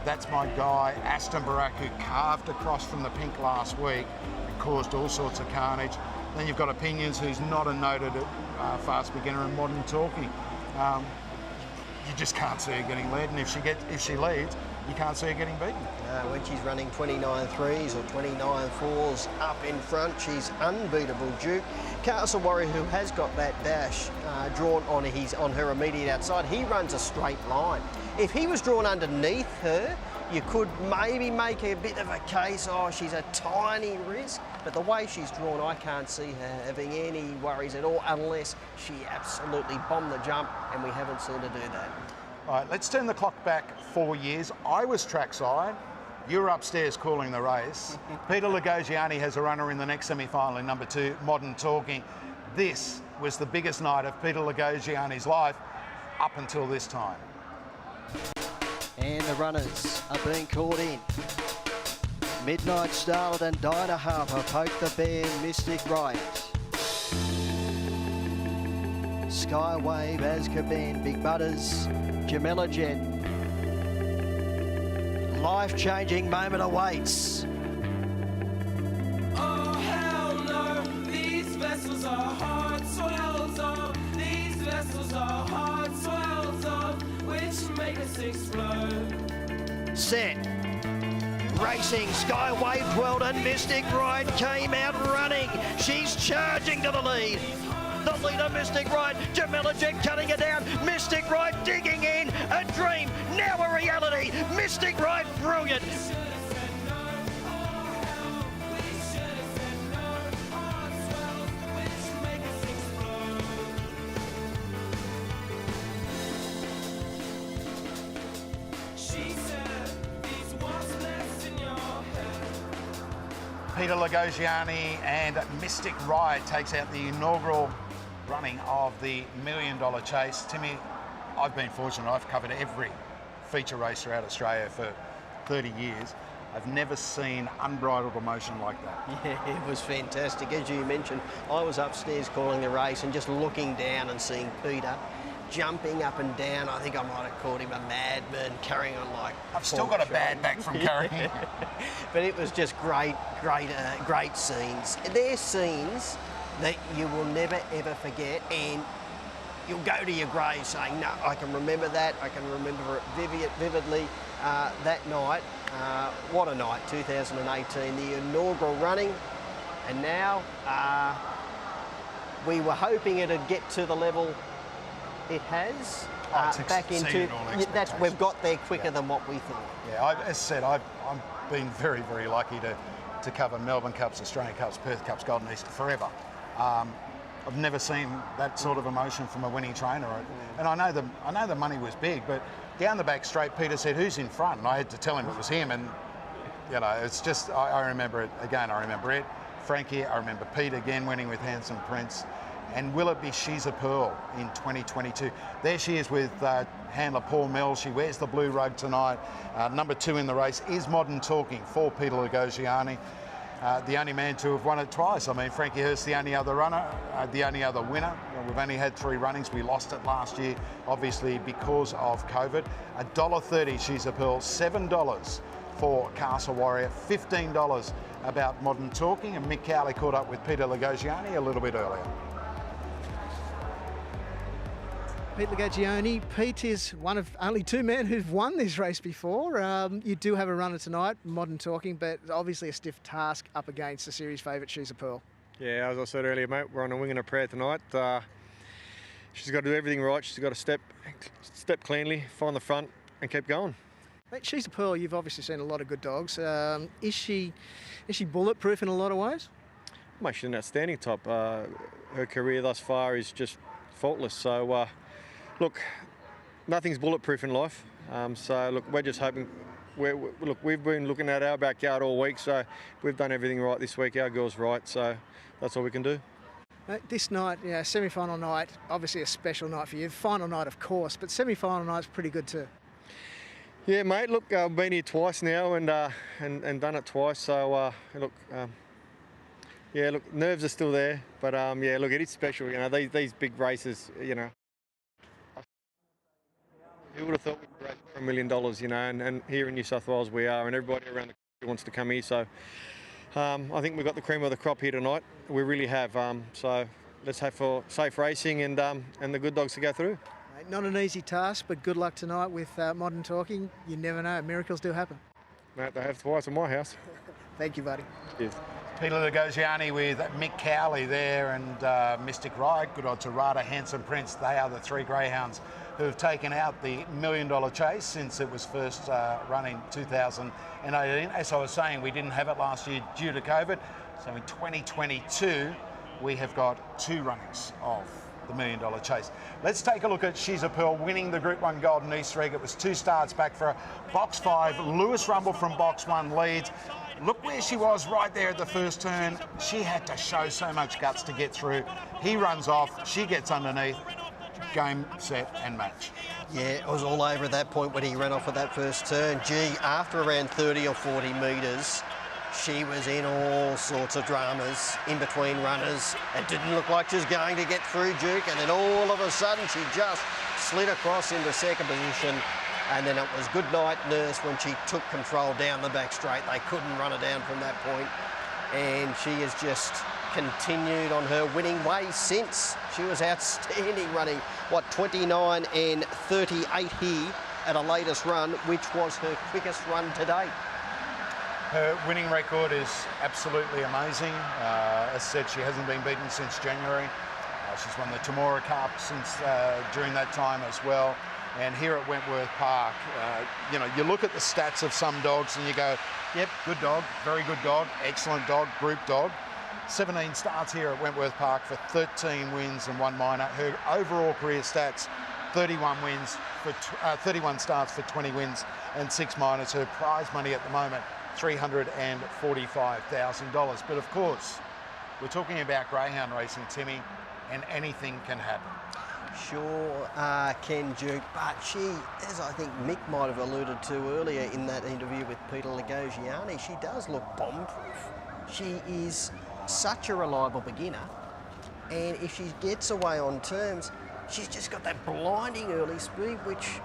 That's my guy, Aston Barak, who carved across from the pink last week and caused all sorts of carnage. Then you've got Opinions, who's not a noted fast beginner, and Modern Talking. You just can't see her getting led, and if she leads, you can't see her getting beaten. When she's running 29.3s or 29.4s up in front, she's unbeatable, Duke. Castle Warrior, who has got that dash drawn on her immediate outside, he runs a straight line. If he was drawn underneath her, you could maybe make a bit of a case, she's a tiny risk, but the way she's drawn, I can't see her having any worries at all unless she absolutely bombed the jump, and we haven't seen her do that. All right, let's turn the clock back 4 years. I was trackside. You were upstairs calling the race. Peter Lugogiani has a runner in the next semi-final in number 2, Modern Talking. This was the biggest night of Peter Lugogiani's life up until this time. And the runners are being called in. Midnight Starlet and Dinah Harper poke the bear Mystic Riot. Skywave, Azkaban, Big Butters, Jamela Jet. Life-changing moment awaits. Oh, hell no, these vessels are hard swells of, these vessels are hard swells of, which make us explode. Set. Racing, Skywave, Weldon, Mystic Ride came out running. She's charging to the lead. The leader, Mystic Ride, Jamela Jet cutting it down. Mystic Ride digging in. A dream, now a reality. Mystic Ride, brilliant. Peter Lagosiani and Mystic Ride takes out the inaugural running of the $1 Million Chase. Timmy, I've been fortunate. I've covered every feature race throughout Australia for 30 years. I've never seen unbridled emotion like that. Yeah, it was fantastic. As you mentioned, I was upstairs calling the race and just looking down and seeing Peter jumping up and down. I think I might have called him a madman, carrying on like... I've still got a bad back from carrying. But it was just great scenes. They're scenes that you will never, ever forget, and you'll go to your grave saying, no, I can remember that. I can remember it vividly that night. What a night, 2018, the inaugural running. And now we were hoping it'd get to the level it has. Back into that's we've got there quicker than what we thought. Yeah, as I said, I've been very, very lucky to cover Melbourne Cups, Australian Cups, Perth Cups, Golden East forever. I've never seen that sort of emotion from a winning trainer. And I know the money was big, but down the back straight, Peter said, "Who's in front?" And I had to tell him it was him. And you know, it's just I remember it again. I remember it, Frankie. I remember Pete again winning with Handsome Prince. And will it be She's a Pearl in 2022? There she is with handler Paul Mills. She wears the blue rug tonight. Number 2 in the race is Modern Talking for Peter Lagosiani. The only man to have won it twice. I mean, Frankie Hurst, the only other runner, the only other winner. We've only had 3 runnings. We lost it last year, obviously because of COVID. $1.30 She's a Pearl, $7 for Castle Warrior, $15 about Modern Talking. And Mick Cowley caught up with Peter Lagosiani a little bit earlier. Pete Lagosiani. Pete is one of only 2 men who've won this race before. You do have a runner tonight, Modern Talking, but obviously a stiff task up against the series favourite, She's a Pearl. Yeah, as I said earlier, mate, we're on a wing and a prayer tonight. She's got to do everything right. She's got to step cleanly, find the front and keep going. Mate, She's a Pearl, you've obviously seen a lot of good dogs. Is she bulletproof in a lot of ways? Mate, she's an outstanding top. Her career thus far is just faultless. So, look, nothing's bulletproof in life. So, look, we're just hoping. We've been looking at our backyard all week, so we've done everything right this week. Our girl's right, so that's all we can do. This night, semi-final night, obviously a special night for you. Final night, of course, but semi-final night's pretty good too. Yeah, mate. Look, I've been here twice now and done it twice. So, yeah, look, nerves are still there, but yeah, look, it is special. You know, these big races. You know. Who would have thought we'd race for $1 million, you know, and here in New South Wales we are, and everybody around the country wants to come here. So I think we've got the cream of the crop here tonight. We really have. So let's hope for safe racing and the good dogs to go through. Not an easy task, but good luck tonight with Modern Talking. You never know, miracles do happen. Mate, they have twice in my house. Thank you, buddy. Cheers. Peter Lagosiani with Mick Cowley there and Mystic Ride, Good Odds Rada, Handsome Prince. They are the 3 greyhounds who have taken out the $1 Million Chase since it was first run in 2018. As I was saying, we didn't have it last year due to COVID. So in 2022, we have got 2 runnings of the $1 Million Chase. Let's take a look at She's a Pearl winning the Group 1 Golden Easter Egg. It was 2 starts back for her. Box 5, Lewis Rumble from Box 1 leads. Look where she was right there at the first turn. She had to show so much guts to get through. He runs off, she gets underneath. Game, set and match. Yeah, it was all over at that point when he ran off at that first turn. Gee, after around 30 or 40 metres, She was in all sorts of dramas in between runners. It didn't look like she was going to get through, Duke, and then all of a sudden she just slid across into second position, and then it was good night nurse when she took control down the back straight. They couldn't run her down from that point, and she has just continued on her winning way since. She was outstanding, running, 29 and 38 here at a latest run, which was her quickest run to date. Her winning record is absolutely amazing. As I said, she hasn't been beaten since January. She's won the Temora Cup since during that time as well. And here at Wentworth Park, you know, you look at the stats of some dogs and you go, yep, good dog, very good dog, excellent dog, group dog. 17 starts here at Wentworth Park for 13 wins and 1 minor. Her overall career stats, 31 wins for 31 starts for 20 wins and 6 minors. Her prize money at the moment, $345,000. But of course, we're talking about greyhound racing, Timmy, and anything can happen. Sure can, Duke, but she, as I think Mick might have alluded to earlier in that interview with Peter Lagosiani, she does look bomb-proof. She is such a reliable beginner, and if she gets away on terms, she's just got that blinding early speed, which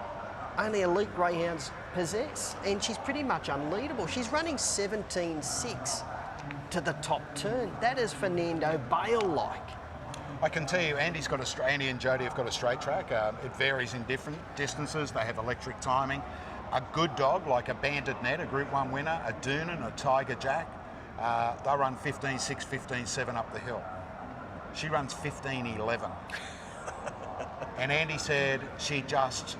only elite greyhounds possess, and she's pretty much unleadable. She's running 17.6 to the top turn. That is Fernando Bale-like. I can tell you, Andy and Jody have got a straight track. It varies in different distances. They have electric timing. A good dog like a Banded Net, a Group 1 winner, a Doonan, a Tiger Jack, they'll run 15.6, 15.7 up the hill. She runs 15.11. And Andy said she's just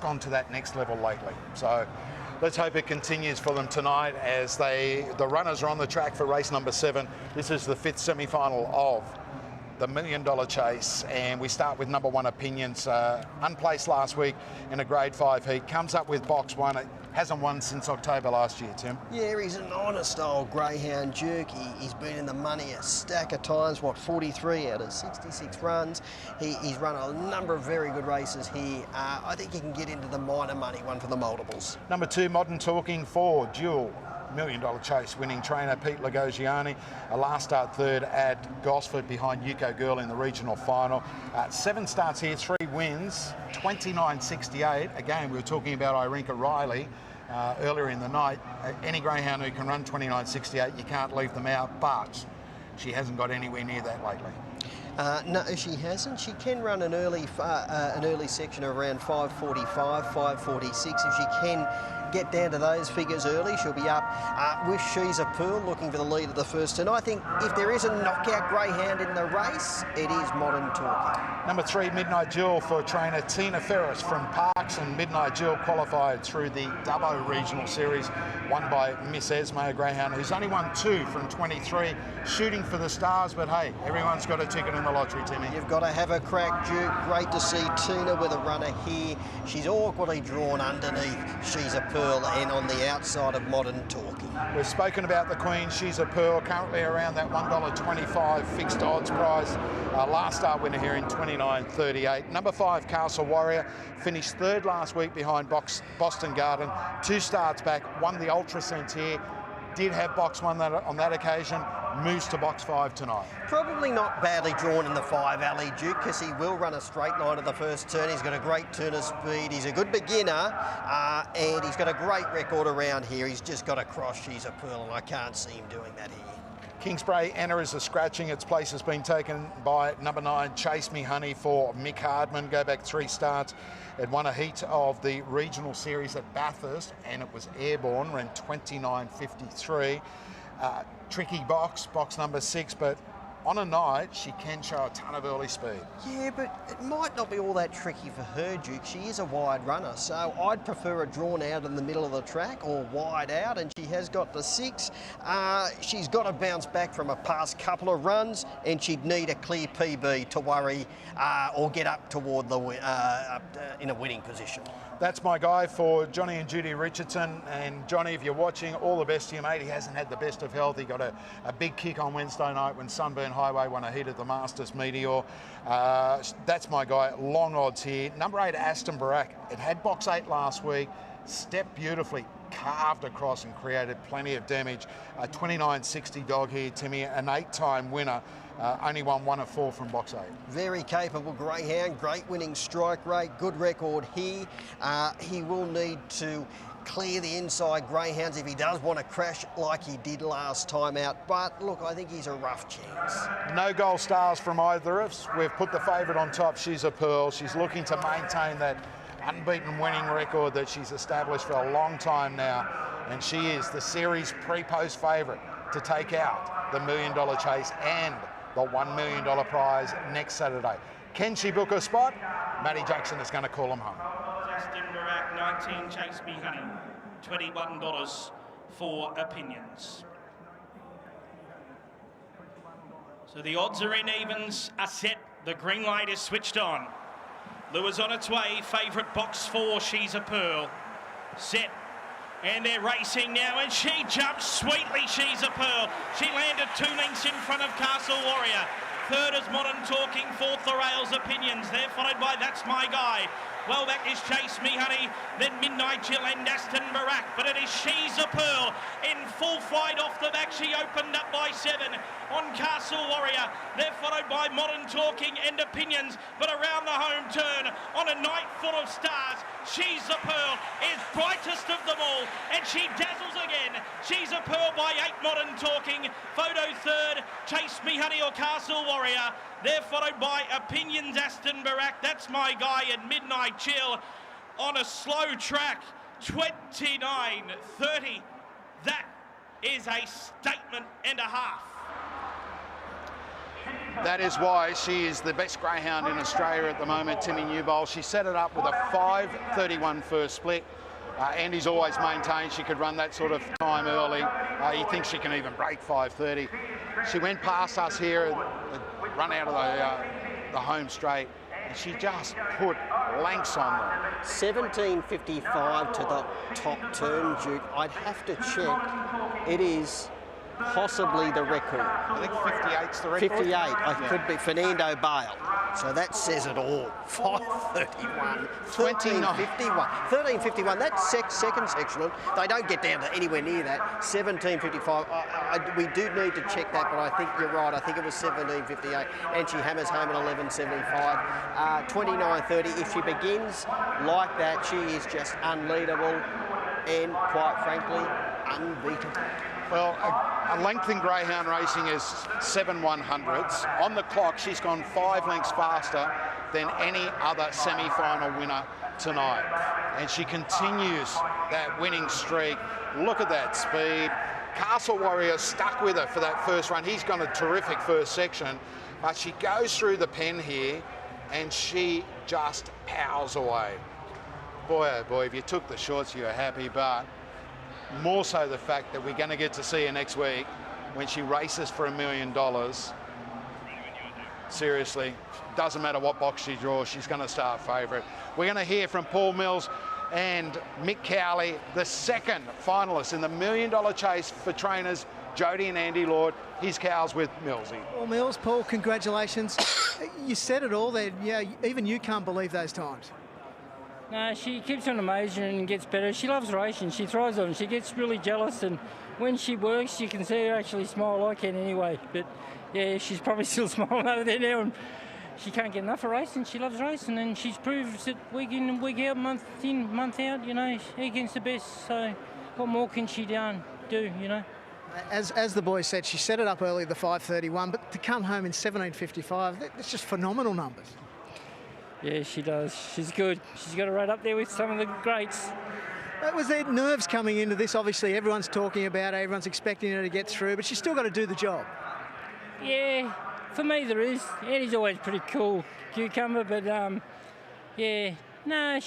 gone to that next level lately. So let's hope it continues for them tonight as the runners are on the track for race number 7. This is the 5th semi-final of the $1 Million Chase, and we start with number 1 Opinions. Unplaced last week in a grade 5 heat, comes up with box 1. It hasn't won since October last year, Tim. Yeah, he's an honest old greyhound, Duke. He's been in the money a stack of times, 43 out of 66 runs. He's run a number of very good races here. I think he can get into the minor money one for the multiples. Number 2, Modern Talking, 4, Dual. $1 Million Chase winning trainer Pete Lagosiani, a last start 3rd at Gosford behind Yuko Girl in the regional final. 7 starts here, 3 wins, 29.68. Again, we were talking about Irinka Riley earlier in the night. Any greyhound who can run 29.68, you can't leave them out, but she hasn't got anywhere near that lately. No, she hasn't. She can run an early section of around 5.45, 5.46. If she can get down to those figures early, she'll be up with She's a Pearl looking for the lead of the first turn. I think if there is a knockout greyhound in the race, it is Modern Talking. Number 3, Midnight Jewel for trainer Tina Ferris from Parks, and Midnight Jewel qualified through the Dubbo Regional Series, won by Miss Esmo, a greyhound who's only won 2 from 23, shooting for the stars, but hey, everyone's got a ticket in the lottery, Timmy. You've got to have a crack, Duke. Great to see Tina with a runner here. She's awkwardly drawn underneath She's a Pearl and on the outside of Modern Talking. We've spoken about the Queen, She's a Pearl, currently around that $1.25 fixed odds price. Last start winner here in 29.38. Number 5, Castle Warrior, finished 3rd last week behind Boston Garden. 2 starts back, won the Ultra Sense here. Did have box 1 on that occasion, moves to box 5 tonight. Probably not badly drawn in the 5 alley, Duke, because he will run a straight line at the first turn. He's got a great turn of speed. He's a good beginner, and he's got a great record around here. He's just got to cross She's a Pearl, and I can't see him doing that here. Kingsbury Anna is a scratching. Its place has been taken by number 9, Chase Me Honey for Mick Hardman. Go back 3 starts. It won a heat of the regional series at Bathurst, and it was airborne, ran 29.53. Tricky box number 6, but on a night, she can show a ton of early speed. Yeah, but it might not be all that tricky for her, Duke. She is a wide runner, so I'd prefer her drawn out in the middle of the track or wide out, and she has got the 6. She's got to bounce back from a past couple of runs, and she'd need a clear PB to worry or get up toward the in a winning position. That's my guy for Johnny and Judy Richardson. And Johnny, if you're watching, all the best to you, mate. He hasn't had the best of health. He got a big kick on Wednesday night when Sunburn Highway won a heat at the Masters Meteor. That's my guy. Long odds here. Number 8, Aston Barak. It had box 8 last week. Stepped beautifully. carved across and created plenty of damage. A 29.60 dog here, Timmy, an 8-time winner. Only won 1 of 4 from box 8. Very capable greyhound, great winning strike rate, good record here. He will need to clear the inside greyhounds if he does want to crash like he did last time out. But look, I think he's a rough chance. No gold stars from either of us. We've put the favourite on top. She's a pearl. She's looking to maintain that unbeaten winning record that she's established for a long time now. And she is the series pre-post favourite to take out the $1 million chase and the $1 million prize next Saturday. Can she book a spot? Matty Jackson is going to call them home. Justin Barak, 19, Chase Me Honey, $21 for opinions. So the odds are in, evens are set. The green light is switched on. Lures on its way, favourite box 4, She's a Pearl. Set. And they're racing now, and she jumps sweetly, She's a Pearl. She landed 2 lengths in front of Castle Warrior. Third is Modern Talking, fourth the Rails Opinions. They're followed by That's My Guy. Well back is Chase Me Honey, then Midnight Jill and Aston Barak, but it is She's a Pearl in full flight off the back. She opened up by 7 on Castle Warrior. They're followed by Modern Talking and Opinions, but around the home turn on a night full of stars, She's a Pearl is brightest of them all, and she dazzles again. She's a Pearl by 8, Modern Talking. Photo third, Chase Me Honey or Castle Warrior. They're followed by Opinions, Aston Barak, That's My Guy, and Midnight Chill on a slow track, 29.30. That is a statement and a half. That is why she is the best greyhound in Australia at the moment, Timmy Newbold. She set it up with a 5.31 first split. Andy's always maintained she could run that sort of time early. He thinks she can even break 5.30. She went past us here, run out of the home straight, and she just put lengths on them. 17.55 to the top turn, Duke. I'd have to check. It is possibly the record. I think 58's the record. 58, I could be Fernando Bale. So that says it all. 5.31, 13.51. 13.51, that's second sectional. They don't get down to anywhere near that. 17.55, we do need to check that, but I think you're right. I think it was 17.58, and she hammers home at 11.75. 29.30, if she begins like that, she is just unleadable and, quite frankly, unbeatable. Well, a length in greyhound racing is 7/100ths. On the clock, she's gone 5 lengths faster than any other semi-final winner tonight. And she continues that winning streak. Look at that speed. Castle Warrior stuck with her for that first run. He's gone a terrific first section, but she goes through the pen here and she just powers away. Boy, oh boy, if you took the shorts, you were happy, but more so the fact that we're going to get to see her next week when she races for $1 million. Seriously, doesn't matter what box she draws, she's going to start favourite. We're going to hear from Paul Mills and Mick Cowley, the second finalist in the $1 million chase for trainers Jody and Andy Lord. Here's Cows with Millsy. Well, Mills, Paul, congratulations. You said it all there. Yeah, even you can't believe those times. No, she keeps on amazing and gets better. She loves racing. She thrives on it. She gets really jealous, and when she works, you can see her actually smile. I can anyway. But yeah, she's probably still smiling over there now, and she can't get enough of racing. She loves racing, and she's proved it week in and week out, month in, month out. You know, against the best. So what more can she do? You know. As the boys said, she set it up early, the 5.31, but to come home in 17.55, that's just phenomenal numbers. Yeah, she does. She's good. She's got it right up there with some of the greats. Was there nerves coming into this? Obviously, everyone's talking about her, everyone's expecting her to get through, but she's still got to do the job. Yeah, for me there is. Eddie's always pretty cool cucumber, but yeah, no,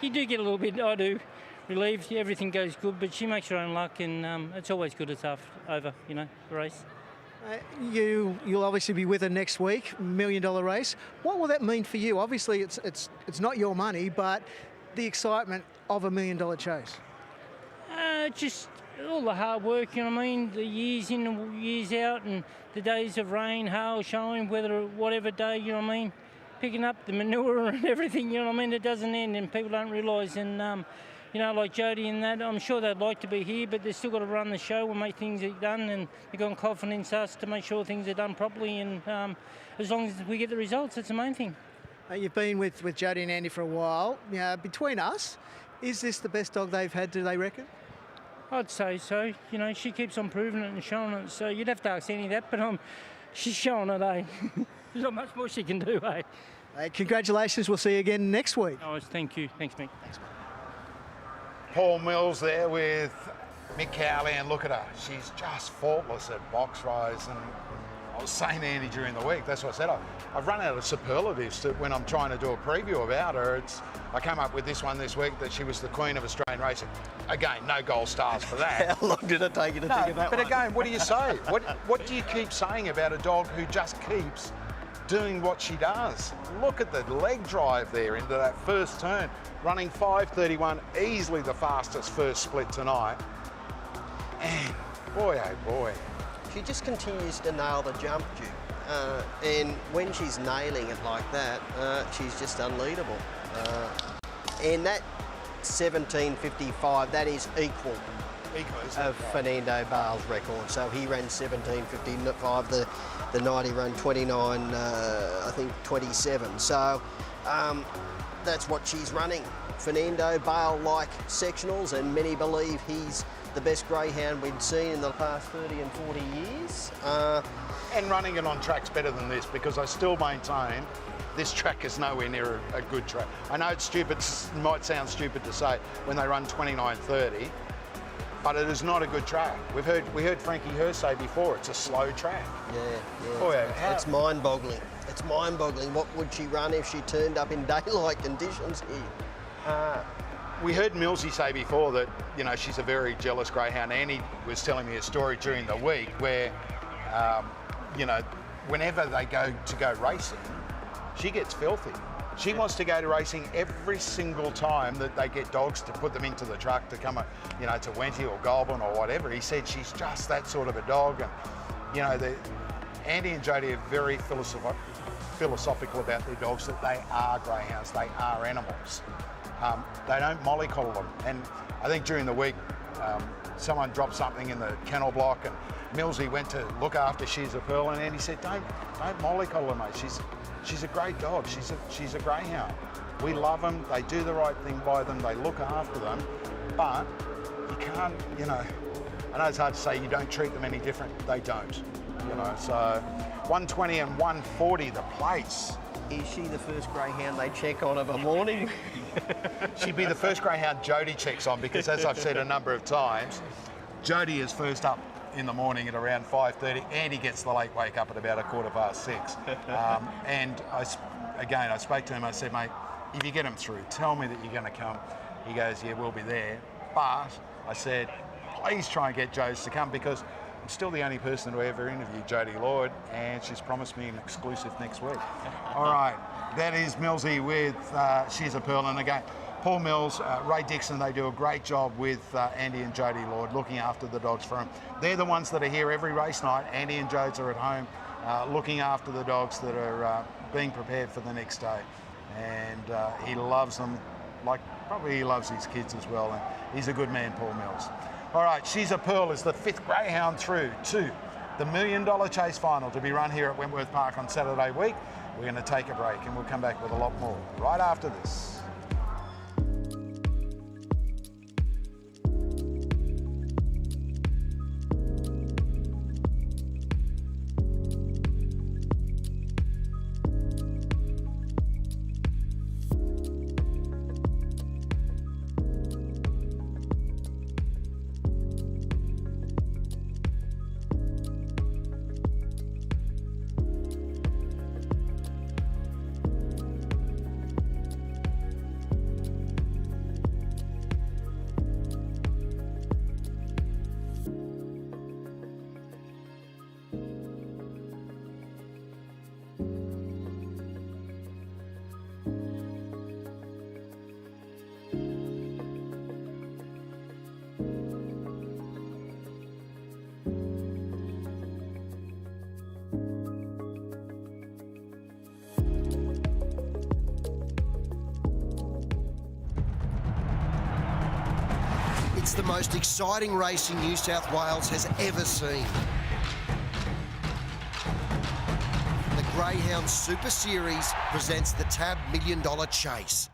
you do get a little bit, I do, relieved. Everything goes good, but she makes her own luck, and it's always good it's over, you know, the race. You'll obviously be with her next week, $1 million race. What will that mean for you? Obviously, it's not your money, but the excitement of $1 million chase. Just all the hard work, you know what I mean? The years in and years out, and the days of rain, hail, shine, weather, whatever day, you know what I mean? Picking up the manure and everything, you know what I mean? It doesn't end, and people don't realise. And you know, like Jodie and that, I'm sure they'd like to be here, but they've still got to run the show and make things get done, and they've got confidence in us to make sure things are done properly, and as long as we get the results, that's the main thing. You've been with Jodie and Andy for a while. Between us, is this the best dog they've had, do they reckon? I'd say so. You know, she keeps on proving it and showing it, so you'd have to ask Andy that, but she's showing it, eh? There's not much more she can do, eh? Hey, congratulations. We'll see you again next week. Oh, thank you. Thanks, Mick. Thanks, mate. Paul Mills there with Mick Cowley, and look at her. She's just faultless at box rows, and I was saying to Andy during the week, that's what I said, I've run out of superlatives when I'm trying to do a preview about her. I came up with this one this week, that she was the queen of Australian racing. Again, no gold stars for that. How long did it take you to think of that but one? again, what do you say? What do you keep saying about a dog who just keeps doing what she does? Look at the leg drive there into that first turn, running 5:31, easily the fastest first split tonight. And boy, oh boy. She just continues to nail the jump, Duke. And when she's nailing it like that, she's just unleadable. And that 17:55, that is equal of Fernando Bale's record. So he ran 17:55, the night he ran 29, I think 27. So that's what she's running. Fernando Bale-like sectionals, and many believe he's the best greyhound we'd seen in the past 30 and 40 years. And running it on tracks better than this, because I still maintain this track is nowhere near a good track. I know it's stupid, might sound stupid to say when they run 29:30, but it is not a good track. We heard Frankie Hurst say before, it's a slow track. Yeah. Boy, it's mind-boggling. It's mind-boggling. What would she run if she turned up in daylight conditions here? We heard Millsy say before that, you know, she's a very jealous greyhound. Andy was telling me a story during the week where, you know, whenever they go racing, she gets filthy. She wants to go to racing every single time that they get dogs to put them into the truck to come, you know, to Wenty or Goulburn or whatever. He said she's just that sort of a dog. And, you know, Andy and Jodie are very philosophical about their dogs, that they are greyhounds, they are animals. They don't mollycoddle them. And I think during the week, someone dropped something in the kennel block, and Millsy went to look after She's a Pearl, and Andy said, don't mollycoddle her, mate. She's a great dog. She's a greyhound. We love them. They do the right thing by them. They look after them. But you can't, you know, I know it's hard to say you don't treat them any different. They don't, you know. So 120 and 140 the place. Is she the first greyhound they check on of a morning? She'd be the first greyhound Jodie checks on, because as I've said a number of times, Jodie is first up in the morning at around 5:30. Andy gets the late wake up at about 6:15. And I spoke to him. I said, mate, if you get them through, tell me that you're going to come. He goes, yeah, we'll be there. But I said, please try and get Joe's to come, because I'm still the only person to ever interview Jodie Lloyd, and she's promised me an exclusive next week. All right, that is Millsy with She's a Pearl. And again, Paul Mills, Ray Dixon, they do a great job with Andy and Jodie Lloyd looking after the dogs for him. They're the ones that are here every race night. Andy and Jodes are at home looking after the dogs that are being prepared for the next day. And he loves them, like probably he loves his kids as well. And he's a good man, Paul Mills. All right, She's a Pearl is the 5th greyhound through to the $1 Million Chase Final to be run here at Wentworth Park on Saturday week. We're going to take a break, and we'll come back with a lot more right after this. It's the most exciting racing New South Wales has ever seen. The Greyhound Super Series presents the TAB $1 Million Chase.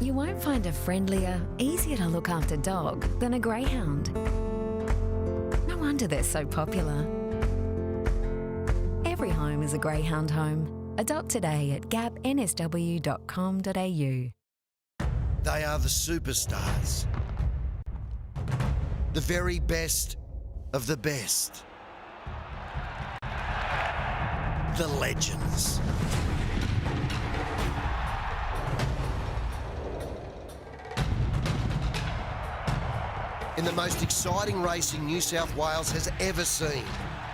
You won't find a friendlier, easier to look after dog than a greyhound. No wonder they're so popular. Every home is a greyhound home. Adopt today at gapnsw.com.au. They are the superstars. The very best of the best. The legends. In the most exciting racing New South Wales has ever seen,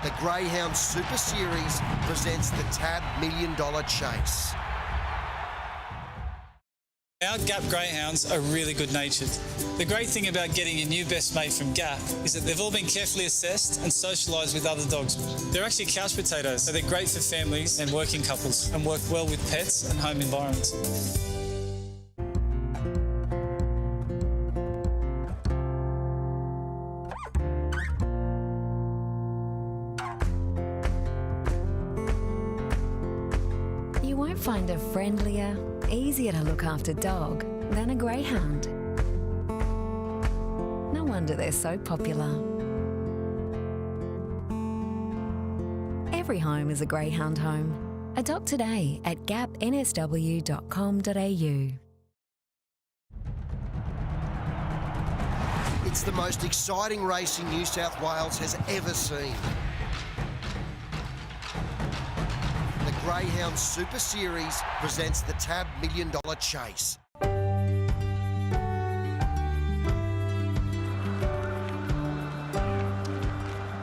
the Greyhound Super Series presents the TAB $1 Million Chase. Our Gap Greyhounds are really good-natured. The great thing about getting your new best mate from Gap is that they've all been carefully assessed and socialised with other dogs. They're actually couch potatoes, so they're great for families and working couples and work well with pets and home environments. You won't find a friendlier, easier to look after dog than a greyhound. No wonder they're so popular. Every home is a greyhound home. Adopt today at gapnsw.com.au. It's the most exciting racing New South Wales has ever seen. The Greyhound Super Series presents the TAB $1 Million Chase.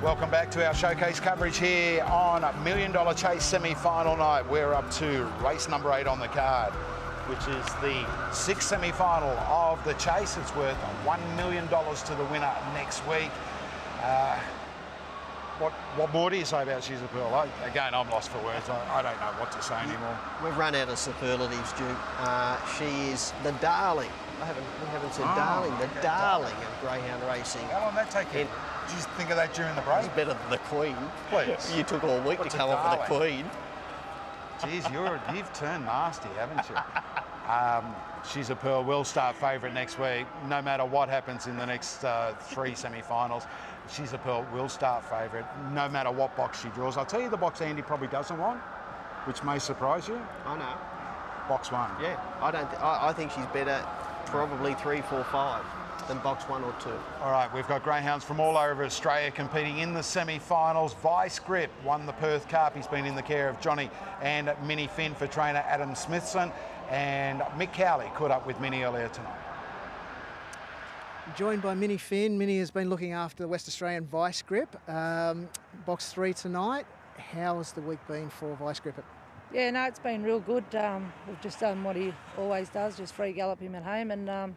Welcome back to our showcase coverage here on $1 Million Chase semi-final night. We're up to race number 8 on the card, which is the 6th semi-final of the chase. It's worth $1 million to the winner next week. What more do you say about She's a Pearl? Again, I'm lost for words. I don't know what to say anymore. We've run out of superlatives, Duke. She is the darling. We haven't said darling. The darling of greyhound racing. How long did that take you? Did you think of that during the break? It's better than the Queen. Please. You took all week to come up with the Queen. Geez, you've turned nasty, haven't you? She's a Pearl will start favourite next week. No matter what happens in the next 3 semi-finals, She's a Pearl will start favourite, no matter what box she draws. I'll tell you the box Andy probably doesn't want, which may surprise you. I know. Box 1. Yeah, I think she's better, probably 3, 4, 5 than box 1 or 2. All right, we've got greyhounds from all over Australia competing in the semi-finals. Vice Grip won the Perth Cup. He's been in the care of Johnny and Minnie Finn for trainer Adam Smithson. And Mick Cowley caught up with Minnie earlier tonight. Joined by Minnie Finn. Minnie has been looking after the West Australian Vice Grip. Box 3 tonight. How has the week been for Vice Grip? Yeah, no, it's been real good. We've just done what he always does, just free gallop him at home, and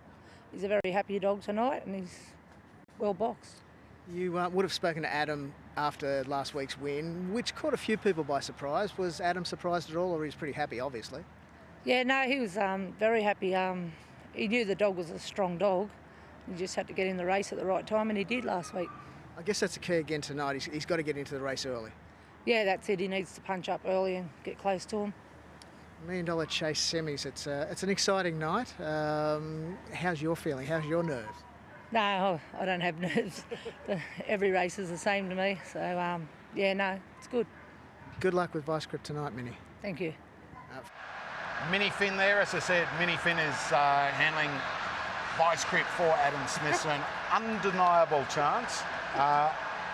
he's a very happy dog tonight, and he's well boxed. You would have spoken to Adam after last week's win, which caught a few people by surprise. Was Adam surprised at all, or he was pretty happy, obviously? Yeah, no, he was very happy. He knew the dog was a strong dog. He just had to get in the race at the right time, and he did last week. I guess that's the key again tonight. He's got to get into the race early. Yeah, that's it. He needs to punch up early and get close to him. $1 Million Chase semis. It's an exciting night. How's your feeling? How's your nerves? No, I don't have nerves. Every race is the same to me. So, yeah, no, it's good. Good luck with Vice Grip tonight, Minnie. Thank you. Minnie Finn there, as I said, Minnie Finn is handling Vice Grip for Adam Smithson. Undeniable chance.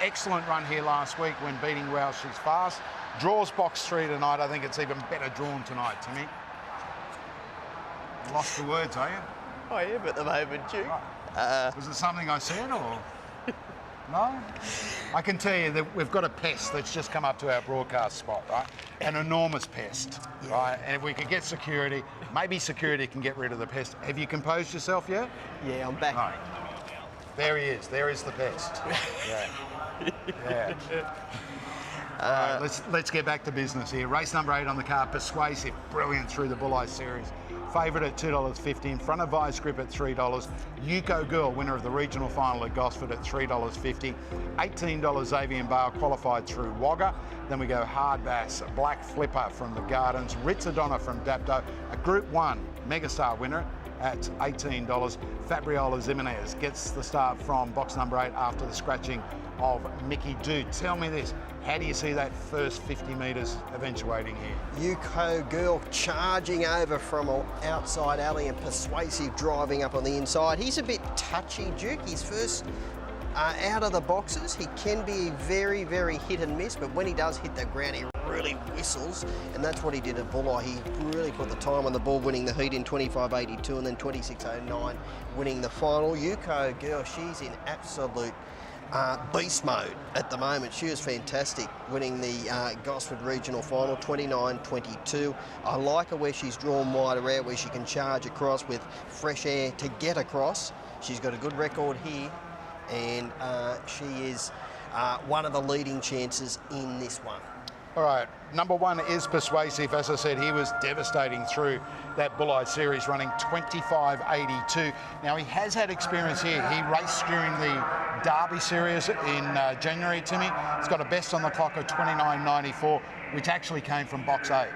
Excellent run here last week when beating Well She's Fast. Draws box 3 tonight. I think it's even better drawn tonight, Timmy. Lost for words, are you? I am at the moment, Duke. Was it something I said, or...? No? I can tell you that we've got a pest that's just come up to our broadcast spot, right? An enormous pest, right? And if we could get security, maybe security can get rid of the pest. Have you composed yourself yet? Yeah, I'm back. No. There he is. There is the pest. Yeah. Yeah. All right, let's get back to business here. Race number 8 on the card, Persuasive, brilliant through the Bull Eye Series. Favourite at $2.50, in front of Vice Grip at $3. Yuko Girl, winner of the regional final at Gosford at $3.50. $18 Xavier Bale, qualified through Wagga. Then we go Hard Bass, Black Flipper from the Gardens, Ritzadonna from Dapto, a Group 1 Megastar winner at $18. Fabriola Jimenez gets the start from box number 8 after the scratching of Mickey Dude. Tell me this, how do you see that first 50 metres eventuating here? Yuko Girl charging over from an outside alley and Persuasive driving up on the inside. He's a bit touchy, Duke. His first out of the boxes, he can be very, very hit and miss, but when he does hit the ground, he really whistles, and that's what he did at Bulli. He really put the time on the ball, winning the heat in 25.82 and then 26.09, winning the final. Yuko Girl, she's in absolute beast mode at the moment. She was fantastic, winning the Gosford Regional Final, 29.22. I like her where she's drawn wider out, where she can charge across with fresh air to get across. She's got a good record here, and she is one of the leading chances in this one. All right, number 1 is Persuasive. As I said, he was devastating through that Bulli series, running 25.82. Now, he has had experience here. He raced during the Derby series in January, Timmy. He's got a best on the clock of 29.94, which actually came from box 8.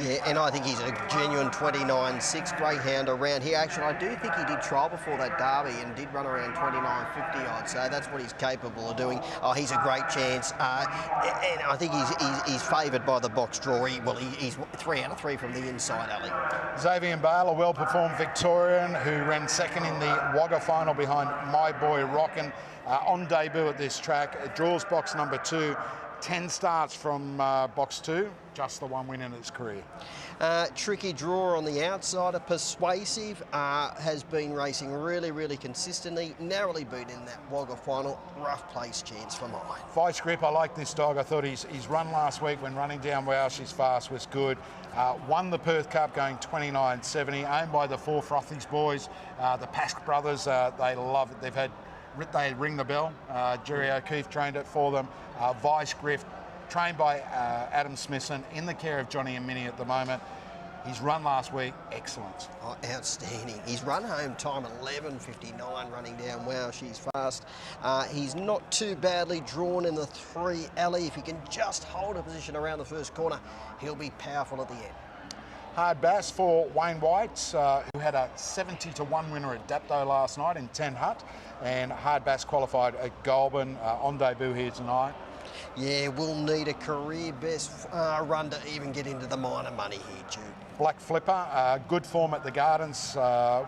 Yeah, and I think he's a genuine 29.6 Greyhound around here. Actually, I do think he did trial before that Derby and did run around 29.50 odd, so that's what he's capable of doing. Oh, he's a great chance, and I think he's favoured by the box draw. He's 3 out of 3 from the inside alley. Xavier Bale, a well-performed Victorian who ran second in the Wagga final behind My Boy Rockin', on debut at this track. It draws box number 2. 10 starts from box 2, just the one win in its career. Tricky draw on the outside of Persuasive, has been racing really, really consistently, narrowly beat in that Wagga final. Rough place chance for mine. Vice Grip, I like this dog. I thought his run last week when running down Wow, she's fast, was good. Won the Perth Cup going 29.70, owned by the 4 Frothies boys, the Pask brothers. They love it. They ring the bell. Jerry O'Keefe trained it for them. Vice Grip, trained by Adam Smithson, in the care of Johnny and Minnie at the moment. His run last week, excellent. Oh, outstanding. His run home time, 11.59, running down Wow, she's fast. He's not too badly drawn in the 3 alley. If he can just hold a position around the first corner, he'll be powerful at the end. Hard Bass for Wayne White, who had a 70-1 winner at Dapto last night in 10 Hut, and Hard Bass qualified at Goulburn, on debut here tonight. Yeah, we'll need a career best run to even get into the minor money here, Duke. Black Flipper, good form at the Gardens,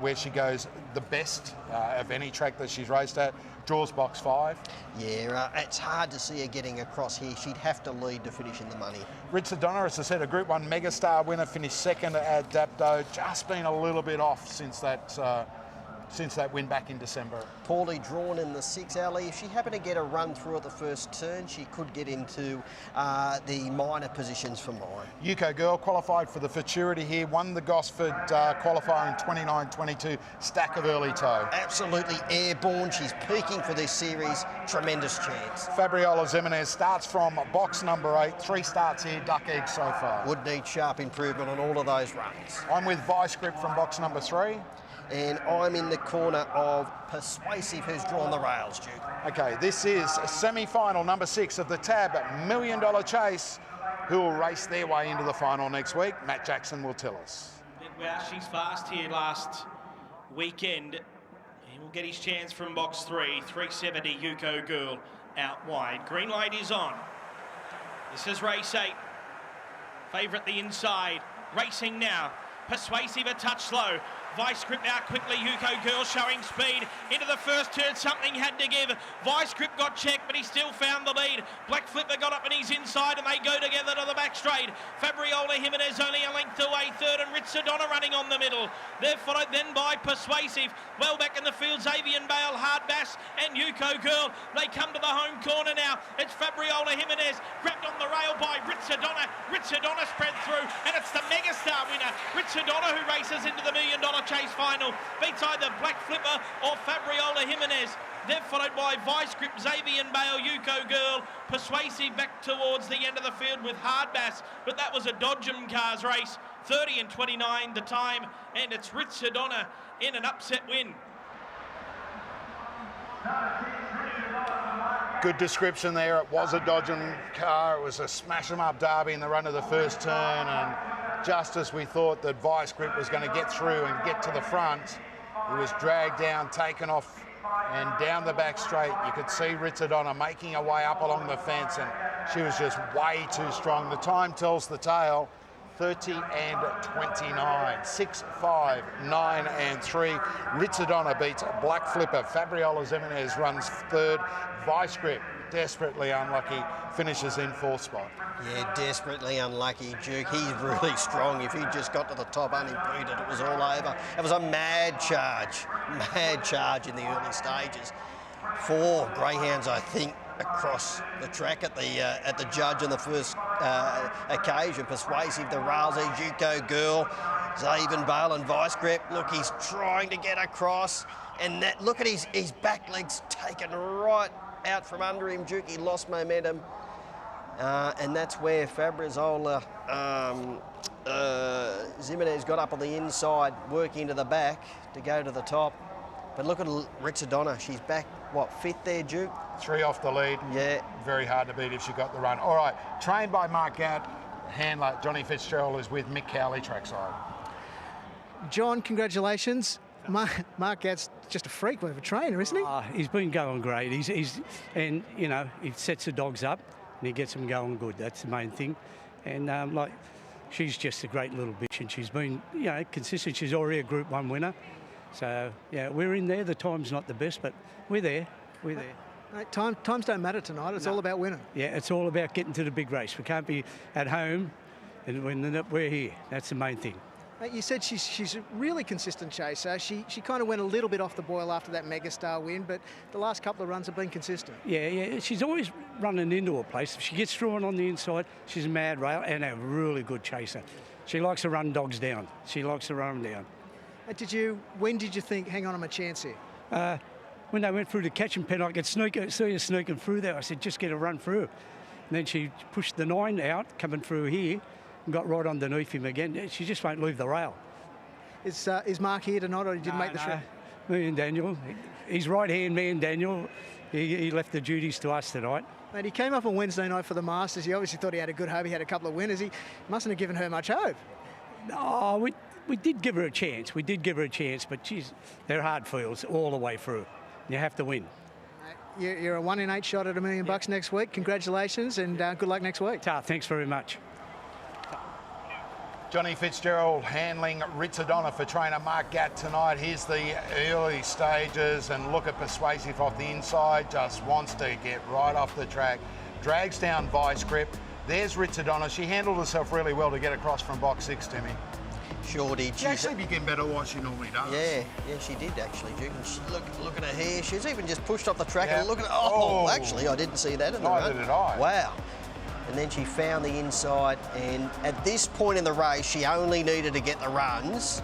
where she goes the best of any track that she's raced at. Draws box 5. Yeah, it's hard to see her getting across here. She'd have to lead to finish in the money. Ritzadonna, as I said, a Group 1 Megastar winner, finished second at Dapto. Just been a little bit off since that win back in December. Poorly drawn in the 6 alley. If she happened to get a run through at the first turn, she could get into the minor positions for mine. Yuko Girl qualified for the Futurity here, won the Gosford qualifier in 29.22, stack of early toe. Absolutely airborne. She's peaking for this series. Tremendous chance. Fabriola Jimenez starts from box number 8. 3 starts here, duck egg so far. Would need sharp improvement on all of those runs. I'm with Vice Grip from box number 3. And I'm in the corner of Persuasive, who's drawn the rails, Duke. Okay, this is semi-final number 6 of the TAB $1 Million Chase, who will race their way into the final next week. Matt Jackson will tell us. Well, she's fast here last weekend. He will get his chance from box 3. 370 Yuko Girl out wide. Green light is on. This is race 8. Favourite the inside. Racing now. Persuasive a touch slow. Vice Grip out quickly. Yuko Girl showing speed into the first turn. Something had to give. Vice Grip got checked, but he still found the lead. Black Flipper got up and he's inside, and they go together to the back straight. Fabriola Jimenez only a length away, third, and Ritzadonna running on the middle. They're followed then by Persuasive. Well back in the field, Xavier Bale, Hard Bass, and Yuko Girl. They come to the home corner now. It's Fabriola Jimenez grabbed on the rail by Ritzadonna. Ritzadonna spread through, and it's the Megastar winner, Ritzadonna, who races into the $1 Million Chase final. Beats either Black Flipper or Fabriola Jimenez. They're followed by Vice Grip, Xavier Bale, Yuko Girl. Persuasive back towards the end of the field with Hard Bass, but that was a Dodgem Cars race. 30 and 29 the time, and it's Richest in an upset win. Good description there. It was a dodging car. It was a smash 'em up derby in the run of the first turn, and just as we thought that Vice Grip was going to get through and get to the front, he was dragged down, taken off, and down the back straight. You could see Richest making her way up along the fence, and she was just way too strong. The time tells the tale. 30 and 29, 6, 5, 9 and 3. Richest beats Black Flipper. Fabriola Jimenez runs third. Vice Grip, desperately unlucky, finishes in fourth spot. Yeah, desperately unlucky, Duke. He's really strong. If he just got to the top unimpeded, it was all over. It was a mad charge in the early stages. 4 greyhounds, I think, across the track at the judge on the first occasion. Persuasive, the Railsy, Duco Girl, Zaven Bale and Vice Grip. Look, he's trying to get across, and that, look at his back legs taken right out from under him, Duke. He lost momentum, and that's where Fabriola Jimenez got up on the inside, working to the back to go to the top. But look at Richest. She's back, what, 5th there, Duke? 3 off the lead. Yeah. Very hard to beat if she got the run. All right, trained by Mark Gatt. Handler Johnny Fitzgerald is with Mick Cowley trackside. John, congratulations. Mark Gatt's just a freak of a trainer, isn't he? He's been going great. And you know, he sets the dogs up and he gets them going good. That's the main thing. And she's just a great little bitch, and she's been, consistent. She's already a Group 1 winner. So, yeah, we're in there. The time's not the best, but we're there. We're there. Mate, times don't matter tonight. It's all about winning. Yeah, it's all about getting to the big race. We can't be at home and when we're here. That's the main thing. Mate, you said she's a really consistent chaser. She kind of went a little bit off the boil after that Megastar win, but the last couple of runs have been consistent. Yeah. She's always running into a place. If she gets through on the inside, she's a mad rail and a really good chaser. She likes to run dogs down. When did you think, hang on, I'm a chance here? When they went through the catching pen, I could see her sneaking through there. I said, just get a run through. And then she pushed the 9 out, coming through here, and got right underneath him again. She just won't leave the rail. Is Mark here tonight, or he didn't make the trip? Me and Daniel. His right-hand man, Daniel, he left the duties to us tonight. Mate, he came up on Wednesday night for the Masters. He obviously thought he had a good hope. He had a couple of winners. He mustn't have given her much hope. No, we did give her a chance. But geez, they're hard fields all the way through. You have to win. You're a 1 in 8 shot at $1 million bucks next week. Congratulations and good luck next week. Thanks very much. Johnny Fitzgerald handling Richest for trainer Mark Gatt tonight. Here's the early stages, and look at Persuasive off the inside. Just wants to get right off the track. Drags down Vice Grip. There's Richest. She handled herself really well to get across from box 6, Timmy. Sure did. She actually became better what she normally does. Yeah, she did actually, Duke. Look at her hair. She's even just pushed off the track and look at it. Actually, I didn't see that in the run. Neither did I. Wow. And then she found the inside, and at this point in the race, she only needed to get the runs,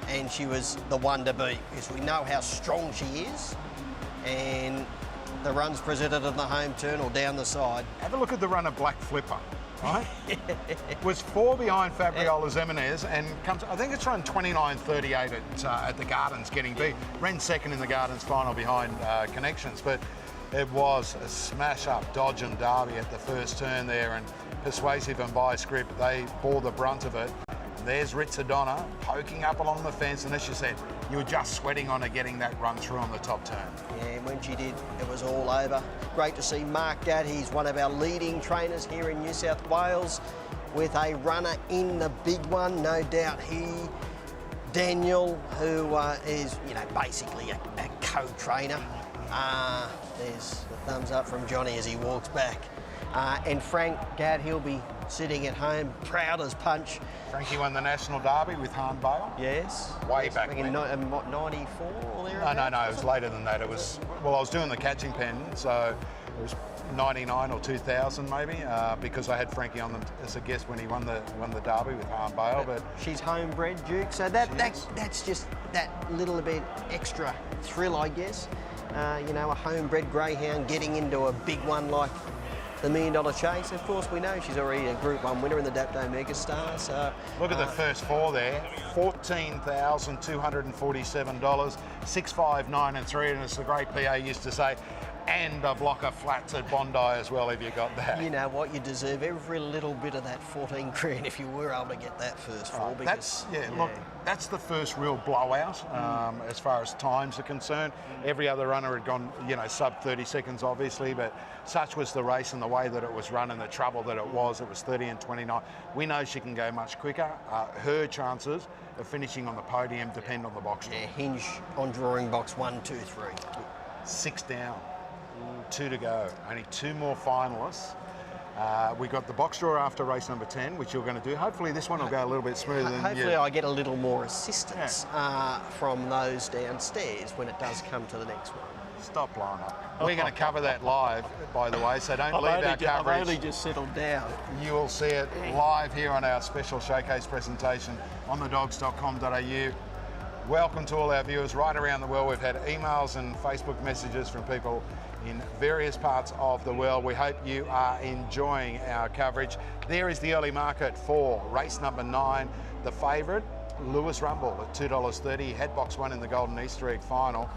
and she was the one to beat, because we know how strong she is, and the runs presented on the home turn or down the side. Have a look at the run of Black Flipper. Right? Was 4 behind Fabriola Jimenez and comes, I think it's run 29.38 at the Gardens, getting beat. Ran second in the Gardens final behind Connections, but it was a smash-up dodge and derby at the first turn there, and Persuasive and Vice Grip, they bore the brunt of it. There's Richest poking up along the fence, and as you said, you were just sweating on her getting that run through on the top turn. Yeah, and when she did, it was all over. Great to see Mark Gatt. He's one of our leading trainers here in New South Wales with a runner in the big one. No doubt Daniel, who is, basically a co-trainer. There's the thumbs up from Johnny as he walks back. And Frank Gatt, he'll be sitting at home, proud as punch. Frankie won the National Derby with Hahn Bale. Yes. Way back in when. What, 94 or there? No, it was later than that. It was, I was doing the catching pen, so it was 99 or 2000 maybe, because I had Frankie on as a guest when he won the Derby with Hahn Bale. But she's homebred, Duke, so that's just that little bit extra thrill, I guess. A homebred greyhound getting into a big one like the $1 Million Chase. Of course, we know she's already a Group 1 winner in the Dapto Megastar. So look at the first four there, $14,247, 6, 5, 9 and 3, and as the great PA used to say, and a block of flats at Bondi as well if you got that. You know what, you deserve every little bit of that 14 grand if you were able to get that first four. Right, Because, look, that's the first real blowout as far as times are concerned. Every other runner had gone, sub 30 seconds obviously, but such was the race and the way that it was run and the trouble that it was 30 and 29. We know she can go much quicker. Her chances of finishing on the podium depend on the box draw. Yeah, hinge on drawing box 1, 2, 3. 6 down. 2 to go. Only 2 more finalists. We got the box draw after race number 10, which you're going to do. Hopefully this one will go a little bit smoother than Hopefully I get a little more assistance from those downstairs when it does come to the next one. Stop blowing up. We're going to cover that live, by the way, so don't leave our coverage. I've only just settled down. You will see it live here on our special showcase presentation on thedogs.com.au. Welcome to all our viewers right around the world. We've had emails and Facebook messages from people in various parts of the world. We hope you are enjoying our coverage. There is the early market for race number 9, the favourite, Lewis Rumble at $2.30. He had box 1 in the Golden Easter Egg final.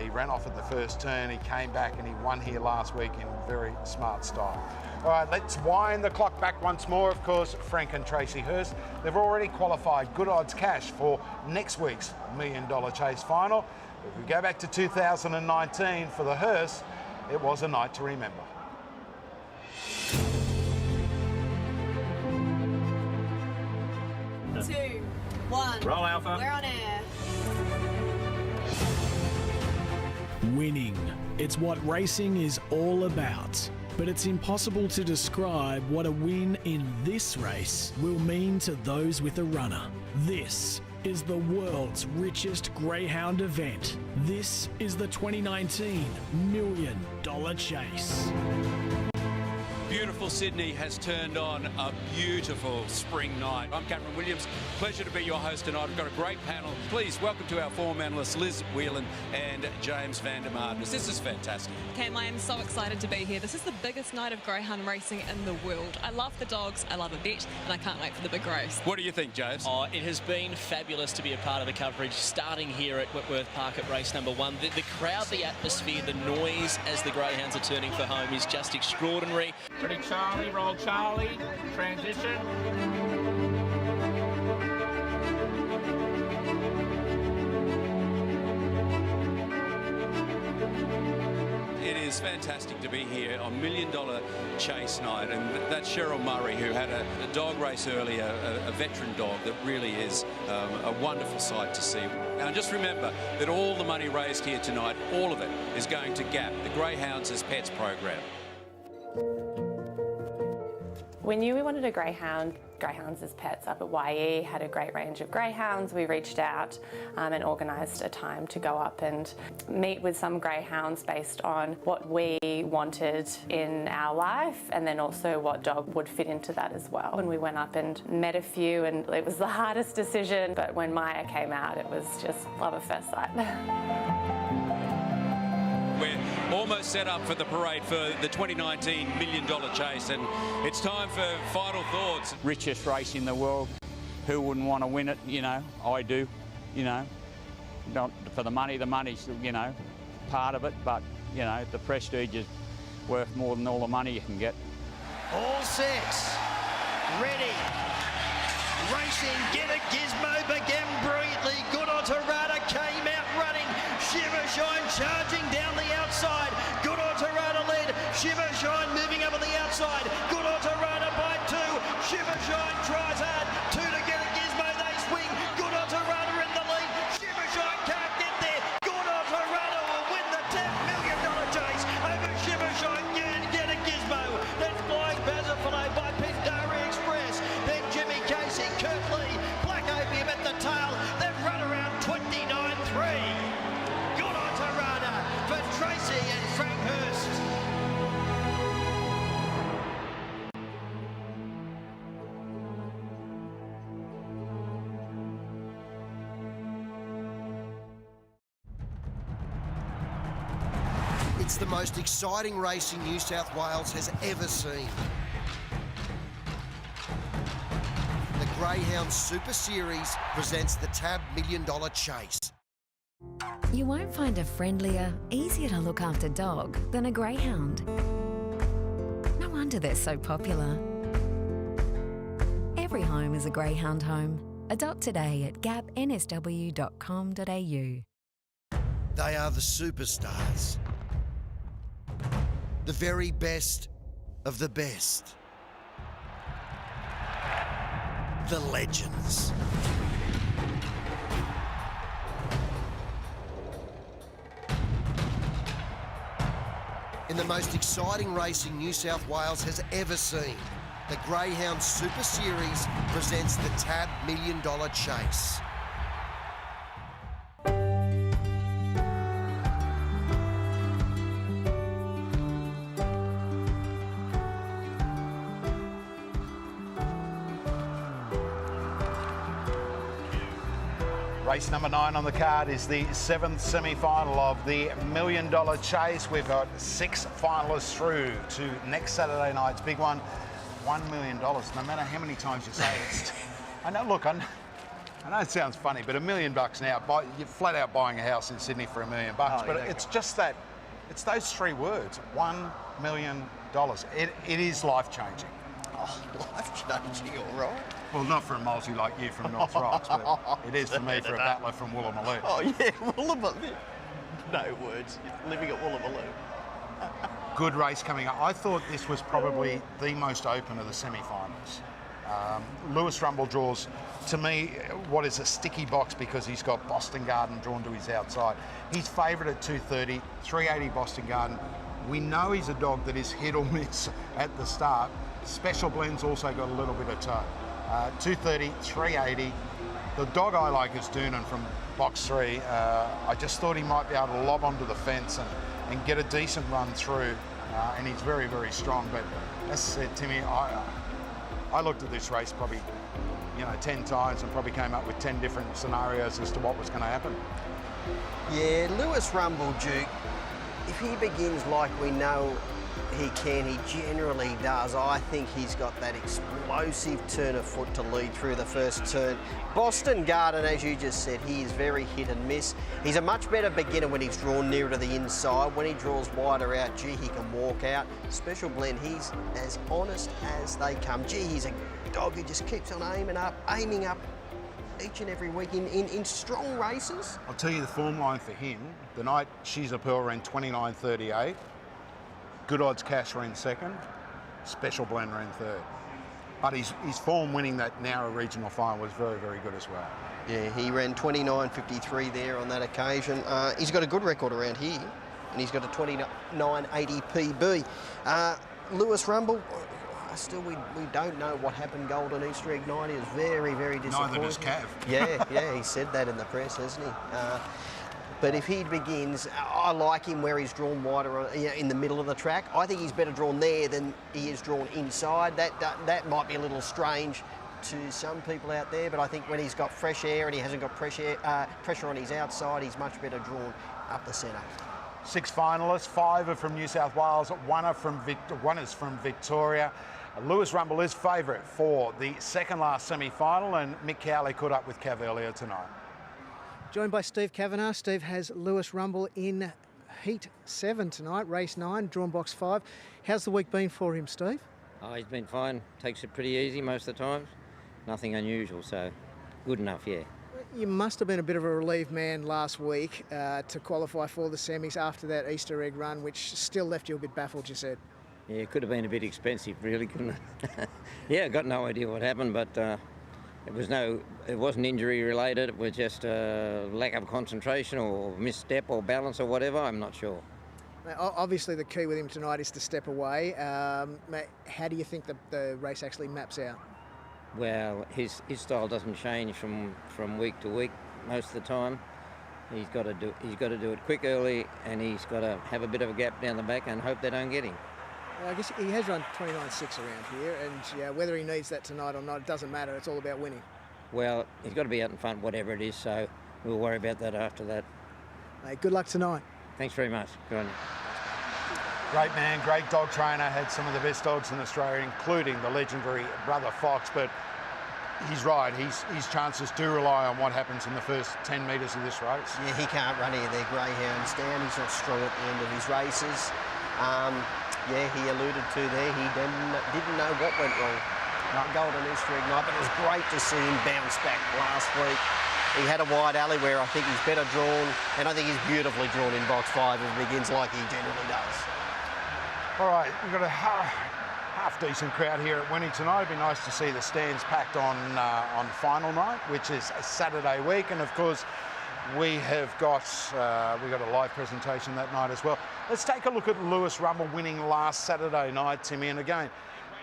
He ran off at the first turn, he came back and he won here last week in very smart style. All right, let's wind the clock back once more. Of course, Frank and Tracy Hurst, they've already qualified good odds cash for next week's $1 Million Chase final. If we go back to 2019 for the Hurst, it was a night to remember. Two, one. Roll, Alpha. We're on air. Winning. It's what racing is all about. But it's impossible to describe what a win in this race will mean to those with a runner. This is the world's richest greyhound event. This is the 2019 $1 Million Chase. Beautiful Sydney has turned on a beautiful spring night. I'm Cameron Williams. Pleasure to be your host tonight. I've got a great panel. Please welcome to our form analysts Liz Whelan and James van der Marden. This is fantastic. Cam, I am so excited to be here. This is the biggest night of greyhound racing in the world. I love the dogs, I love a bet, and I can't wait for the big race. What do you think, James? Oh, it has been fabulous to be a part of the coverage, starting here at Whitworth Park at race number 1. The crowd, the atmosphere, the noise as the greyhounds are turning for home is just extraordinary. Ready, Charlie, roll Charlie, transition. It is fantastic to be here on $1 Million Chase night, and that's Cheryl Murray, who had a dog race earlier, a veteran dog that really is a wonderful sight to see. Now just remember that all the money raised here tonight, all of it is going to GAP, the Greyhounds as Pets program. We knew we wanted a greyhound. Greyhounds as Pets up at YE had a great range of greyhounds. We reached out and organised a time to go up and meet with some greyhounds based on what we wanted in our life and then also what dog would fit into that as well. And we went up and met a few, and it was the hardest decision, but when Maya came out, it was just love at first sight. We're almost set up for the parade for the 2019 $1 Million Chase, and it's time for final thoughts. Richest race in the world. Who wouldn't want to win it? You know, I do. You know, not for the money. The money's, you know, part of it, but you know, the prestige is worth more than all the money you can get. All set. Ready. Racing. Get a Gizmo. Began brilliantly. Good Autorada came out running. Shiver Shine charging down the outside. Good Autorada led. Shiver Shine moving up on the outside. Good Autorada by 2. Shiver Shine tries hard. 2 to get a Gizmo. They swing. Good Autorada in the lead. Shiver Shine can't get there. Good Autorada will win the $10 Million Chase over Shiver Shine. Get a Gizmo. Then Flying Bazafalo by Pindari Express. Then Jimmy Casey, Kurt Lee, Black Opium at the tail. They've run around 29.3. Good Autorada for Tracy and Frank Hurst. It's the most exciting racing New South Wales has ever seen. The Greyhound Super Series presents the TAB $1 Million Chase. You won't find a friendlier, easier to look after dog than a Greyhound. No wonder they're so popular. Every home is a Greyhound home. Adopt today at gapnsw.com.au. They are the superstars. The very best of the best. The legends. In the most exciting racing New South Wales has ever seen, the Greyhound Super Series presents the TAB $1 Million Chase. Race number 9 on the card is the 7th semi-final of the $1 Million Chase. We've got 6 finalists through to next Saturday night's big one. $1 million, no matter how many times you say it. I know, look, I know it sounds funny, but $1 million now, you're flat out buying a house in Sydney for $1 million. But it's just that, it's those 3 words, $1 million. It is life-changing. Oh, life-changing, all right. Well, not for a multi like you from North Rocks, but it is for me for a battler from Woolloomooloo. Oh, yeah, Woolloomooloo. No words. Living at Woolloomooloo. Good race coming up. I thought this was probably the most open of the semi-finals. Lewis Rumble draws, to me, what is a sticky box because he's got Boston Garden drawn to his outside. He's favoured at 230, 380 Boston Garden. We know he's a dog that is hit or miss at the start. Special Blend's also got a little bit of toe. 230, 380. The dog I like is Doonan from box 3. I just thought he might be able to lob onto the fence and get a decent run through, and he's very, very strong. But as I said, Timmy, I looked at this race probably 10 times and probably came up with 10 different scenarios as to what was going to happen. Yeah, Lewis Rumble, Duke, if he begins like we know he can, he generally does. I think he's got that explosive turn of foot to lead through the first turn. Boston Garden, as you just said, he is very hit and miss. He's a much better beginner when he's drawn nearer to the inside. When he draws wider out, gee, he can walk out. Special Blend, he's as honest as they come. Gee, he's a dog who just keeps on aiming up each and every week in strong races. I'll tell you the form line for him. The night She's a Pearl ran 29.38. Good Odds Cash ran 2nd. Special Blend ran 3rd. But his form winning that Nowra regional final was very, very good as well. Yeah, he ran 29.53 there on that occasion. He's got a good record around here, and he's got a 29.80 PB. Lewis Rumble, still we don't know what happened. Golden Easter Egg night is very, very disappointing. Neither does Cav. Yeah, he said that in the press, hasn't he? But if he begins, I like him where he's drawn wider in the middle of the track. I think he's better drawn there than he is drawn inside. That might be a little strange to some people out there, but I think when he's got fresh air and he hasn't got pressure on his outside, he's much better drawn up the centre. 6 finalists, 5 are from New South Wales, 1 is from Victoria. Lewis Rumble is favourite for the second last semi-final, and Mick Cowley caught up with Cav earlier tonight. Joined by Steve Kavanagh. Steve has Lewis Rumble in Heat 7 tonight, race 9, drawn box 5. How's the week been for him, Steve? Oh, he's been fine. Takes it pretty easy most of the times. Nothing unusual, so good enough, yeah. You must have been a bit of a relieved man last week to qualify for the semis after that Easter egg run, which still left you a bit baffled, you said. Yeah, it could have been a bit expensive, really, couldn't it? Yeah, I got no idea what happened, but it wasn't injury related. It was just a lack of concentration or misstep or balance or whatever. I'm not sure. Obviously, the key with him tonight is to step away. How do you think the race actually maps out? Well, his style doesn't change from week to week most of the time. He's got to do it quick early, and he's got to have a bit of a gap down the back and hope they don't get him. Well, I guess he has run 29.6 around here, and whether he needs that tonight or not, it doesn't matter. It's all about winning. Well, he's got to be out in front, whatever it is, so we'll worry about that after that. Hey, good luck tonight. Thanks very much. Good on you. Great man, great dog trainer, had some of the best dogs in Australia, including the legendary Brother Fox, but he's right, his chances do rely on what happens in the first 10 metres of this race. Yeah, he can't run any of their greyhounds down. He's not strong at the end of his races. Yeah, he alluded to there, he didn't know what went wrong. Not Golden Easter egg night, but it was great to see him bounce back last week. He had a wide alley where I think he's better drawn, and I think he's beautifully drawn in box 5 and begins like he generally does. All right, we've got a half-decent crowd here at Winnie tonight. It'd be nice to see the stands packed on final night, which is a Saturday week, and of course we have got a live presentation that night as well. Let's take a look at Lewis Rumble winning last Saturday night, Timmy, and again,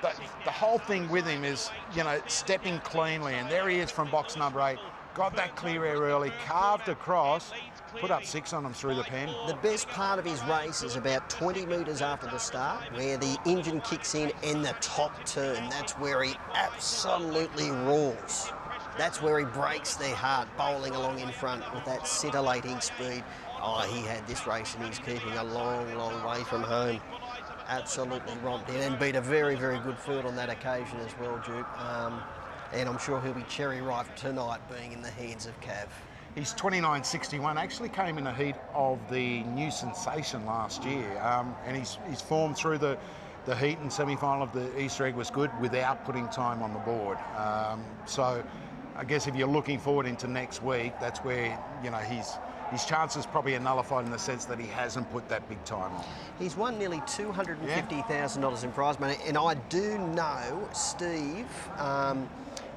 the whole thing with him is, you know, stepping cleanly, and there he is from box number 8. Got that clear air early, carved across, put up 6 on him through the pen. The best part of his race is about 20 metres after the start, where the engine kicks in and the top turn. That's where he absolutely roars. That's where he breaks their heart, bowling along in front with that scintillating speed. Oh, he had this race and he's keeping a long, long way from home. Absolutely romped in and beat a very, very good field on that occasion as well, Duke. And I'm sure he'll be cherry ripe tonight, being in the hands of Cav. He's 29.61, actually came in the heat of the New Sensation last year, and his form through the heat and semi-final of the Easter egg was good without putting time on the board. So I guess if you're looking forward into next week, that's where, you know, his chances probably are nullified in the sense that he hasn't put that big time on. He's won nearly $250,000 in prize money, and I do know Steve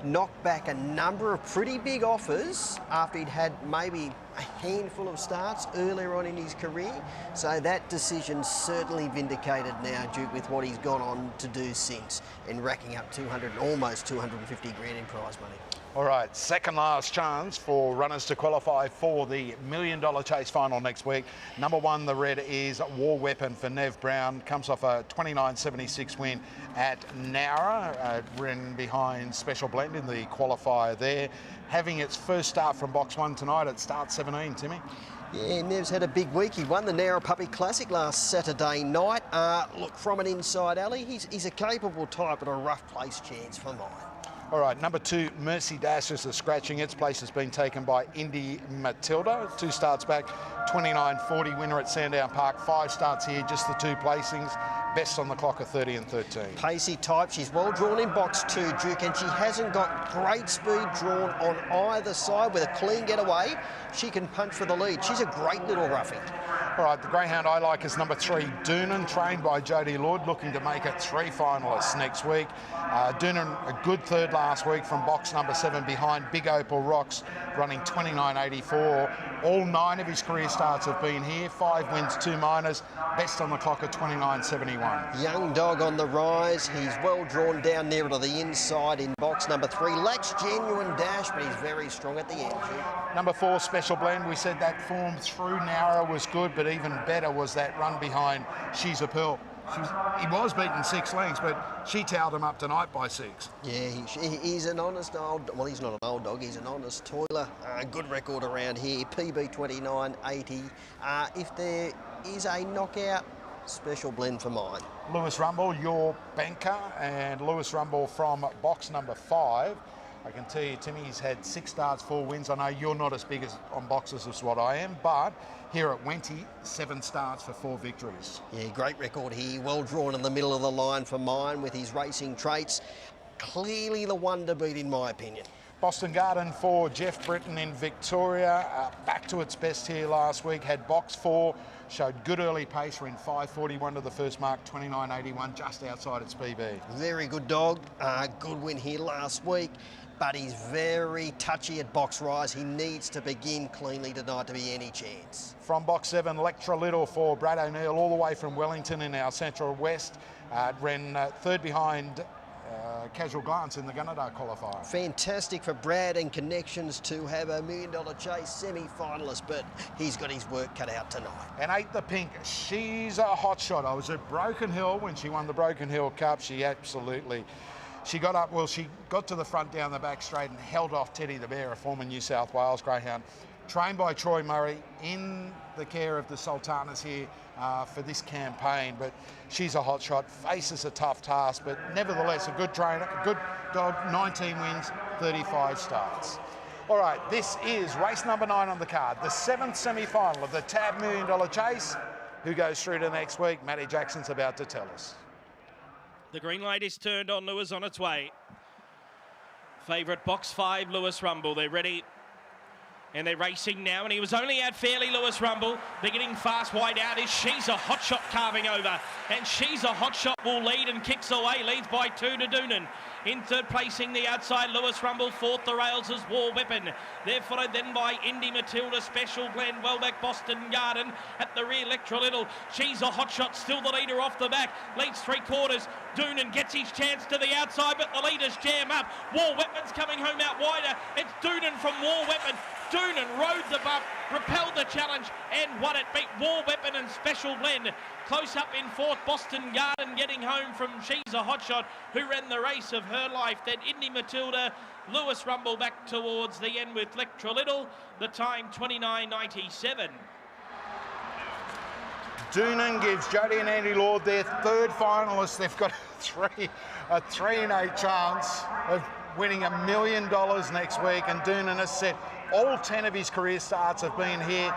knocked back a number of pretty big offers after he'd had maybe a handful of starts earlier on in his career. So that decision's certainly vindicated now, Duke, with what he's gone on to do since, and racking up almost 250 grand in prize money. All right, second last chance for runners to qualify for the $1 Million Chase final next week. Number 1, the red, is War Weapon for Nev Brown. Comes off a 29.76 win at Nowra, ran behind Special Blend in the qualifier there. Having its first start from box 1 tonight at start 17, Timmy. Yeah, Nev's had a big week. He won the Nowra Puppy Classic last Saturday night. Look, from an inside alley, he's a capable type, but a rough place chance for mine. All right, number 2, Mercy Dash is the scratching. Its place has been taken by Indy Matilda. 2 starts back, 29.40 winner at Sandown Park. 5 starts here, just the 2 placings. Best on the clock are 30 and 13. Pacey type, she's well drawn in box 2, Duke, and she hasn't got great speed drawn on either side with a clean getaway. She can punch for the lead. She's a great little roughie. All right, the greyhound I like is number 3, Doonan, trained by Jodie Lord, looking to make it 3 finalists next week. Doonan, a good third last week from box number 7 behind Big Opal Rocks, running 29.84. All 9 of his career starts have been here, 5 wins, 2 minors. Best on the clock at 29.71. Young dog on the rise. He's well drawn down nearer to the inside in box number 3. Lacks genuine dash, but he's very strong at the end. Number 4, Special Blend. We said that form through Nowra was good, but even better was that run behind She's a Pearl. He was beaten 6 lengths, but she towed him up tonight by 6. Yeah, he's an honest old... Well, he's not an old dog. He's an honest toiler. Good record around here. PB 29.80. If there is a knockout, Special Blend for mine. Lewis Rumble, your banker, and Lewis Rumble from box number 5. I can tell you, Timmy, he's had 6 starts, 4 wins. I know you're not as big on boxes as what I am, but here at Wenty, 7 starts for 4 victories. Yeah, great record here. Well drawn in the middle of the line for mine with his racing traits. Clearly the one to beat, in my opinion. Boston Garden for Jeff Britton in Victoria. Back to its best here last week. Had box 4. Showed good early pace, ran 5.41 to the first mark, 29.81, just outside its PB. Very good dog. Good win here last week, but he's very touchy at box rise. He needs to begin cleanly tonight to be any chance. From box 7, Electra Little for Brad O'Neill, all the way from Wellington in our Central West. Ran third behind Casual Glance in the Gunnedah qualifier. Fantastic for Brad and Connections to have a $1 Million Chase semi-finalist, but he's got his work cut out tonight. And 8, the Pink. She's a hot shot. I was at Broken Hill when she won the Broken Hill Cup. She got up, well, she got to the front down the back straight and held off Teddy the Bear, a former New South Wales greyhound. trained by Troy Murray in the care of the Sultanas here for this campaign, but she's a hot shot, faces a tough task, but nevertheless a good trainer, a good dog, 19 wins, 35 starts. All right, this is race number 9 on the card, the 7th semi-final of the TAB $1 Million Chase. Who goes through to next week? Matty Jackson's about to tell us. The green light is turned on Lewis on its way. Favourite box 5, Lewis Rumble. They're ready. And they're racing now, and he was only out fairly, Lewis Rumble. They're getting fast wide out. Is She's a Hot Shot carving over. And She's a Hot Shot will lead and kicks away. Leads by 2 to Doonan. In third placing the outside, Lewis Rumble. Fourth, the rails is War Weapon. They're followed then by Indy Matilda, Special Blend, Wellback, Boston Garden. At the rear, Electra Little. She's a Hot Shot, still the leader off the back. Leads 3/4. Doonan gets his chance to the outside, but the leaders jam up. War Weapon's coming home out wider. It's Doonan from War Weapon. Doonan rode the bump, repelled the challenge, and won it. Beat War Weapon and Special Blend. Close up in fourth, Boston Garden getting home from She's a Hot Shot, who ran the race of her life. Then Indy Matilda, Lewis Rumble back towards the end with Electra Little. The time 29.97. Doonan gives Jody and Andy Lord their third finalists. They've got a 3 in 8 chance of winning $1 million next week, and Doonan has said all 10 of his career starts have been here.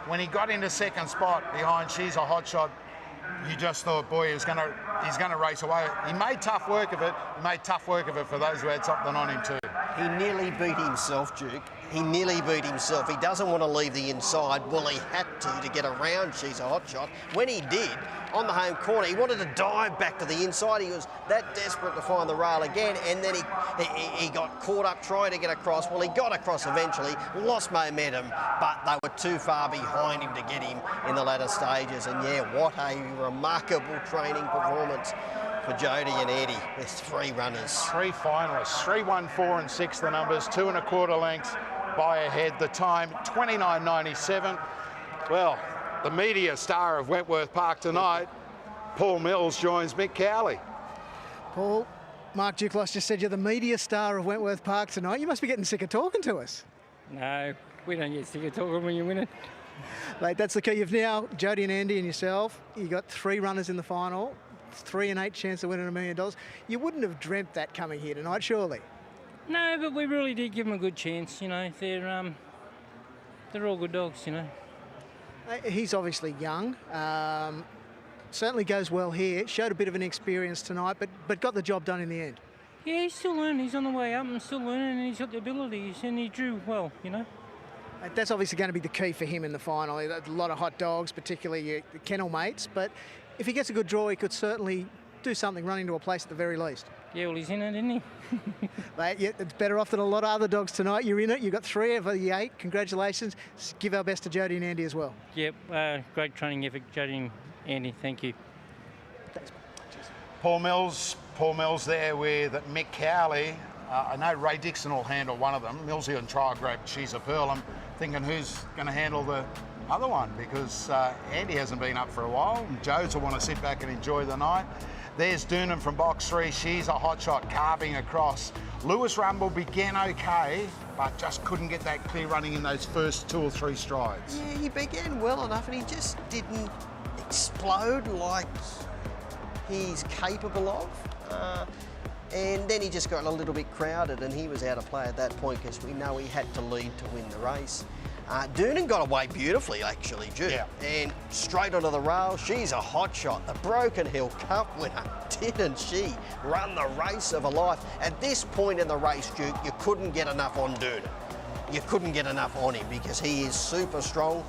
When he got into second spot behind She's a Hot Shot, you just thought, boy, he's going to race away. He made tough work of it. He made tough work of it for those who had something on him too. He nearly beat himself, Duke. He nearly beat himself. He doesn't want to leave the inside. Well, he had to get around She's a Hot Shot. When he did, on the home corner, he wanted to dive back to the inside. He was that desperate to find the rail again, and then he got caught up trying to get across. Well, he got across eventually, lost momentum, but they were too far behind him to get him in the latter stages. And yeah, what a remarkable training performance for Jody and Eddie with 3 runners. 3 finalists, 3, 1, 4 and 6 the numbers, 2 1/4 lengths by a head. The time 29.97. Well, the media star of Wentworth Park tonight, Paul Mills, joins Mick Cowley. Paul, Mark Duclos just said you're the media star of Wentworth Park tonight. You must be getting sick of talking to us. No, we don't get sick of talking when you win it. Mate, that's the key. You've now, Jody and Andy and yourself, you got 3 runners in the final, 3 in 8 chance of winning $1 million. You wouldn't have dreamt that coming here tonight, surely? No, but we really did give them a good chance. You know, they're all good dogs. You know. He's obviously young. Certainly goes well here. Showed a bit of an experience tonight, but got the job done in the end. Yeah, he's still learning. He's on the way up and still learning, and he's got the abilities, and he drew well. You know. That's obviously going to be the key for him in the final. A lot of hot dogs, particularly your kennel mates. But if he gets a good draw, he could certainly do something, run into a place at the very least. Yeah, well, he's in it, isn't he? Mate, yeah, it's better off than a lot of other dogs tonight. You're in it. You've got 3 of the 8. Congratulations. Give our best to Jody and Andy as well. Yep, great training effort, Jody and Andy. Thank you. Thanks. Paul Mills there with Mick Cowley. I know Ray Dixon will handle one of them. Millsy and try to grab She's a Pearl. I'm thinking who's going to handle the other one, because Andy hasn't been up for a while, and Jodes will want to sit back and enjoy the night. There's Doonan from box 3. She's a Hot Shot carving across. Lewis Rumble began okay, but just couldn't get that clear running in those first 2 or 3 strides. Yeah, he began well enough, and he just didn't explode like he's capable of. And then he just got a little bit crowded, and he was out of play at that point, because we know he had to lead to win the race. Doonan got away beautifully, actually, Duke. Yeah. And straight onto the rail. She's a Hot Shot, the Broken Hill Cup winner. Didn't she run the race of her life? At this point in the race, Duke, you couldn't get enough on Doonan. You couldn't get enough on him, because he is super strong.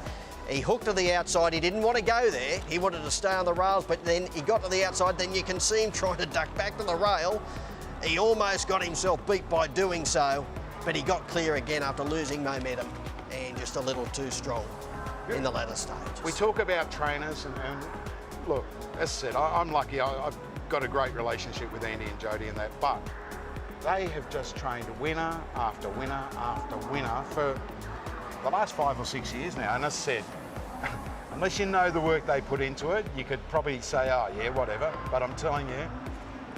He hooked to the outside. He didn't want to go there. He wanted to stay on the rails, but then he got to the outside. Then you can see him trying to duck back to the rail. He almost got himself beat by doing so, but he got clear again after losing momentum and just a little too strong in the latter stages. We talk about trainers, and look, as I said, I'm lucky. I've got a great relationship with Andy and Jody and that, but they have just trained winner after winner after winner for the last 5 or 6 years now. And as I said, unless you know the work they put into it, you could probably say, oh yeah, whatever. But I'm telling you,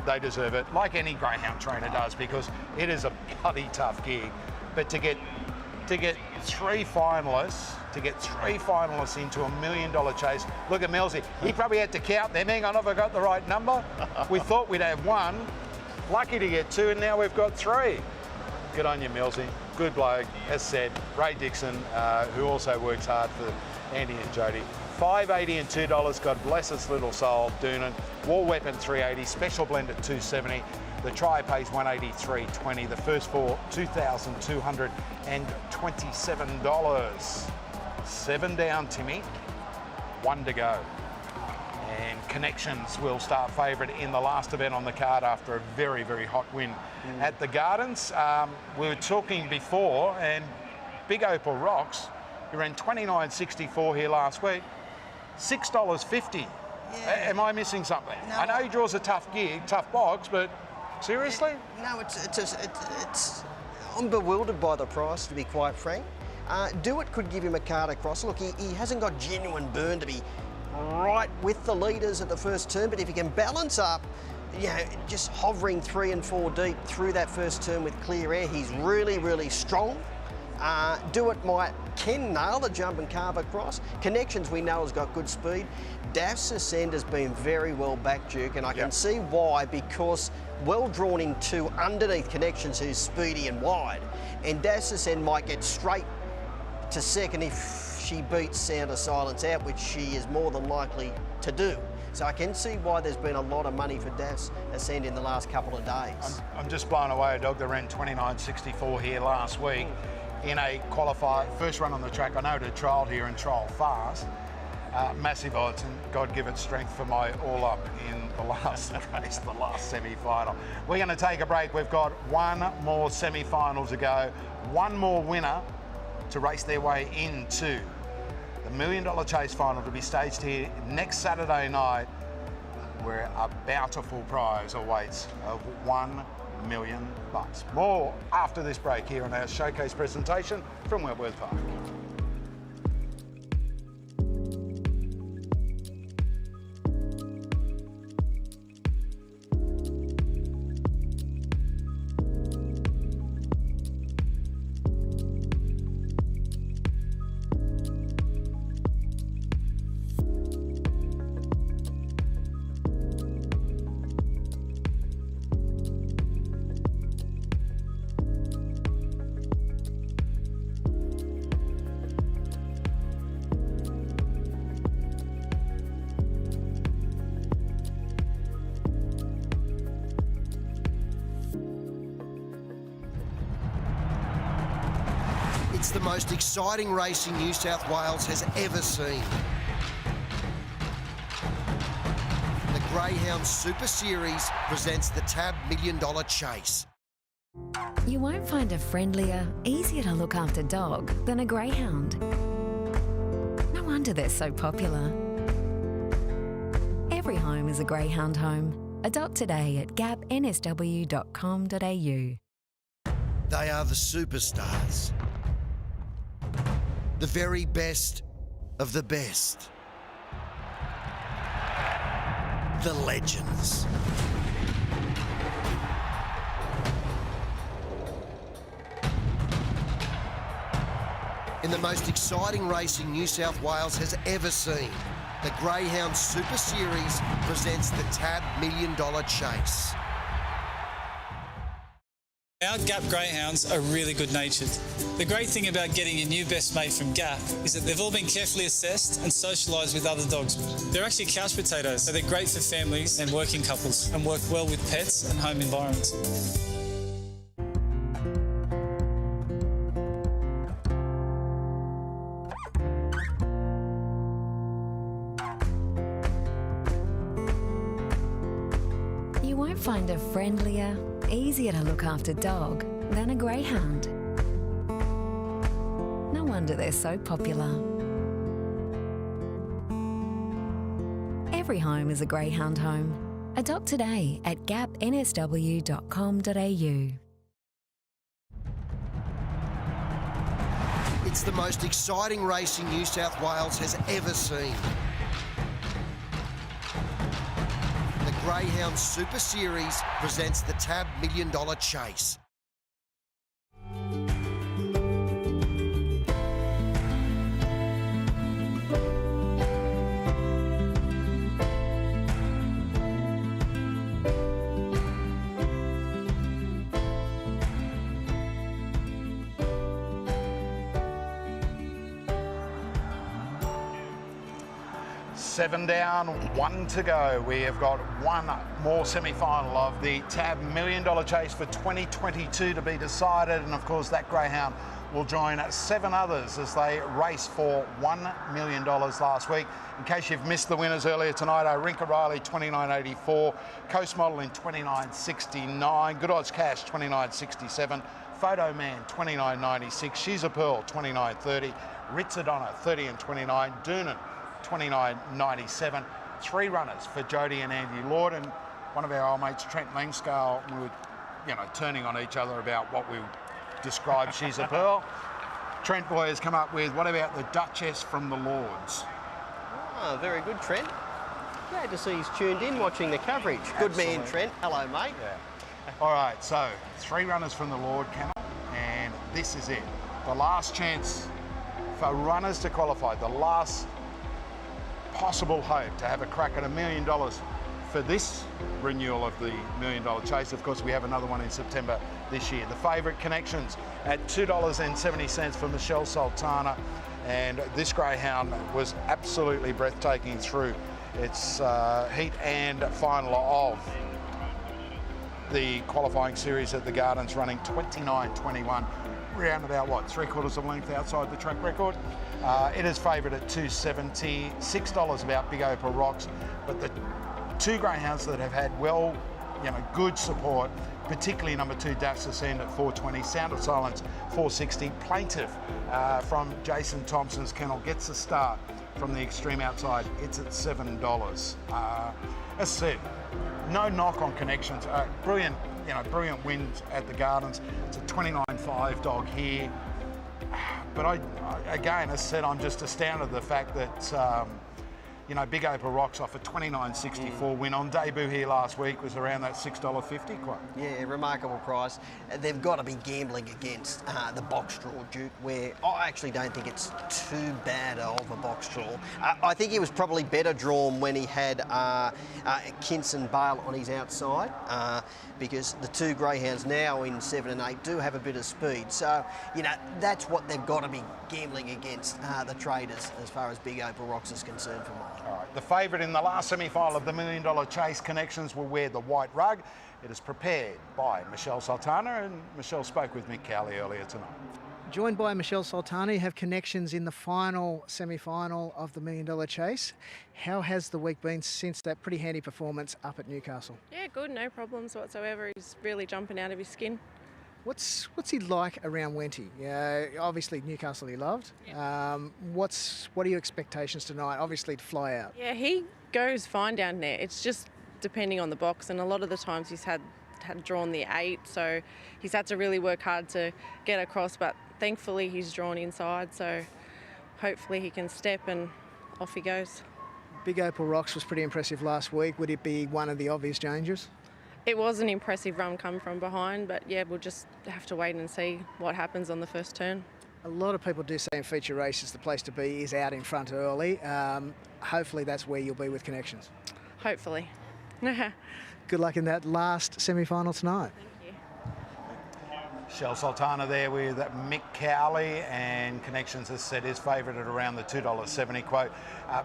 they deserve it, like any greyhound trainer does, because it is a bloody tough gig. But to get to get three finalists into $1 million chase. Look at Millsy. He probably had to count them. Hang on, have I got the right number? We thought we'd have one. Lucky to get two, and now we've got three. Good on you, Millsy. Good bloke. As said, Ray Dixon, who also works hard for Andy and Jody. $5.80 and $2. God bless its little soul. Doonan. War Weapon $3.80. Special blend at $2.70. The try pays $183.20. The first four $2,227. 7 down, Timmy. 1 to go. And Connections will start favourite in the last event on the card after a very, very hot win at the Gardens. We were talking before, and Big Opal Rocks, who ran $29.64 here last week, $6.50. Am I missing something? No, I know he draws a tough gig, tough box, but seriously? No, I'm bewildered by the price, to be quite frank. Do It could give him a card across. Look, he hasn't got genuine burn to be right with the leaders at the first turn, but if he can balance up, you know, just hovering 3 and 4 deep through that first turn with clear air, he's really, really strong. Do It can nail the jump and carve across. Connections, we know, has got good speed. Daff's Ascend has been very well back, Duke, and I can see why, because well drawn in 2 underneath Connections, who's speedy and wide, and Daff's Ascend might get straight to second if she beats Sound of Silence out, which she is more than likely to do. So I can see why there's been a lot of money for Daff's Ascend in the last couple of days. I'm just blown away, a dog that ran $29.64 here last week in a qualifier, first run on the track. I know it had trialled here and trialled fast. Massive odds, and God give it strength for my all up in the last race, the last semi-final. We're going to take a break. We've got one more semi-final to go, one more winner to race their way into the $1 million chase final to be staged here next Saturday night, where a bountiful prize awaits of $1 million. More after this break here on our showcase presentation from Wentworth Park. It's the most exciting racing New South Wales has ever seen. The Greyhound Super Series presents the TAB $1 Million Chase. You won't find a friendlier, easier to look after dog than a Greyhound. No wonder they're so popular. Every home is a Greyhound home. Adopt today at gapnsw.com.au. They are the superstars. The very best of the best. The legends. In the most exciting racing New South Wales has ever seen, the Greyhound Super Series presents the TAB $1 Million Chase. Our Gap Greyhounds are really good-natured. The great thing about getting a new best mate from Gap is that they've all been carefully assessed and socialised with other dogs. They're actually couch potatoes, so they're great for families and working couples and work well with pets and home environments. You won't find a friendlier, easier to look after dog than a Greyhound. No wonder they're so popular. Every home is a Greyhound home. Adopt today at gapnsw.com.au. It's the most exciting racing New South Wales has ever seen. The Greyhound Super Series presents the TAB $1 Million Chase. 7 down, 1 to go. We have got one more semi-final of the TAB $1 Million Chase for 2022 to be decided, and of course that Greyhound will join 7 others as they race for $1 million last week. In case you've missed the winners earlier tonight, Rinka Riley 29.84, Coast Model in 29.69, Good Odds Cash 29.67, Photo Man 29.96, She's a Pearl 29.30, Ritzadonna 30 and 29, Doonan 29.97. 3 runners for Jody and Andy Lord, and one of our old mates, Trent Langscale, we were, turning on each other about what we describe She's a Pearl. Trent boy has come up with, what about the Duchess from the Lords? Oh, very good, Trent. Glad to see he's tuned in watching the coverage. Good man, Trent. Hello, mate. Yeah. All right, so 3 runners from the Lord kennel, and this is it. The last chance for runners to qualify, the last possible hope to have a crack at $1 million for this renewal of the $1 Million Chase. Of course, we have another one in September this year. The favourite Connections at $2.70 for Michelle Sultana, and this Greyhound was absolutely breathtaking through its heat and final of the qualifying series at the Gardens, running 29.21, round about what, 3/4 of a length outside the track record. It is favoured at $2.70, $6 about Big Opal Rocks, but the 2 Greyhounds that have had good support, particularly number 2 Daph's Ascend at $4.20, Sound of Silence $4.60, Plaintiff from Jason Thompson's kennel gets a start from the extreme outside. It's at $7. As said, no knock on Connections. Brilliant wins at the Gardens. It's a 29.5 dog here. But again, as said, I'm just astounded at the fact that Big Opal Rocks off a 29.64 win on debut here last week was around that $6.50 quote. Yeah, remarkable price. They've got to be gambling against the box draw, Duke, where I actually don't think it's too bad of a box draw. I think he was probably better drawn when he had Kinson Bale on his outside, because the 2 Greyhounds now in 7 and 8 do have a bit of speed. So, that's what they've got to be gambling against, the traders, as far as Big Opal Rocks is concerned for mine. All right. The favourite in the last semi-final of the $1 Million Chase, Connections, will wear the white rug. It is prepared by Michelle Sultana, and Michelle spoke with Mick Cowley earlier tonight. Joined by Michelle Sultana, you have Connections in the final semi-final of the $1 Million Chase. How has the week been since that pretty handy performance up at Newcastle? Yeah, good, no problems whatsoever. He's really jumping out of his skin. What's he like around Wenty? Obviously Newcastle he loved. Yeah. What are your expectations tonight? Obviously to fly out. Yeah, he goes fine down there. It's just depending on the box, and a lot of the times he's had drawn the 8, so he's had to really work hard to get across, but thankfully he's drawn inside, so hopefully he can step and off he goes. Big Opal Rocks was pretty impressive last week. Would it be one of the obvious dangers? It was an impressive run come from behind, but yeah, we'll just have to wait and see what happens on the first turn. A lot of people do say in feature races the place to be is out in front early. Hopefully that's where you'll be with Connections. Hopefully. Good luck in that last semi-final tonight. Michelle Sultana there with Mick Cowley, and Connections, as said, is favoured at around the $2.70 quote.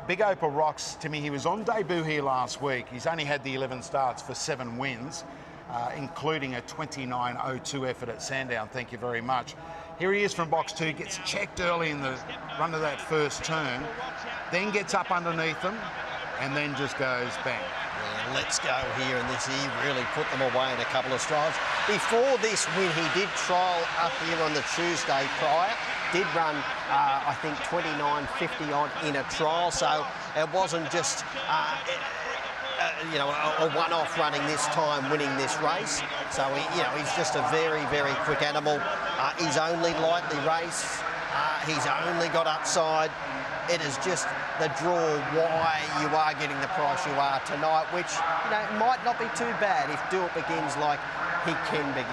Big Opal Rocks, Timmy, he was on debut here last week. He's only had the 11 starts for 7 wins, including a 29.02 effort at Sandown. Thank you very much. Here he is from box 2, gets checked early in the run of that first turn, then gets up underneath them, and then just goes bang. Yeah, let's go here, and he really put them away in a couple of strides. Before this win, he did trial up here on the Tuesday prior, did run, I think, 29.50 odd in a trial, so it wasn't just, a one-off running this time, winning this race. So, he's just a very, very quick animal. He's only lightly raced. He's only got upside. It is just the draw why you are getting the price you are tonight, which, might not be too bad if Do It begins like he can begin.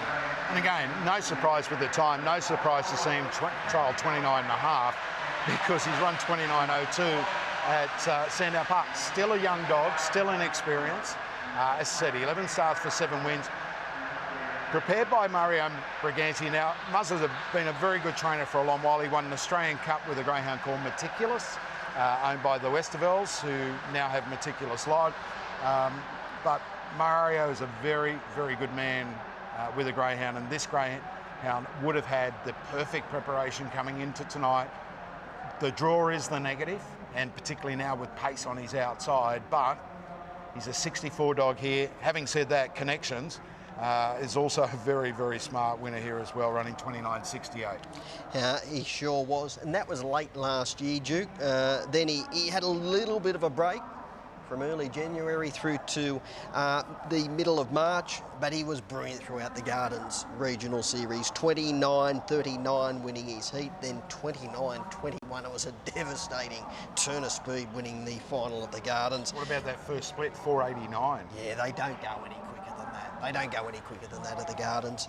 And again, no surprise with the time, no surprise to see him trial 29.5, because he's run 29.02 at Sandown Park. Still a young dog, still inexperienced. As I said, 11 starts for 7 wins. Prepared by Mario Briganti. Now, Muzzles has been a very good trainer for a long while. He won an Australian Cup with a greyhound called Meticulous. owned by the Westervelds, who now have Meticulous Log. But Mario is a very, very good man with a greyhound, and this greyhound would have had the perfect preparation coming into tonight. The draw is the negative, and particularly now with pace on his outside, but he's a 64 dog here. Having said that, Connections is also a very, very smart winner here as well, running 29.68. He sure was, and that was late last year, Duke. Then he had a little bit of a break from early January through to the middle of March, but he was brilliant throughout the Gardens Regional Series. 29.39 winning his heat, then 29.21. It was a devastating turn of speed winning the final of the Gardens. What about that first split, 4.89? Yeah, they don't go any quicker than that. They don't go any quicker than that at the Gardens.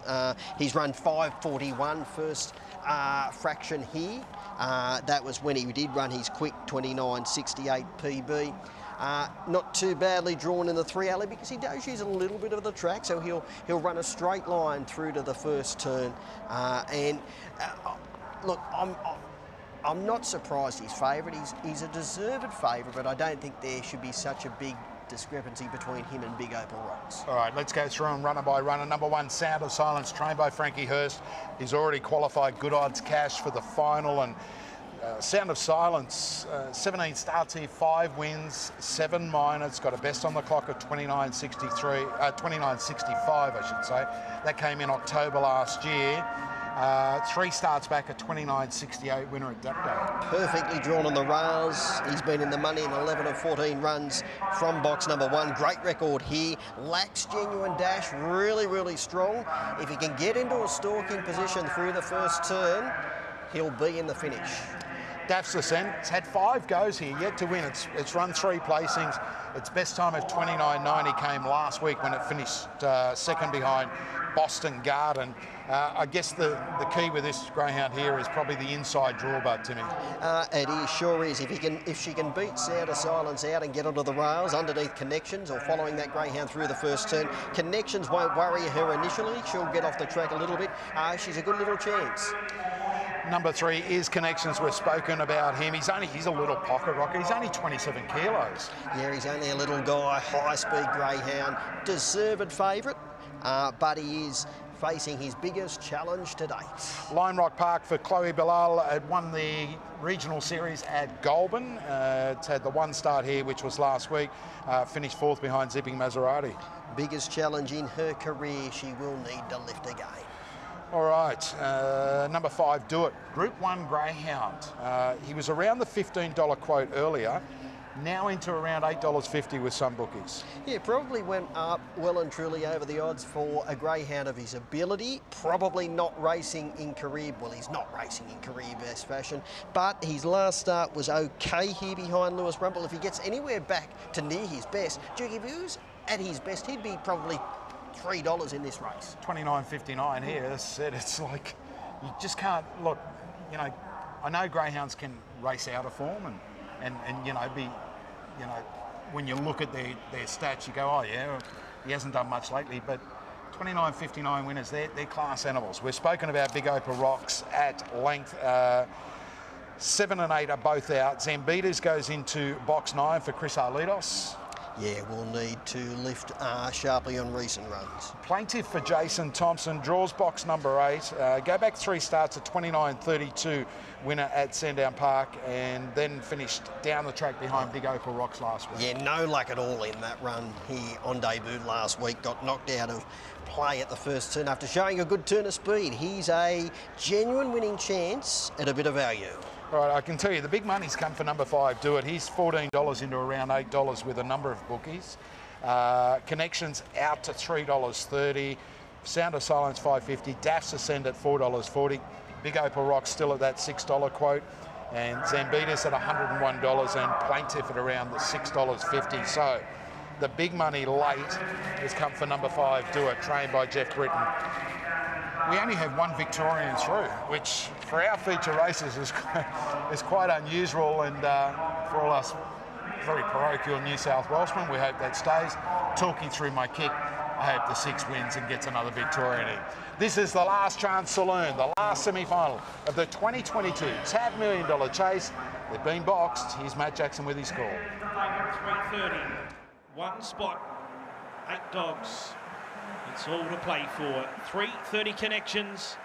He's run 5.41 first fraction here. That was when he did run his quick 29.68 PB. Not too badly drawn in the 3 alley because he does use a little bit of the track, so he'll run a straight line through to the first turn. Look, I'm not surprised he's favourite. He's a deserved favourite, but I don't think there should be such a big discrepancy between him and Big Opal Rocks. All right, let's go through them runner by runner. Number 1, Sound of Silence, trained by Frankie Hurst. He's already qualified good odds cash for the final, and Sound of Silence, 17 starts here, 5 wins, 7 minors, got a best on the clock of 29.65, I should say. That came in October last year. 3 starts back at 29.68, winner at Duclos. Perfectly drawn on the rails. He's been in the money in 11 of 14 runs from box number 1. Great record here. Lacks genuine dash. Really, really strong. If he can get into a stalking position through the first turn, he'll be in the finish. Daff's Ascent, it's had 5 goes here, yet to win. It's run 3 placings. Its best time of 29.90 came last week when it finished second behind Boston Garden. I guess the key with this greyhound here is probably the inside drawbar, Timmy. It is, sure is. If she can beat Sound of Silence out and get onto the rails underneath Connections or following that greyhound through the first turn, Connections won't worry her initially. She'll get off the track a little bit. She's a good little chance. Number 3 is Connections. We've spoken about him. He's a little pocket rocket. He's only 27 kilos. Yeah, he's only a little guy, high-speed greyhound, deserved favourite, but he is facing his biggest challenge to date. Lime Rock Park for Chloe Bilal had won the regional series at Goulburn. It's had the 1 start here, which was last week. Finished 4th behind Zipping Maserati. Biggest challenge in her career. She will need to lift again. All right, number 5, Do It. Group 1 greyhound. He was around the $15 quote earlier, now into around $8.50 with some bookies. Yeah, probably went up well and truly over the odds for a greyhound of his ability. Probably not racing in career, well, he's not racing in career best fashion, but his last start was okay here behind Lewis Rumble. If he gets anywhere back to near his best, Duke, if he was at his best, he'd be probably $3 in this race. 29.59 here. As I said, it's like you just can't look. You know, I know greyhounds can race out of form and when you look at their stats, you go, oh yeah, he hasn't done much lately. But 29.59 winners, they're class animals. We've spoken about Big Opal Rocks at length. 7 and 8 are both out. Zambitas goes into box 9 for Chris Arlidos. Yeah, we'll need to lift sharply on recent runs. Plaintiff for Jason Thompson, draws box number 8. Go back 3 starts at 29.32, winner at Sandown Park, and then finished down the track behind Big Opal Rocks last week. Yeah, no luck at all in that run here on debut last week. Got knocked out of play at the first turn after showing a good turn of speed. He's a genuine winning chance at a bit of value. All right, I can tell you the big money's come for number 5, Do It. He's $14 into around $8 with a number of bookies. Connections out to $3.30. Sound of Silence $5.50. Daff's Ascend at $4.40. Big Opal Rock still at that $6 quote. And Zambitas at $101 and Plaintiff at around the $6.50. So the big money late has come for number 5, Do It, trained by Jeff Britton. We only have 1 Victorian through, which for our feature races is quite unusual, and for all us very parochial New South Welshmen, we hope that stays. Talking through my kick, had the 6 wins and gets another Victorian in. This is the last chance saloon, the last semi-final of the 2022 TAB $1 Million Chase. They've been boxed. Here's Matt Jackson with his call. 3:30, one spot, 8 dogs. It's all to play for. 3:30 connections.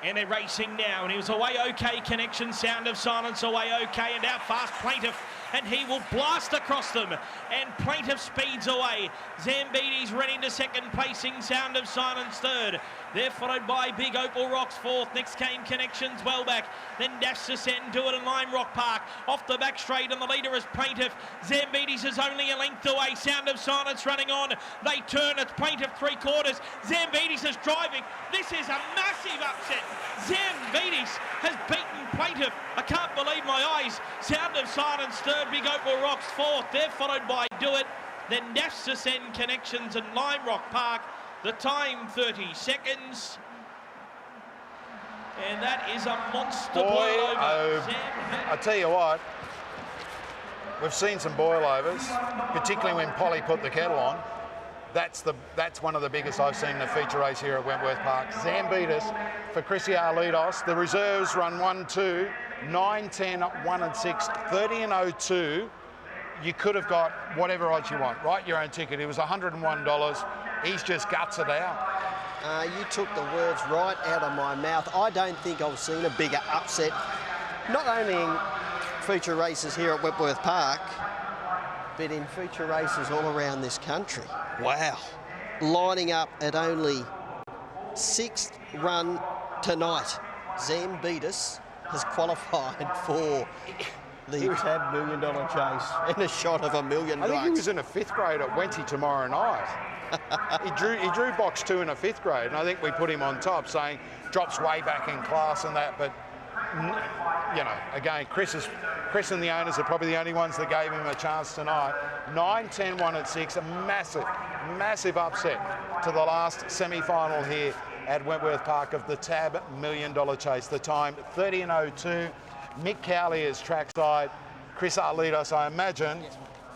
And they're racing now, and he was away okay, Connection, Sound of Silence away okay, and out fast Plaintiff, and he will blast across them, and Plaintiff speeds away. Zambidi's running to second, placing Sound of Silence third. They're followed by Big Opal Rocks fourth. Next came Connections well back. Then Dash Descend, Do It in Lime Rock Park. Off the back straight, and the leader is Plaintiff. Zambidi's is only a length away. Sound of Silence running on. They turn, it's Plaintiff 3/4. Zambidi's is driving. This is a massive upset. Zambidi's has beaten Plaintiff. I can't believe my eyes. Sound of Silence third, Big Opal Rocks fourth. They're followed by Do It. Then Dash Descend, Connections, and Lime Rock Park. The time 30 seconds. And that is a monster boil over. I tell you what, we've seen some boil overs, particularly when Polly put the kettle on. That's one of the biggest I've seen in a feature race here at Wentworth Park. Zambitis for Chrissy Arlidos. The reserves run 1-2, 9, 10, 1 and 6, 30 and 02. You could have got whatever odds you want. Write your own ticket. It was $101. He's just guts it out. You took the words right out of my mouth. I don't think I've seen a bigger upset, not only in feature races here at Wentworth Park, but in feature races all around this country. Wow. Lining up at only 6th run tonight. Zambitis has qualified for the TAB $1 Million Chase and a shot of $1 million. I think he was in a 5th grade at Wenty tomorrow night. he drew box 2 in a 5th grade, and I think we put him on top, saying drops way back in class and that. But you know, again, Chris and the owners are probably the only ones that gave him a chance tonight. 9, 10, 1 and 6, a massive upset to the last semi-final here at Wentworth Park of the TAB $1 Million Chase. The time 30 and 02. Mick Cowley is trackside. Chris Arlidos, I imagine,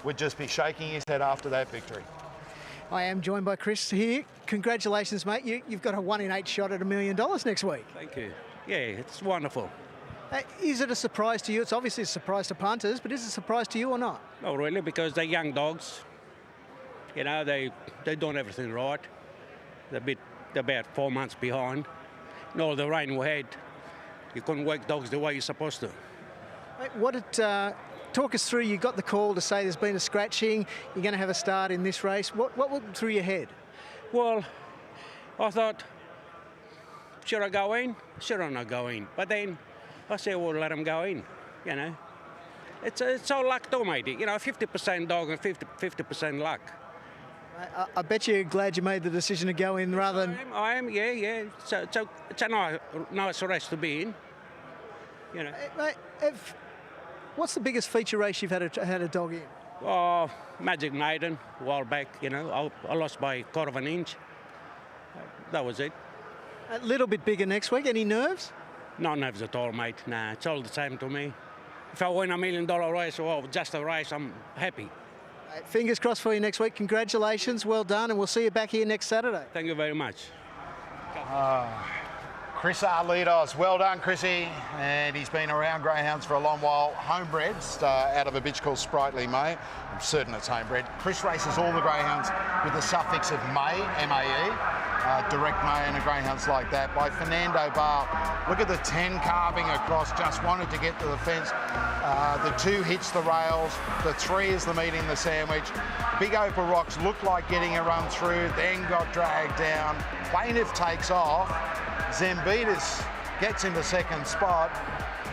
would just be shaking his head after that victory. I am joined by Chris here. Congratulations, mate. You've got a 1 in 8 shot at $1 million next week. Thank you. Yeah, it's wonderful. Is it a surprise to you? It's obviously a surprise to punters, but is it a surprise to you or not? Not really, because they're young dogs. You know, they're doing everything right. They're about 4 months behind. No, the rain we had, you couldn't work dogs the way you're supposed to. Talk us through, you got the call to say there's been a scratching, you're going to have a start in this race. What went through your head? Well, I thought, should I go in? Should I not go in? But then I said, well, let them go in, you know. It's all luck too, mate. You know, 50% dog and 50% luck. I bet you're glad you made the decision to go in rather than... I am, yeah. So it's a nice race to be in, you know. What's the biggest feature race you've had a dog in? Oh, Magic Maiden, a while back, you know. I lost by a quarter of an inch. That was it. A little bit bigger next week. Any nerves? No nerves at all, mate. Nah, it's all the same to me. If I win $1 million race or just a race, I'm happy. Fingers crossed for you next week. Congratulations, well done, and we'll see you back here next Saturday. Thank you very much. Chris Arlidos, well done, Chrissy. And he's been around greyhounds for a long while. Homebred, out of a bitch called Sprightly May. I'm certain it's homebred. Chris races all the greyhounds with the suffix of May, M-A-E, direct May and greyhounds like that. By Fernando Bar. Look at the 10 carving across, just wanted to get to the fence. The 2 hits the rails. The 3 is the meat in the sandwich. Big Opal Rocks looked like getting a run through, then got dragged down. Plaintiff takes off. Zambitis gets into second spot.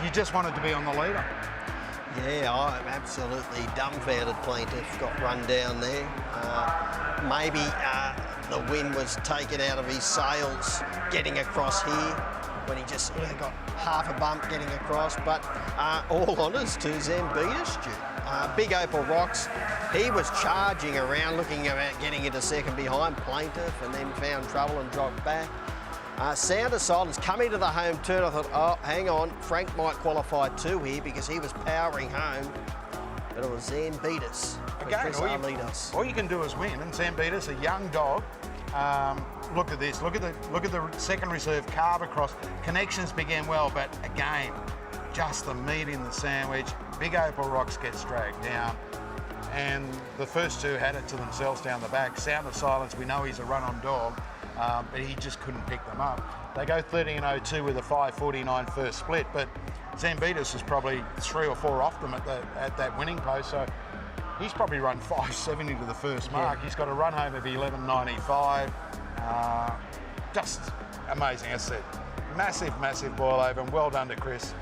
You just wanted to be on the leader. Yeah, I'm absolutely dumbfounded. Plaintiff got run down there. Maybe the wind was taken out of his sails getting across here when he just got half a bump getting across. But all honours to Zambitis. Big Opal Rocks, he was charging around looking at getting into second behind Plaintiff and then found trouble and dropped back. Sound of Silence coming to the home turn. I thought, oh, hang on, Frank might qualify too here because he was powering home, but it was Zambitis. again, Chris Arlitos. all you can do is win. And Zambitas, a young dog. Look at this. Look at the second reserve carve across. Connections began well, but again, just the meat in the sandwich. Big Opal Rocks gets dragged down. And the first two had it to themselves down the back. Sound of Silence, we know he's a run-on dog, but he just couldn't pick them up. They go 13.02 with a 5.49 first split, but Zambitas is probably 3 or 4 off them at that winning post, so he's probably run 5.70 to the first mark. He's got a run home of 11.95. Just amazing, as I said. Massive boil over, and well done to Chris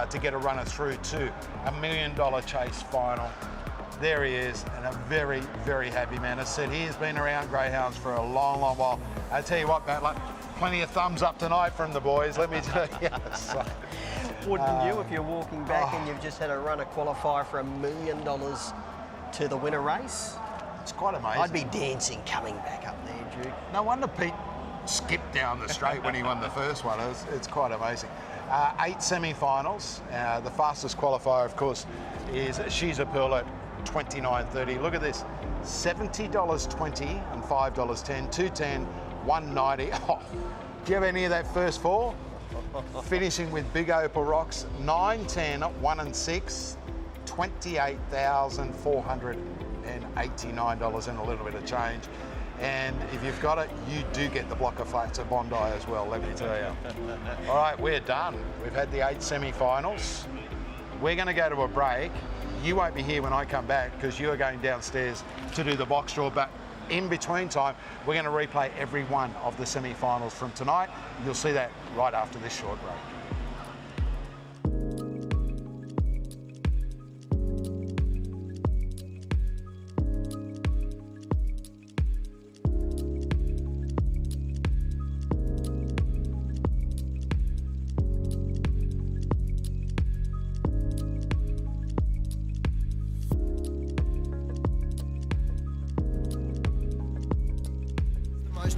to get a runner through to $1 million chase final. There he is, and a very, very happy man. As I said, he has been around greyhounds for a long while. I tell you what, Battler, plenty of thumbs up tonight from the boys, let me tell you. So, wouldn't you, if you're walking back and you've just had a runner qualify for $1 million to the winner race? It's quite amazing. I'd be dancing coming back up there, Duke. No wonder Pete skipped down the straight when he won the first one. It's quite amazing. 8 semi-finals. The fastest qualifier, of course, is She's a Pearl at 29.30. Look at this, $70.20 and $5.10, $2.10, $1.90. Oh, do you have any of that first 4? Finishing with Big Opal Rocks, 9.10, 1 and 6, $28,489 and a little bit of change. And if you've got it, you do get the block of flights at Bondi as well, let me tell you. All right, we're done. We've had the 8 semi-finals. We're going to go to a break. You won't be here when I come back because you are going downstairs to do the box draw, but in between time, we're going to replay every one of the semi-finals from tonight. You'll see that right after this short break.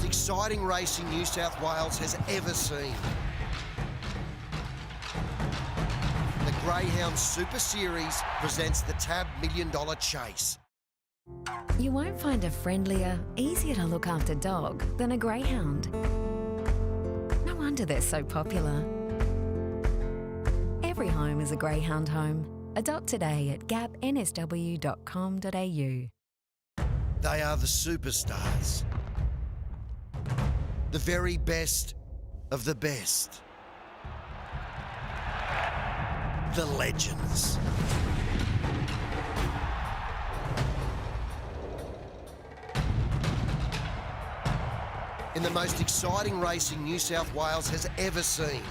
Exciting racing New South Wales has ever seen. The Greyhound Super Series presents the TAB $1 Million Chase. You won't find a friendlier, easier to look after dog than a greyhound. No wonder they're so popular. Every home is a greyhound home. Adopt today at gapnsw.com.au. They are the superstars. The very best of the best. The legends. In the most exciting racing New South Wales has ever seen,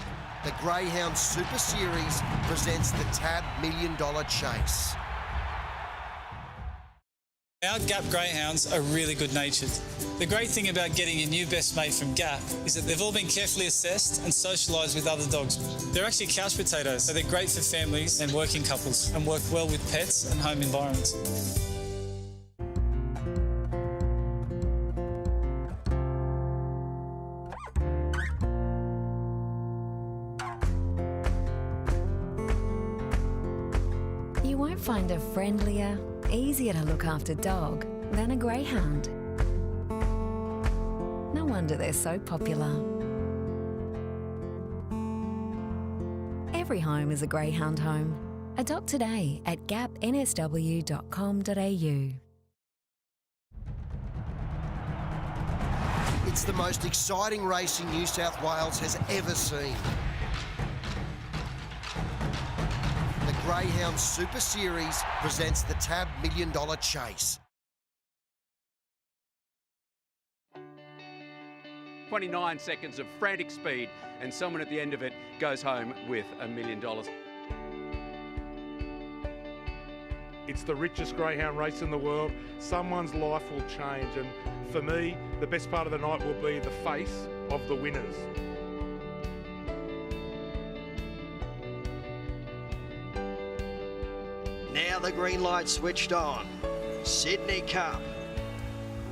the Greyhound Super Series presents the TAB $1 Million Chase. Our Gap Greyhounds are really good-natured. The great thing about getting a new best mate from Gap is that they've all been carefully assessed and socialised with other dogs. They're actually couch potatoes, so they're great for families and working couples and work well with pets and home environments. You won't find a friendlier, easier to look after dog than a greyhound. No wonder they're so popular. Every home is a greyhound home. Adopt today at gapnsw.com.au. It's the most exciting racing New South Wales has ever seen. The Greyhound Super Series presents the TAB $1 Million Chase. 29 seconds of frantic speed, and someone at the end of it goes home with $1 million. It's the richest greyhound race in the world. Someone's life will change, and for me, the best part of the night will be the face of the winners. Now the green light switched on. Sydney Cup.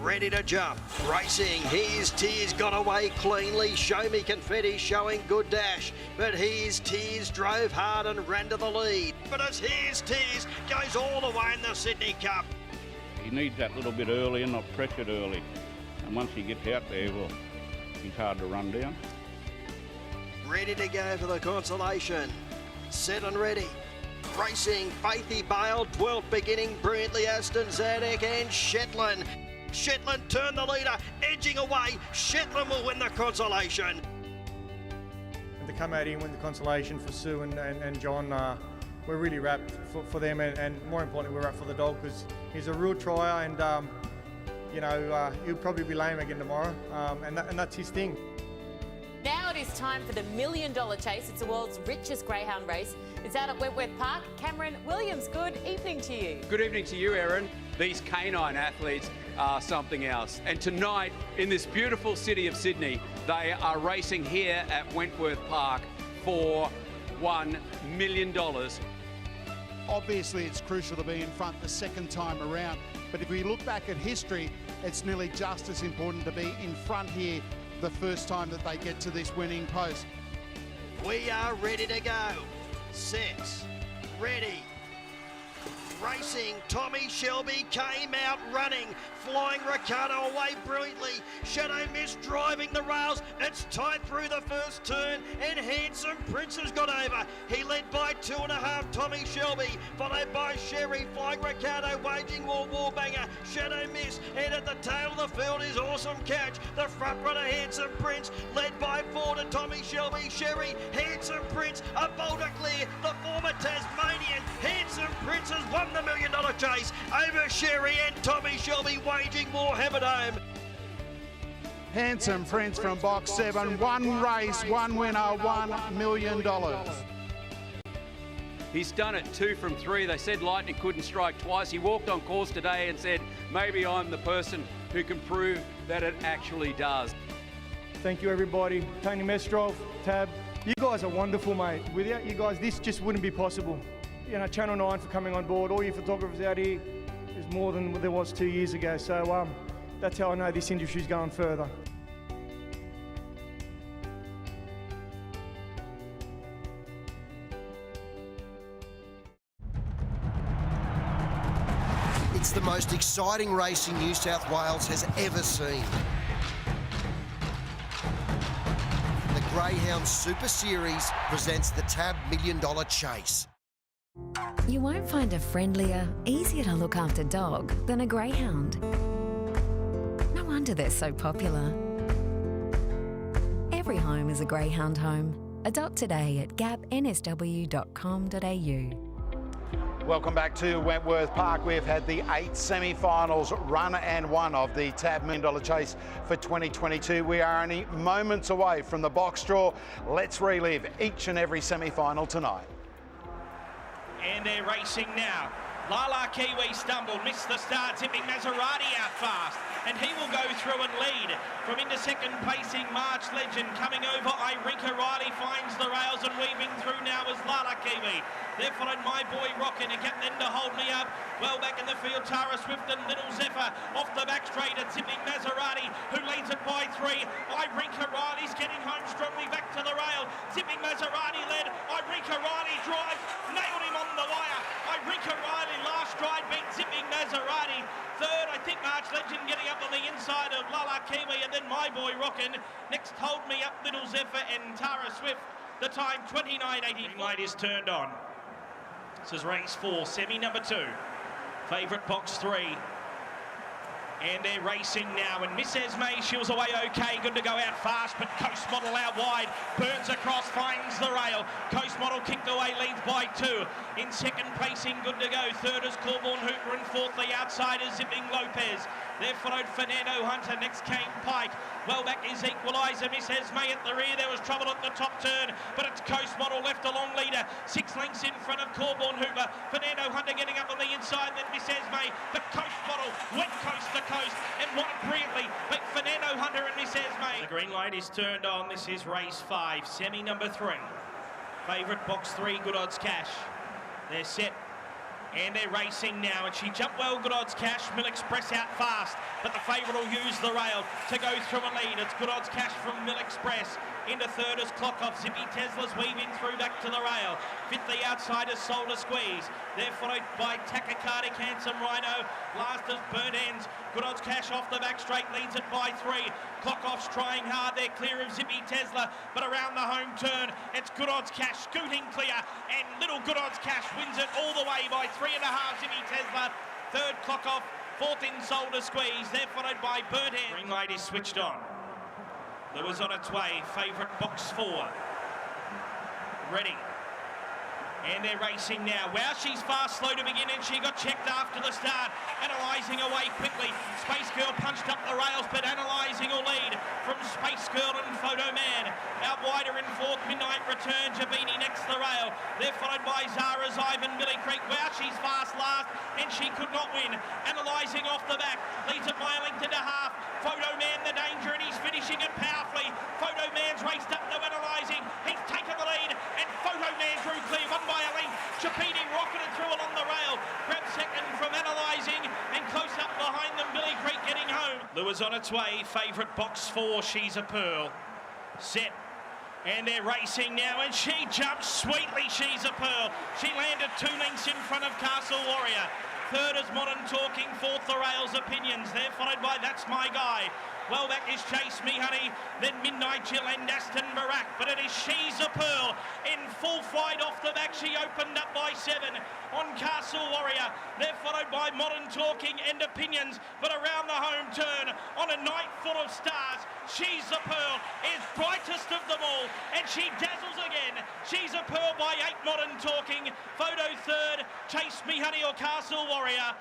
Ready to jump. Racing. Here's Tears got away cleanly. Show Me Confetti showing good dash. But Here's Tears drove hard and ran to the lead. But as Here's Tears goes all the way in the Sydney Cup. He needs that little bit early and not pressured early. And once he gets out there, well, he's hard to run down. Ready to go for the consolation. Set and ready. Racing, Faithy Bale, Dwelt beginning brilliantly, Aston Zadek and Shetland. Shetland turn the leader, edging away. Shetland will win the consolation. And to come out here and win the consolation for Sue and John, we're really wrapped for them, and more importantly, we're wrapped for the dog because he's a real trier, and you know, he'll probably be lame again tomorrow, and that's his thing. Now it is time for the $1 Million Chase. It's the world's richest greyhound race. It's out at Wentworth Park. Cameron Williams, good evening to you. Good evening to you, Erin. These canine athletes are something else. And tonight, in this beautiful city of Sydney, they are racing here at Wentworth Park for $1 million. Obviously, it's crucial to be in front the second time around. But if we look back at history, it's nearly just as important to be in front here the first time that they get to this winning post. We are ready to go. Set, ready. Racing, Tommy Shelby came out running, flying Ricardo away brilliantly. Shadow Mist driving the rails. It's tight through the first turn, and Handsome Prince has got over. He led by 2.5, Tommy Shelby, followed by Sherry, flying Ricardo, waging war, Warbanger, Shadow Mist, and at the tail of the field is Awesome Catch. The front runner, Handsome Prince, led by 4 to Tommy Shelby, Sherry, Handsome Prince, a boulder clear. The former Tasmanian, Handsome Prince has won the $1 Million Chase over Sherry and Tommy Shelby, waging war, hammered home. Handsome Prince from box 7, one race, one winner, $1 million. He's done it 2 from 3. They said lightning couldn't strike twice. He walked on course today and said, maybe I'm the person who can prove that it actually does. Thank you, everybody. Tony Mestrov, Tab, you guys are wonderful, mate. Without you guys, this just wouldn't be possible. You know, Channel 9 for coming on board. All you photographers out here is more than there was 2 years ago. So that's how I know this industry's going further. It's the most exciting racing New South Wales has ever seen. The Greyhound Super Series presents the TAB $1 Million Chase. You won't find a friendlier, easier to look after dog than a greyhound. No wonder they're so popular. Every home is a greyhound home. Adopt today at gapnsw.com.au. Welcome back to Wentworth Park. We've had the 8 semi-finals, run and one of the TAB $1 Million Chase for 2022. We are only moments away from the box draw. Let's relive each and every semi-final tonight. And they're racing now. Lala Kiwi stumbled, missed the start, Zipping Maserati out fast, and he will go through and lead. From into second placing, March Legend coming over. Irika Riley finds the rails, and weaving through now is Lala Kiwi. There followed My Boy Rockin' to get them to hold me up. Well back in the field, Tara Swift and Little Zephyr off the back straight at Zipping Maserati, who leads it by 3. Irika Riley's getting home strongly back to the rail. Zipping Maserati led. Irika Riley drive, nailed him on the wire. Irika Riley last stride beat Zipping Maserati. Third, I think March Legend getting up on the inside of Lala Kiwi, and then My Boy Rockin'. Next, Hold Me Up, Little Zephyr and Tara Swift. The time 29.80. Green light is turned on. This is race 4, semi number 2. Favourite box 3. And they're racing now, and Miss Esme, she was away okay, good to go out fast, but Coast Model out wide, burns across, finds the rail. Coast Model kicked away, leads by 2. In second placing, good to go. Third is Corborn Hooper, and fourth, the outside is Zipping Lopez. There followed Fernando Hunter, next came Pike. Well back is Equaliser, Miss Esme at the rear, there was trouble at the top turn, but it's Coast Model left a long leader. 6 lengths in front of Corborn Hooper. Fernando Hunter getting up on the inside, then Miss Esme, but Coast Model went coast to coast and won it brilliantly, but Fernando Hunter and Miss Esme. The green light is turned on. This is race 5, semi number 3. Favourite box 3, Good Odds Cash. They're set. And they're racing now, and she jumped well, Good Odds Cash. Mill Express out fast, but the favourite will use the rail to go through a lead. It's Good Odds Cash from Mill Express. Into third is Clock Off. Zippy Tesla's weaving through back to the rail. Fifth, the outside is Soul to Squeeze. They're followed by Tachycardic, Handsome Rhino. Last is Burnt Ends. Good Odds Cash off the back straight, leads it by 3. Clock Off's trying hard. They're clear of Zippy Tesla, but around the home turn, it's Good Odds Cash scooting clear, and Little Good Odds Cash wins it all the way by 3.5. Zippy Tesla. Third, Clock Off. Fourth in Soul to Squeeze. They're followed by Burnt Ends. Green light is switched on. Lewis on its way. Favourite box 4. Ready. And they're racing now. Wow, she's fast, slow to begin, and she got checked after the start. Analysing away quickly. Space Girl punched up the rails, but Analysing will lead from Space Girl and Photo Man. Out wider in fourth, Midnight Return. Jabini next to the rail. They're followed by Zara's Ivan, Billy Creek. Wow, she's fast last, and she could not win. Analysing off the back. Leads it by a length and a half. Photo Man the danger, and he's finishing it powerfully. Photo Man's raced up to Analysing. He's taken the lead, and Photo Man drew clear, won by a length. Chapini rocketed through along the rail. Grabbed second from Analysing, and close up behind them, Billy Creek getting home. Lewis on its way. Favourite box 4, She's a Pearl. Set. And they're racing now, and she jumps sweetly, She's a Pearl. She landed 2 lengths in front of Castle Warrior. Third is Modern Talking. Fourth, The Rails Opinions. They're followed by That's My Guy. Well back is Chase Me Honey, then Midnight Jill and Aston Barak. But it is She's a Pearl in full flight off the back. She opened up by 7 on Castle Warrior. They're followed by Modern Talking and Opinions. But around the home turn on a night full of stars, She's a Pearl is brightest of them all, and she dazzles again. She's a Pearl by 8, Modern Talking. Photo third, Chase Me Honey or Castle Warrior.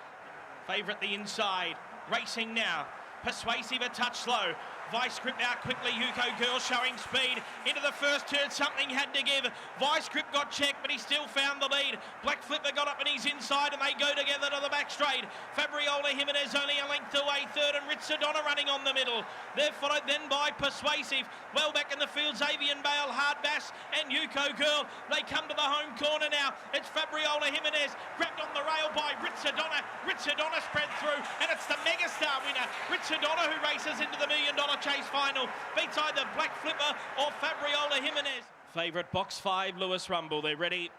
Favourite the inside, racing now. Persuasive, a touch slow. Vice Grip out quickly. Yuko Girl showing speed. Into the first turn, something had to give. Vice Grip got checked, but he still found the lead. Black Flipper got up and he's inside, and they go together to the back straight. Fabriola Jimenez only a length away. Third, and Ritsadonna running on the middle. They're followed then by Persuasive. Well back in the field, Xavier Bale, Hard Bass, and Yuko Girl. They come to the home corner now. It's Fabriola Jimenez, grabbed on the rail by Ritsadonna. Ritsadonna spread through, and it's the Megastar winner, Ritsadonna, who races into the $1 million chase final. Beats either Black Flipper or Fabriola Jimenez. Favourite box 5, Lewis Rumble. They're ready.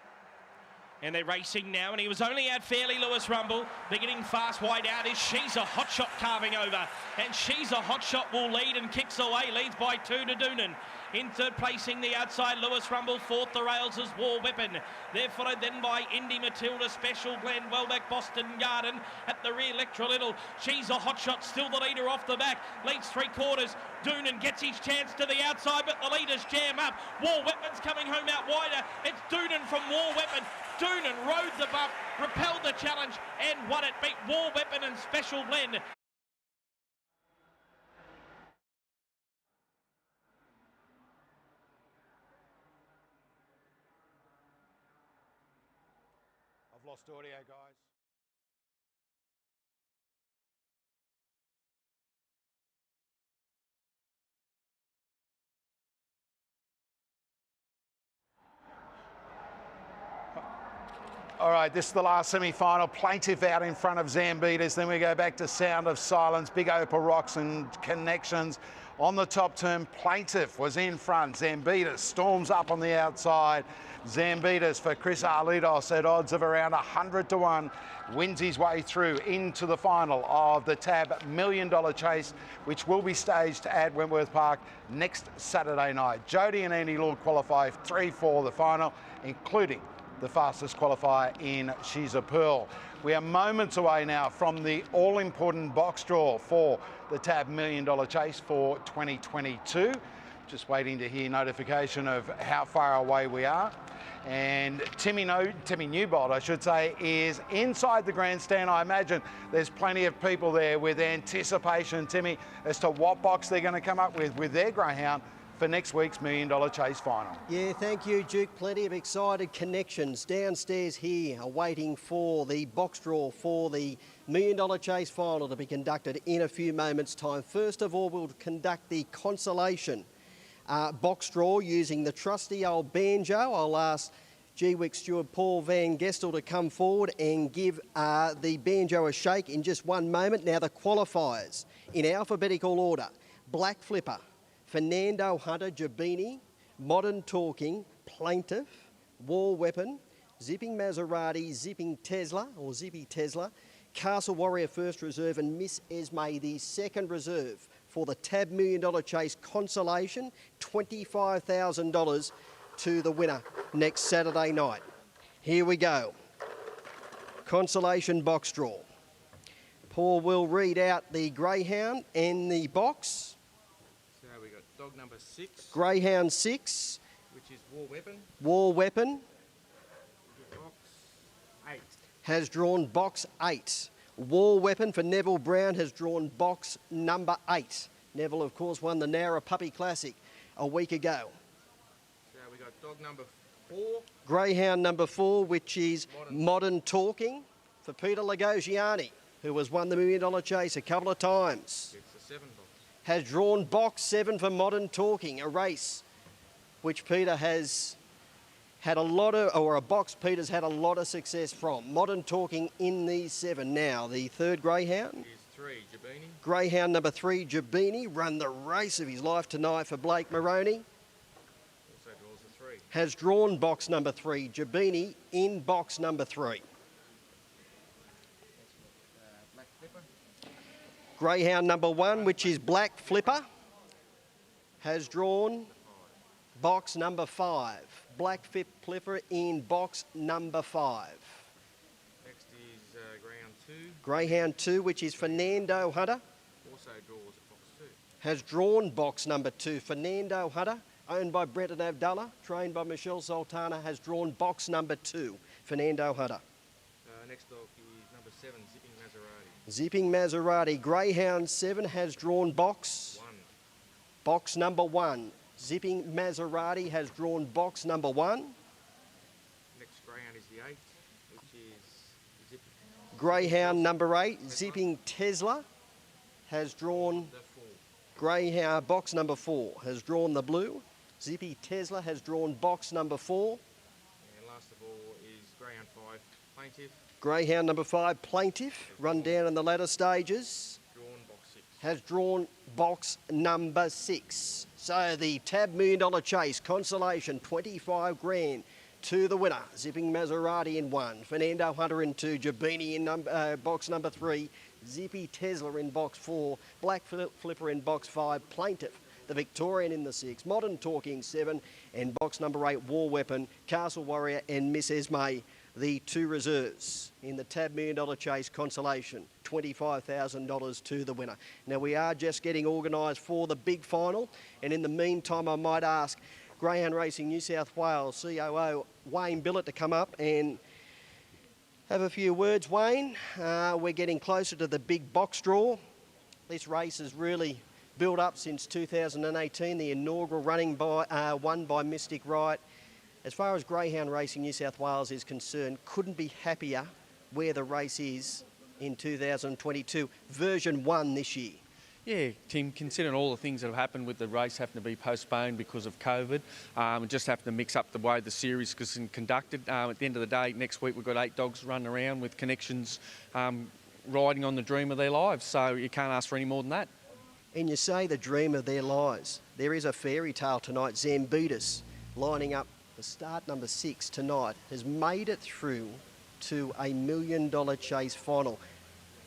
And they're racing now, and he was only out fairly, Lewis Rumble. Beginning fast wide out is She's a Hot Shot carving over. And She's a Hot Shot will lead and kicks away. Leads by 2 to Doonan. In third, placing the outside, Lewis Rumble. Fourth, The Rails is War Weapon. They're followed then by Indy Matilda, Special Blend, Wellback, Boston Garden. At the rear, Electra Little. She's a Hot Shot, still the leader off the back. Leads 3/4. Doonan gets his chance to the outside, but the leaders jam up. War Weapon's coming home out wider. It's Doonan from War Weapon. Doonan rode the bump, repelled the challenge, and won it. Beat War Weapon and Special Blend. I've lost audio, guys. All right, this is the last semi-final. Plaintiff out in front of Zambetas. Then we go back to Sound of Silence, Big Opal Rocks and Connections. On the top turn, Plaintiff was in front. Zambetas storms up on the outside. Zambetas for Chris Arlidos at odds of around 100 to 1 wins his way through into the final of the TAB $1 million chase, which will be staged at Wentworth Park next Saturday night. Jody and Andy Lord qualify 3 for the final, including the fastest qualifier in She's a Pearl. We are moments away now from the all-important box draw for the TAB $1 million chase for 2022. Just waiting to hear notification of how far away we are. And Timmy Newbold, I should say, is inside the grandstand. I imagine there's plenty of people there with anticipation, Timmy, as to what box they're going to come up with their Greyhound for next week's $1 million chase final. Yeah, thank you, Duke. Plenty of excited connections downstairs here awaiting for the box draw for the $1 million chase final to be conducted in a few moments' time. First of all, we'll conduct the consolation box draw using the trusty old banjo. I'll ask GWIC steward Paul Van Gestel to come forward and give the banjo a shake in just one moment. Now the qualifiers in alphabetical order: Black Flipper, Fernando Hunter, Jabini, Modern Talking, Plaintiff, War Weapon, Zipping Maserati, Zipping Tesla, or Zippy Tesla, Castle Warrior First Reserve, and Miss Esme, the second reserve for the Tab $1 Million Chase Consolation, $25,000 to the winner next Saturday night. Here we go. Consolation box draw. Paul will read out the Greyhound and the box. So we got dog number 6. Greyhound 6. Which is War Weapon. War Weapon. Box 8. Has drawn box 8. War Weapon for Neville Brown has drawn box number 8. Neville, of course, won the Nowra Puppy Classic a week ago. So we got dog number 4. Greyhound number 4, which is Modern Talking for Peter Lagosiani, who has won the $1 Million Chase a couple of times. It's a 7 box. Has drawn box 7 for Modern Talking, a race which Peter has had a lot of, or a box Peter's had a lot of success from. Modern Talking in these 7 now. The third Greyhound. Is 3, Jabini. Greyhound number 3, Jabini, run the race of his life tonight for Blake Moroney. Also draws a 3. Has drawn box number 3, Jabini in box number 3. Black Flipper. Greyhound number 1, which is Black Flipper, has drawn box number 5. Black Flipper in box number 5. Next is Greyhound 2. Greyhound 2, which is Fernando Hunter, Also draws at box 2. has drawn box number 2. Fernando Hunter, owned by Brenton Abdullah, trained by Michelle Sultana, has drawn box number 2. Fernando Hunter. Next dog is number 7, Zipping Maserati. Zipping Maserati. Greyhound 7 has drawn box. 1. Box number 1. Zipping Maserati has drawn box number 1. Next Greyhound is the 8, which is Zipping. Greyhound number 8, Zipping Tesla, has drawn The 4. Greyhound box number 4, has drawn the blue. Zippy Tesla has drawn box number 4. And last of all is Greyhound 5, Plaintiff. Greyhound number 5, Plaintiff, run down in the latter stages, Drawn box 6. has drawn box number 6. So the Tab $1 Million Chase Consolation, 25 grand to the winner. Zipping Maserati in 1, Fernando Hunter in 2, Jabini in box number 3, Zippy Tesla in box 4, Black Flipper in box 5, Plaintiff, the Victorian in the 6, Modern Talking 7, and box number 8, War Weapon, Castle Warrior and Miss Esme, the 2 reserves in the Tab $1 Million Chase Consolation, $25,000 to the winner. Now we are just getting organised for the big final, and in the meantime I might ask Greyhound Racing New South Wales COO Wayne Billett to come up and have a few words. Wayne, we're getting closer to the big box draw. This race has really built up since 2018, the inaugural running won by Mystic Right. As far as Greyhound Racing New South Wales is concerned, couldn't be happier where the race is in 2022. Version 1 this year. Yeah, Tim, considering all the things that have happened with the race having to be postponed because of COVID, and just have to mix up the way the series is conducted. At the end of the day, next week we've got 8 dogs running around with Connections riding on the dream of their lives, so you can't ask for any more than that. And you say the dream of their lives. There is a fairy tale tonight. Zambetas lining up the start number 6 tonight has made it through to a $1 Million Chase final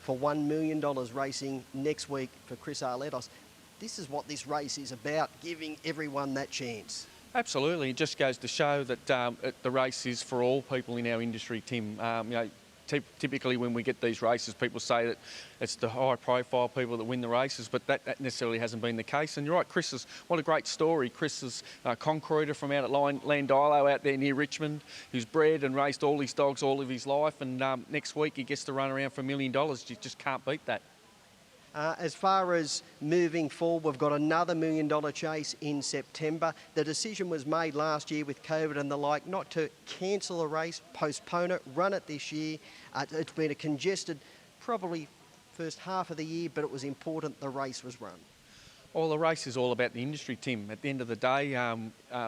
for $1 million racing next week for Chris Arlettos. This is what this race is about, giving everyone that chance. Absolutely, it just goes to show that the race is for all people in our industry, Tim. Typically when we get these races, people say that it's the high-profile people that win the races, but that necessarily hasn't been the case. And you're right, what a great story. Chris is a concreter from out at Landilo out there near Richmond, who's bred and raced all his dogs all of his life, and next week he gets to run around for $1 million. You just can't beat that. As far as moving forward, we've got another $1 Million Chase in September. The decision was made last year with COVID and the like not to cancel a race, postpone it, run it this year. It's been a congested, probably first half of the year, but it was important the race was run. Well, the race is all about the industry, Tim. At the end of the day,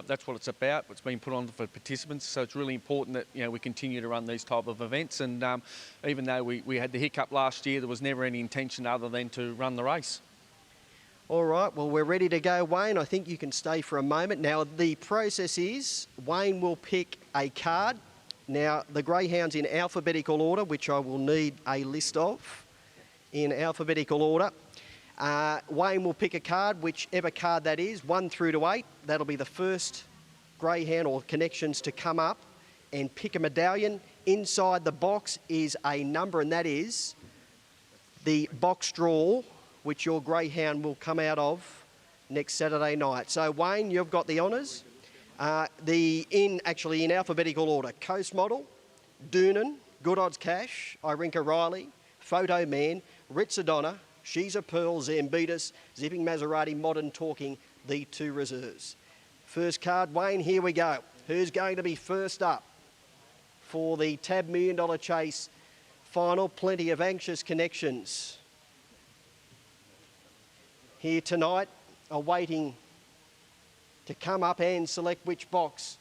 that's what it's about. It's been put on for participants, so it's really important that we continue to run these type of events. And even though we had the hiccup last year, there was never any intention other than to run the race. All right, well, we're ready to go, Wayne. I think you can stay for a moment. Now, the process is Wayne will pick a card. Now, the greyhounds in alphabetical order, which I will need a list of in alphabetical order. Wayne will pick a card, whichever card that is, 1 through to 8. That'll be the first greyhound or connections to come up and pick a medallion. Inside the box is a number, and that is the box draw, which your greyhound will come out of next Saturday night. So, Wayne, you've got the honours. In alphabetical order, Coast Model, Doonan, Good Odds Cash, Irinka Riley, Photo Man, Ritsadonna, She's a Pearl, Zambetas, Zipping Maserati, Modern Talking, the 2 reserves. First card, Wayne, here we go. Who's going to be first up for the TAB $1 Million Chase final? Plenty of anxious connections here tonight, awaiting to come up and select which box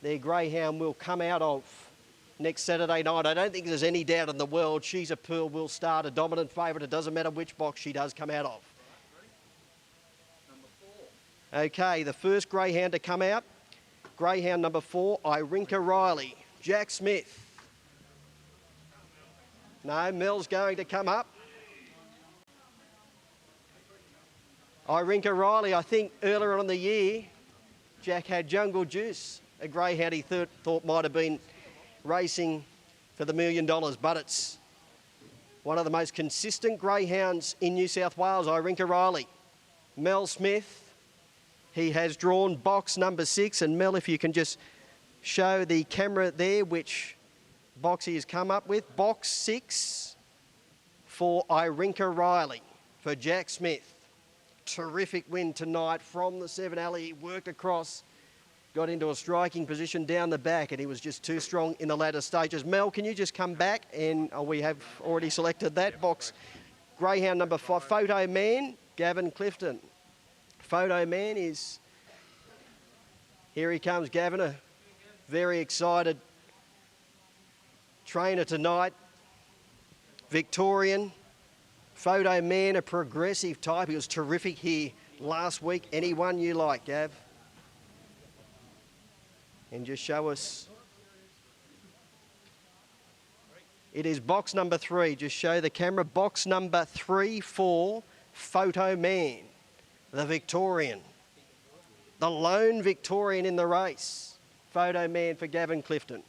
their greyhound will come out of next Saturday night. I don't think there's any doubt in the world She's a Pearl will start a dominant favourite. It doesn't matter which box she does come out of. Okay, the first greyhound to come out, greyhound number 4, Irinka Riley. Jack Smith. No, Mel's going to come up. Irinka Riley, I think earlier on in the year, Jack had Jungle Juice, a greyhound he thought might have been racing for the $1 million, but it's one of the most consistent greyhounds in New South Wales, Irinka Riley. Mel Smith, he has drawn box number 6, and Mel, if you can just show the camera there which box he has come up with. Box 6 for Irinka Riley, for Jack Smith. Terrific win tonight from the 7 alley. He worked across, got into a striking position down the back, and he was just too strong in the latter stages. Mel, can you just come back? And we have already selected that box. Greyhound number 5, Photo Man, Gavin Clifton. Photo Man is... Here he comes, Gavin, a very excited trainer tonight. Victorian. Photo Man, a progressive type. He was terrific here last week. Anyone you like, Gav? And just show us. It is box number 3. Just show the camera. Box number 3 for Photo Man, the Victorian. The lone Victorian in the race. Photo Man for Gavin Clifton.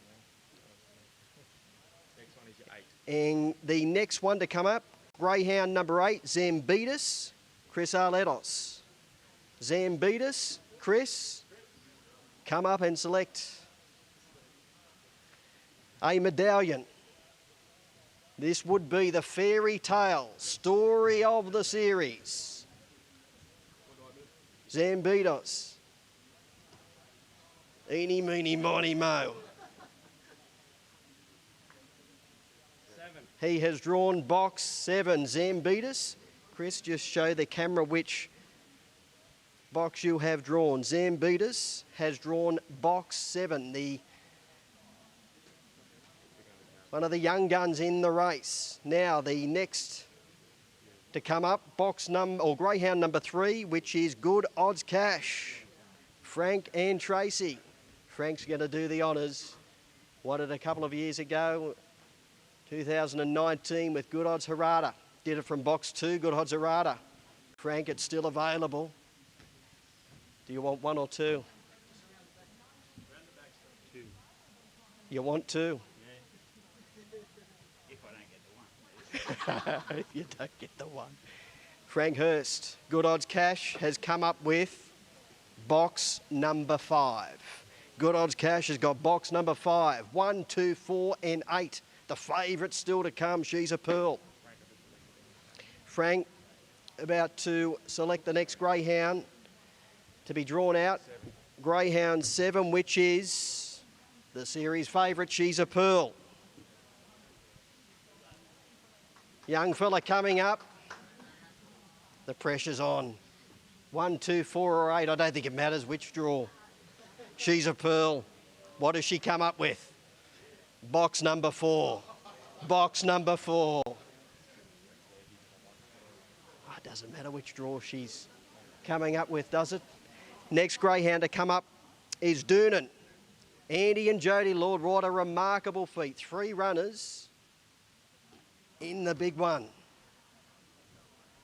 Next one is your 8. And the next one to come up, greyhound number 8, Zambetas, Chris Arletos. Zambetas, Chris, come up and select a medallion. This would be the fairy tale story of the series. Zambetas. Eeny, meeny, miny, mo. 7. He has drawn box 7, Zambetas. Chris, just show the camera which box you have drawn. Zambetas has drawn box 7, one of the young guns in the race. Now the next to come up, greyhound number 3, which is Good Odds Cash. Frank and Tracy. Frank's going to do the honours. Won it a couple of years ago, 2019 with Good Odds Harada. Did it from box 2, Good Odds Harada. Frank, it's still available. Do you want 1 or 2? 2. You want 2? Yeah. If I don't get the 1. If you don't get the 1. Frank Hurst, Good Odds Cash, has come up with box number 5. Good Odds Cash has got box number 5. 1, 2, 4 and 8. The favourite still to come, She's a Pearl. Frank about to select the next greyhound to be drawn out. 7. Greyhound 7, which is the series favourite, She's a Pearl. Young fella coming up. The pressure's on. 1, 2, 4 or 8. I don't think it matters which draw. She's a Pearl. What does she come up with? Box number 4. Box number 4. Oh, it doesn't matter which draw she's coming up with, does it? Next greyhound to come up is Doonan. Andy and Jody Lord, what a remarkable feat. 3 runners in the big one.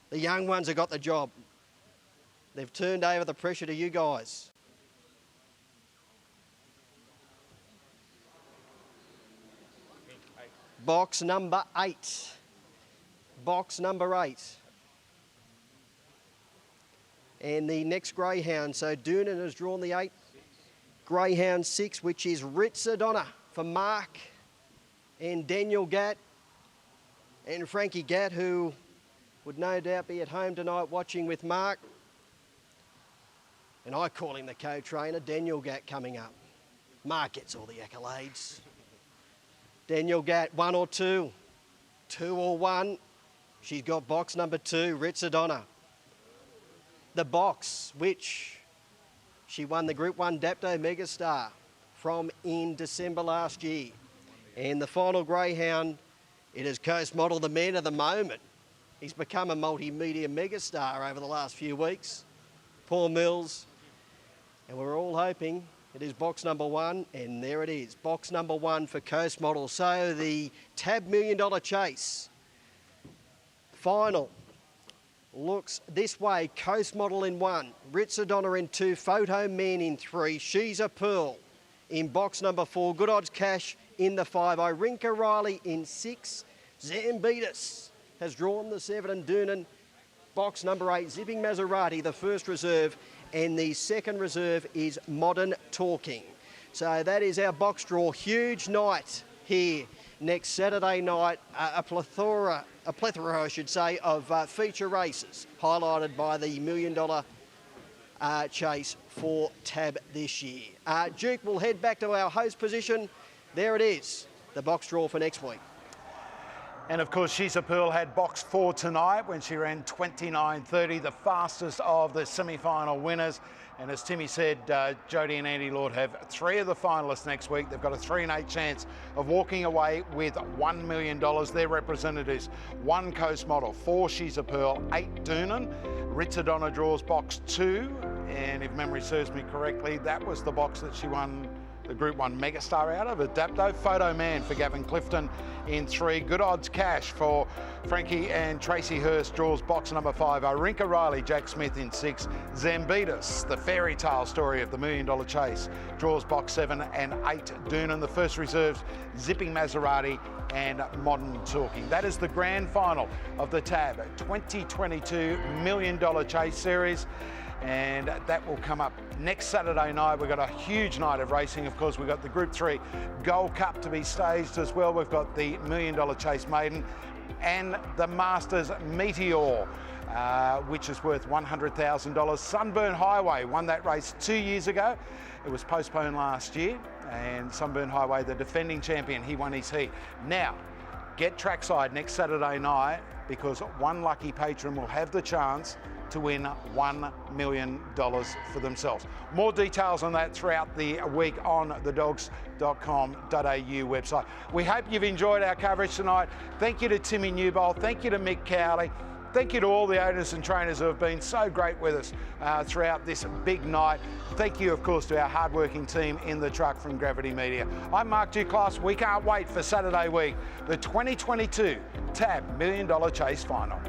The young ones have got the job. They've turned over the pressure to you guys. Box number 8. Box number 8. And the next greyhound, so Doonan has drawn the 8. Greyhound 6, which is Richest for Mark and Daniel Gatt and Frankie Gatt, who would no doubt be at home tonight watching with Mark. And I call him the co-trainer, Daniel Gatt coming up. Mark gets all the accolades. Daniel Gatt, 1 or 2. 2 or 1. She's got box number 2, Richest. The box, which she won the Group 1 Dapto Megastar from in December last year. And the final greyhound, it is Coast Model, the man of the moment. He's become a multimedia megastar over the last few weeks. Paul Mills. And we're all hoping it is box number 1, and there it is, box number 1 for Coast Model. So the TAB $1 Million Chase final looks this way. Coast Model in 1, Richest in 2, Photo Man in 3, She's a Pearl in box number 4, Good Odds Cash in the 5, Irinka Riley in 6, Zambetis has drawn the 7, and Doonan, box number 8, Zipping Maserati, the first reserve, and the second reserve is Modern Talking. So that is our box draw. Huge night here next Saturday night. A plethora, I should say, of feature races highlighted by the $1 Million Chase for TAB this year. Duke will head back to our host position. There it is, the box draw for next week. And of course, She's a Pearl had box 4 tonight when she ran 29.30, the fastest of the semi-final winners. And as Timmy said, Jody and Andy Lord have 3 of the finalists next week. They've got a 3 in 8 chance of walking away with $1 million. Their representatives: 1 Coast Model, 4 She's a Pearl, 8 Doonan. Richest draws box 2, and if memory serves me correctly, that was the box that she won the Group 1 Megastar out of. Adapto. Photo Man for Gavin Clifton in 3. Good Odds Cash for Frankie and Tracy Hurst draws box number 5. Irinka Riley, Jack Smith in 6. Zambetis, the fairy tale story of the $1 Million Chase, draws box 7, and 8 Doonan. The first reserves, Zipping Maserati and Modern Talking. That is the grand final of the TAB 2022 $1 Million Chase Series. And that will come up next Saturday night. We've got a huge night of racing. Of course, we've got the Group 3 Gold Cup to be staged as well. We've got the $1 Million Chase Maiden and the Masters Meteor, which is worth $100,000. Sunburn Highway won that race 2 years ago. It was postponed last year, and Sunburn Highway, the defending champion, he won his heat. Now, get trackside next Saturday night, because 1 lucky patron will have the chance to win $1 million for themselves. More details on that throughout the week on the dogs.com.au website. We hope you've enjoyed our coverage tonight. Thank you to Timmy Newbold. Thank you to Mick Cowley. Thank you to all the owners and trainers who have been so great with us throughout this big night. Thank you, of course, to our hard-working team in the truck from Gravity Media. I'm Mark Duclos. We can't wait for Saturday week, the 2022 TAB $1 Million Chase Final.